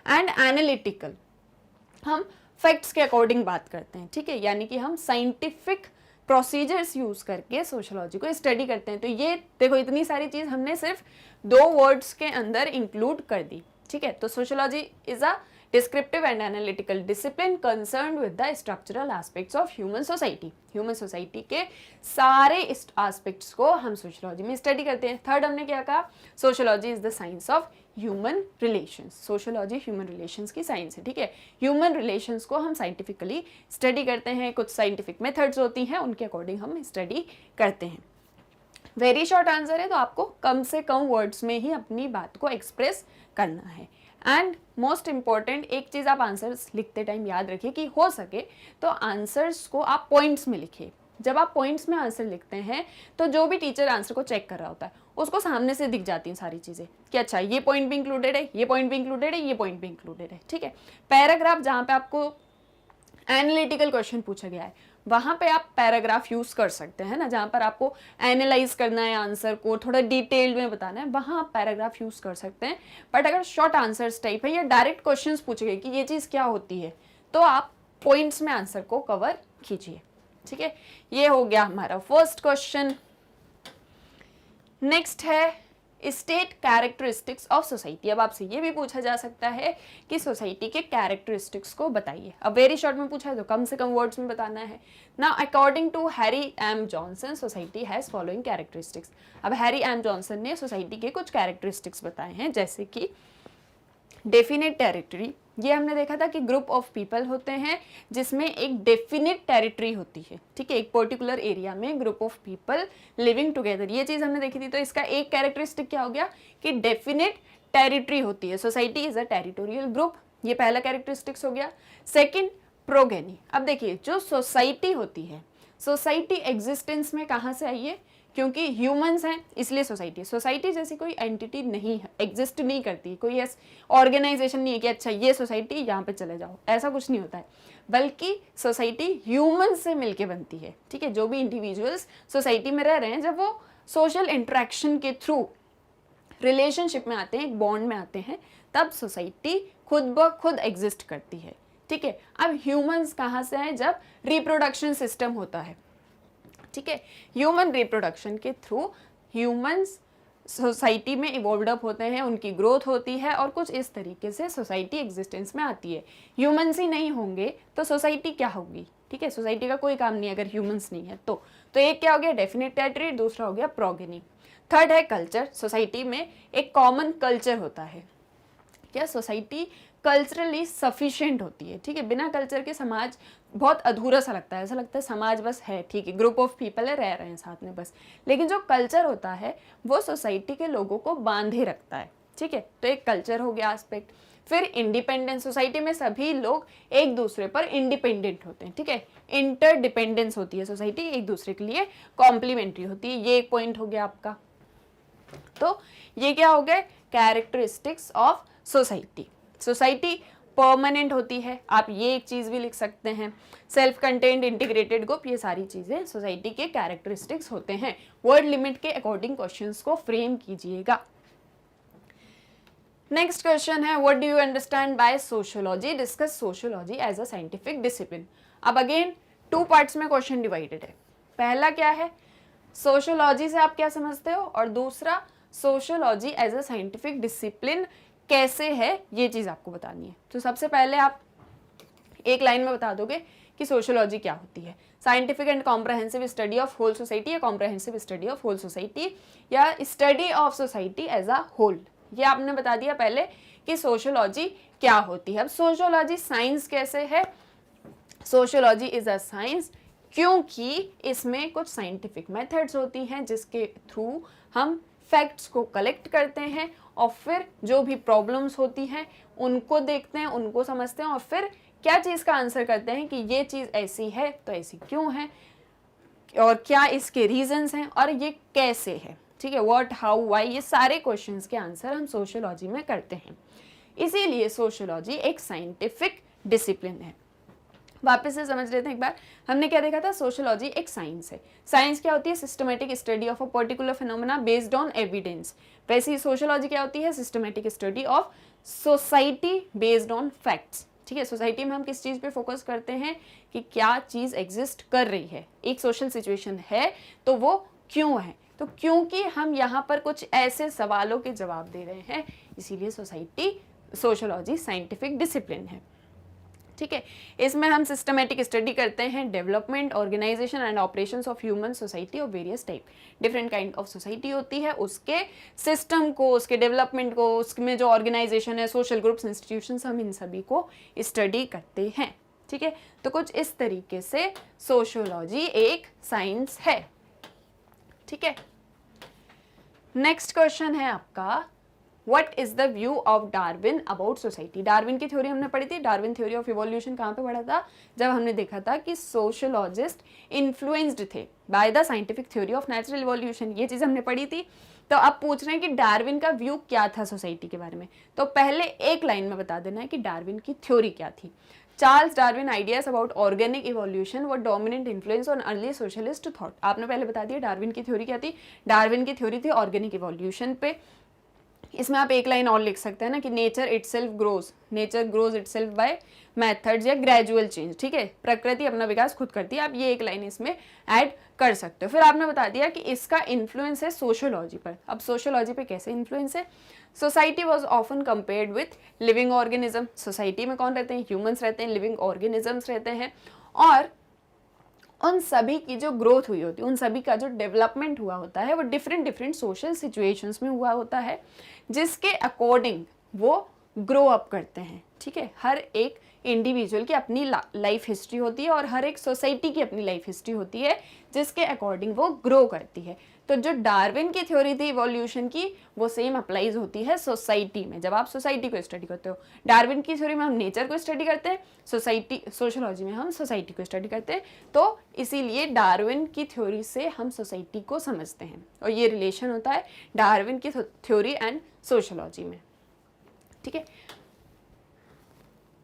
Speaker 1: एंड एनालिटिकल, हम फैक्ट्स के अकॉर्डिंग बात करते हैं। ठीक है, यानी कि हम साइंटिफिक प्रोसीजर्स यूज़ करके सोशियोलॉजी को स्टडी करते हैं। तो ये देखो, इतनी सारी चीज़ हमने सिर्फ 2 वर्ड्स के अंदर इंक्लूड कर दी। ठीक है, तो sociology is a descriptive and analytical discipline concerned with the structural aspects of human society. Human society के सारे एस्पेक्ट्स को हम सोशियोलॉजी में स्टडी करते हैं। थर्ड हमने क्या कहा, sociology is the science of human relations. Sociology human relations की साइंस है। ठीक है, ह्यूमन रिलेशंस को हम साइंटिफिकली स्टडी करते हैं। कुछ साइंटिफिक मेथड्स होती हैं, उनके अकॉर्डिंग हम स्टडी करते हैं। वेरी शॉर्ट आंसर है, तो आपको कम से कम वर्ड्स में ही अपनी बात को एक्सप्रेस करना है। एंड मोस्ट इम्पॉर्टेंट एक चीज़ आप आंसर्स लिखते टाइम याद रखिए कि हो सके तो आंसर्स को आप पॉइंट्स में लिखिए। जब आप पॉइंट्स में आंसर लिखते हैं तो जो भी टीचर आंसर को चेक कर रहा होता है उसको सामने से दिख जाती हैं सारी चीज़ें कि अच्छा ये पॉइंट भी इंक्लूडेड है, ये पॉइंट भी इंक्लूडेड है, ये पॉइंट भी इंक्लूडेड है। ठीक है, पैराग्राफ जहाँ पे आपको एनालिटिकल क्वेश्चन पूछा गया है वहाँ पे आप पैराग्राफ यूज़ कर सकते हैं ना, जहाँ पर आपको एनालाइज करना है आंसर को, थोड़ा डिटेल में बताना है, वहाँ आप पैराग्राफ यूज़ कर सकते हैं। बट अगर शॉर्ट आंसर्स टाइप है या डायरेक्ट क्वेश्चंस पूछे गए कि ये चीज़ क्या होती है तो आप पॉइंट्स में आंसर को कवर कीजिए। ठीक है, ये हो गया हमारा फर्स्ट क्वेश्चन। नेक्स्ट है स्टेट कैरेक्टरिस्टिक्स ऑफ सोसाइटी। अब आपसे ये भी पूछा जा सकता है कि सोसाइटी के कैरेक्टरिस्टिक्स को बताइए। अब वेरी शॉर्ट में पूछा है तो कम से कम वर्ड्स में बताना है ना। According to Harry M Johnson society has following characteristics. अब हैरी एम जॉनसन ने सोसाइटी के कुछ कैरेक्टरिस्टिक्स बताए हैं, जैसे कि डेफिनेट टेरिटरी। ये हमने देखा था कि ग्रुप ऑफ पीपल होते हैं जिसमें एक डेफिनेट टेरिटरी होती है। ठीक है, एक पर्टिकुलर एरिया में group of people living together, ये चीज़ हमने देखी थी। तो इसका एक कैरेक्टरिस्टिक क्या हो गया कि डेफिनेट टेरिटरी होती है। Society is a territorial group, ये पहला कैरेक्टरिस्टिक्स हो गया। Second, progeny. अब देखिए, जो सोसाइटी होती है, सोसाइटी एग्जिस्टेंस में कहाँ से आई है, क्योंकि ह्यूमंस हैं इसलिए सोसाइटी जैसी कोई एंटिटी नहीं है, एग्जिस्ट नहीं करती, कोई ऐसा ऑर्गेनाइजेशन नहीं है कि अच्छा ये सोसाइटी यहाँ पे चले जाओ, ऐसा कुछ नहीं होता है, बल्कि सोसाइटी ह्यूमंस से मिलके बनती है। ठीक है, जो भी इंडिविजुअल्स सोसाइटी में रह रहे हैं, जब वो सोशल इंटरेक्शन के थ्रू रिलेशनशिप में आते हैं, एक बॉन्ड में आते हैं, तब सोसाइटी खुद ब खुद एग्जिस्ट करती है। ठीक है, अब ह्यूमंस कहाँ से आए, जब रिप्रोडक्शन सिस्टम होता है। ठीक है, ह्यूमन रिप्रोडक्शन के थ्रू ह्यूमंस सोसाइटी में इवॉल्व अप होते हैं, उनकी ग्रोथ होती है और कुछ इस तरीके से सोसाइटी एग्जिस्टेंस में आती है। ह्यूमंस ही नहीं होंगे तो सोसाइटी क्या होगी। ठीक है, सोसाइटी का कोई काम नहीं अगर ह्यूमंस नहीं है तो एक क्या हो गया, डेफिनेट टेरिटरी, दूसरा हो गया प्रोगेनी। थर्ड है कल्चर। सोसाइटी में एक कॉमन कल्चर होता है, क्या सोसाइटी कल्चरली सफिशिएंट होती है, ठीक है। बिना कल्चर के समाज बहुत अधूरा सा लगता है, ऐसा लगता है समाज बस है, ठीक है, ग्रुप ऑफ पीपल है, रह रहे हैं साथ में बस। लेकिन जो कल्चर होता है वो सोसाइटी के लोगों को बांधे रखता है, ठीक है। तो एक कल्चर हो गया एस्पेक्ट। फिर इंडिपेंडेंस, सोसाइटी में सभी लोग एक दूसरे पर इंडिपेंडेंट होते हैं, ठीक है। इंटरडिपेंडेंस होती है सोसाइटी, एक दूसरे के लिए कॉम्प्लीमेंट्री होती है, ये एक पॉइंट हो गया आपका। तो ये क्या हो गए characteristics of society. Society permanent होती है, आप ये एक चीज भी लिख सकते हैं। सेल्फ कंटेंट इंटीग्रेटेड ग्रुप, ये सारी चीजें सोसाइटी के कैरेक्टरिस्टिक्स होते हैं। वर्ड लिमिट के अकॉर्डिंग क्वेश्चंस को फ्रेम कीजिएगा। नेक्स्ट क्वेश्चन है what do you understand by sociology, discuss sociology as a scientific discipline. अब अगेन 2 पार्ट्स में क्वेश्चन डिवाइडेड है। पहला क्या है, सोशियोलॉजी से आप क्या समझते हो, और दूसरा sociology as a scientific discipline कैसे है, ये चीज आपको बतानी है। तो सबसे पहले आप एक लाइन में बता दोगे कि सोशियोलॉजी क्या होती है। Scientific and comprehensive study of whole society, या comprehensive study of whole society, या study of society as a whole. ये आपने बता दिया पहले कि सोशियोलॉजी क्या होती है। अब सोशियोलॉजी साइंस कैसे है, सोशियोलॉजी इज अ साइंस क्योंकि इसमें कुछ साइंटिफिक मेथड्स होती हैं जिसके थ्रू हम फैक्ट्स को कलेक्ट करते हैं और फिर जो भी प्रॉब्लम्स होती हैं उनको देखते हैं, उनको समझते हैं और फिर क्या चीज़ का आंसर करते हैं कि ये चीज़ ऐसी है तो ऐसी क्यों है, और क्या इसके रीजंस हैं, और ये कैसे है, ठीक है। व्हाट, हाउ, व्हाई, ये सारे क्वेश्चंस के आंसर हम सोशियोलॉजी में करते हैं। इसीलिए सोशियोलॉजी एक साइंटिफिक डिसिप्लिन है। वापस से समझ लेते हैं एक बार, हमने क्या देखा था, सोशियोलॉजी एक साइंस है। साइंस क्या होती है, systematic study of a particular phenomena based on evidence. वैसे ही सोशियोलॉजी क्या होती है, systematic study of society based on facts, ठीक है। सोसाइटी में हम किस चीज़ पे फोकस करते हैं कि क्या चीज़ एग्जिस्ट कर रही है, एक सोशल सिचुएशन है तो वो क्यों है, तो क्योंकि हम यहाँ पर कुछ ऐसे सवालों के जवाब दे रहे हैं, इसीलिए सोशियोलॉजी साइंटिफिक डिसिप्लिन है, ठीक है। इसमें हम सिस्टमैटिक स्टडी करते हैं development, organisation and operations of human society of various type. Different kind of society होती है, उसके सिस्टम को, उसके डेवलपमेंट को, उसमें जो ऑर्गेनाइजेशन है, सोशल ग्रुप्स, इंस्टीट्यूशंस, हम इन सभी को स्टडी करते हैं, ठीक है। तो कुछ इस तरीके से सोशियोलॉजी एक साइंस है, ठीक है। नेक्स्ट क्वेश्चन है आपका What is the view of Darwin about society? Darwin की थ्योरी हमने पढ़ी थी, डार्विन थ्योरी ऑफ इवोल्यूशन कहाँ पे पढ़ा था, जब हमने देखा था कि सोशियोलॉजिस्ट इन्फ्लुएंस्ड थे by the scientific theory of natural evolution, ये चीज़ हमने पढ़ी थी। तो अब पूछ रहे हैं कि डार्विन का व्यू क्या था सोसाइटी के बारे में, तो पहले एक लाइन में बता देना है कि डार्विन की थ्योरी क्या थी। Charles Darwin ideas about organic evolution were dominant influence on early socialist thought. आपने पहले बता दिया डार्विन की थ्योरी क्या थी, डार्विन की थ्योरी थी ऑर्गेनिक इवोल्यूशन पे। इसमें आप एक लाइन और लिख सकते हैं ना कि nature grows itself by methods या ग्रेजुअल चेंज, ठीक है, प्रकृति अपना विकास खुद करती है। आप ये एक लाइन इसमें ऐड कर सकते हो। फिर आपने बता दिया कि इसका इन्फ्लुएंस है सोशियोलॉजी पर। अब सोशियोलॉजी पे कैसे इन्फ्लुएंस है, society was often compared with living organism. Society में कौन रहते हैं, ह्यूमंस रहते हैं, लिविंग ऑर्गेनिजम्स रहते हैं, और उन सभी की जो ग्रोथ हुई होती है, उन सभी का जो डेवलपमेंट हुआ होता है वो डिफरेंट सोशल सिचुएशंस में हुआ होता है, जिसके अकॉर्डिंग वो ग्रो अप करते हैं, ठीक है। हर एक इंडिविजुअल की अपनी लाइफ हिस्ट्री होती है और हर एक सोसाइटी की अपनी लाइफ हिस्ट्री होती है, जिसके अकॉर्डिंग वो ग्रो करती है। तो जो डार्विन की थ्योरी थी इवोल्यूशन की, वो सेम अप्लाइज होती है सोसाइटी में, जब आप सोसाइटी को स्टडी करते हो। डार्विन की थ्योरी में हम नेचर को स्टडी करते हैं, सोशियोलॉजी में हम सोसाइटी को स्टडी करते हैं। तो इसीलिए डार्विन की थ्योरी से हम सोसाइटी को समझते हैं, और ये रिलेशन होता है डार्विन की थ्योरी एंड सोशियोलॉजी में, ठीक है।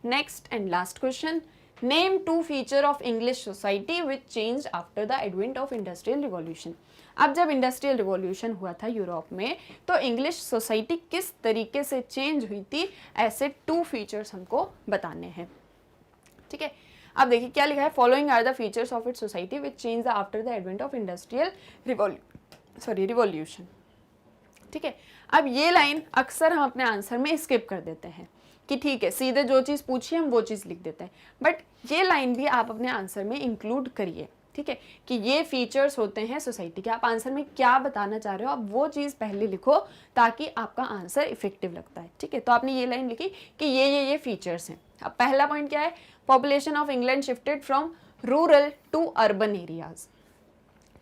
Speaker 1: Next and last question, name 2 feature of English society which changed after the advent of industrial revolution. अब जब इंडस्ट्रियल रिवॉल्यूशन हुआ था यूरोप में, तो इंग्लिश सोसाइटी किस तरीके से चेंज हुई थी, ऐसे 2 फीचर्स हमको बताने हैं, ठीक है। अब देखिए क्या लिखा है, following are the features of it society which change after the advent of industrial revolution, ठीक है। अब ये लाइन अक्सर हम अपने आंसर में स्किप कर देते हैं कि ठीक है सीधे जो चीज़ पूछिए हम वो चीज़ लिख देते हैं, बट ये लाइन भी आप अपने आंसर में इंक्लूड करिए, ठीक है, कि ये फीचर्स होते हैं सोसाइटी के। आप आंसर में क्या बताना चाह रहे हो आप वो चीज़ पहले लिखो ताकि आपका आंसर इफेक्टिव लगता है। ठीक है, तो आपने ये लाइन लिखी कि ये फीचर्स हैं। अब पहला पॉइंट क्या है, population of England shifted from rural to urban areas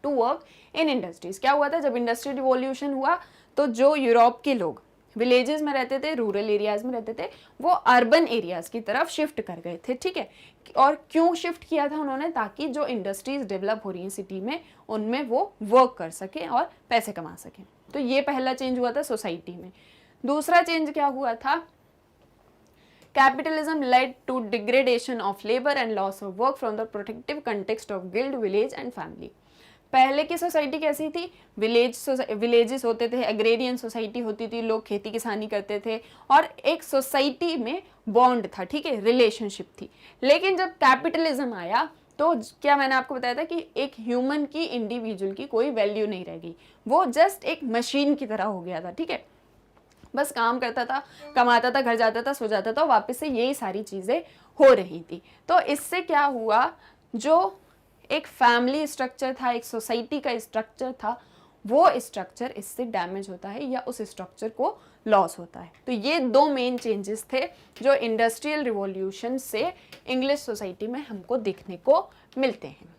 Speaker 1: to work in industries. क्या हुआ था, जब इंडस्ट्रियल रिवॉल्यूशन हुआ तो जो यूरोप के लोग विलेजेस में रहते थे, रूरल एरियाज में रहते थे, वो अर्बन एरियाज की तरफ शिफ्ट कर गए थे। ठीक है, और क्यों शिफ्ट किया था उन्होंने, ताकि जो इंडस्ट्रीज डेवलप हो रही हैं सिटी में उनमें वो वर्क कर सकें और पैसे कमा सकें। तो ये पहला चेंज हुआ था सोसाइटी में। दूसरा चेंज क्या हुआ था, capitalism led to degradation of labor and loss of work from the protective context of guild, village and family। पहले की सोसाइटी कैसी थी, विलेजेस होते थे, एग्रेरियन सोसाइटी होती थी, लोग खेती किसानी करते थे और एक सोसाइटी में बॉन्ड था, ठीक है, रिलेशनशिप थी। लेकिन जब कैपिटलिज्म आया तो क्या मैंने आपको बताया था कि एक ह्यूमन की, इंडिविजुअल की कोई वैल्यू नहीं रह गई, वो जस्ट एक मशीन की तरह हो गया था। ठीक है, बस काम करता था, कमाता था, घर जाता था, सो जाता था, वापस से यही सारी चीज़ें हो रही थी। तो इससे क्या हुआ, जो एक फैमिली स्ट्रक्चर था, एक सोसाइटी का स्ट्रक्चर था, वो स्ट्रक्चर इससे डैमेज होता है या उस स्ट्रक्चर को लॉस होता है। तो ये दो मेन चेंजेस थे जो इंडस्ट्रियल रिवॉल्यूशन से इंग्लिश सोसाइटी में हमको देखने को मिलते हैं।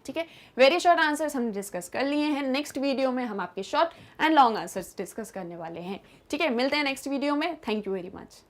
Speaker 1: ठीक है, वेरी शॉर्ट आंसर्स हमने डिस्कस कर लिए हैं। नेक्स्ट वीडियो में हम आपके short and long answers discuss करने वाले हैं। ठीक है, मिलते हैं नेक्स्ट वीडियो में। Thank you very much.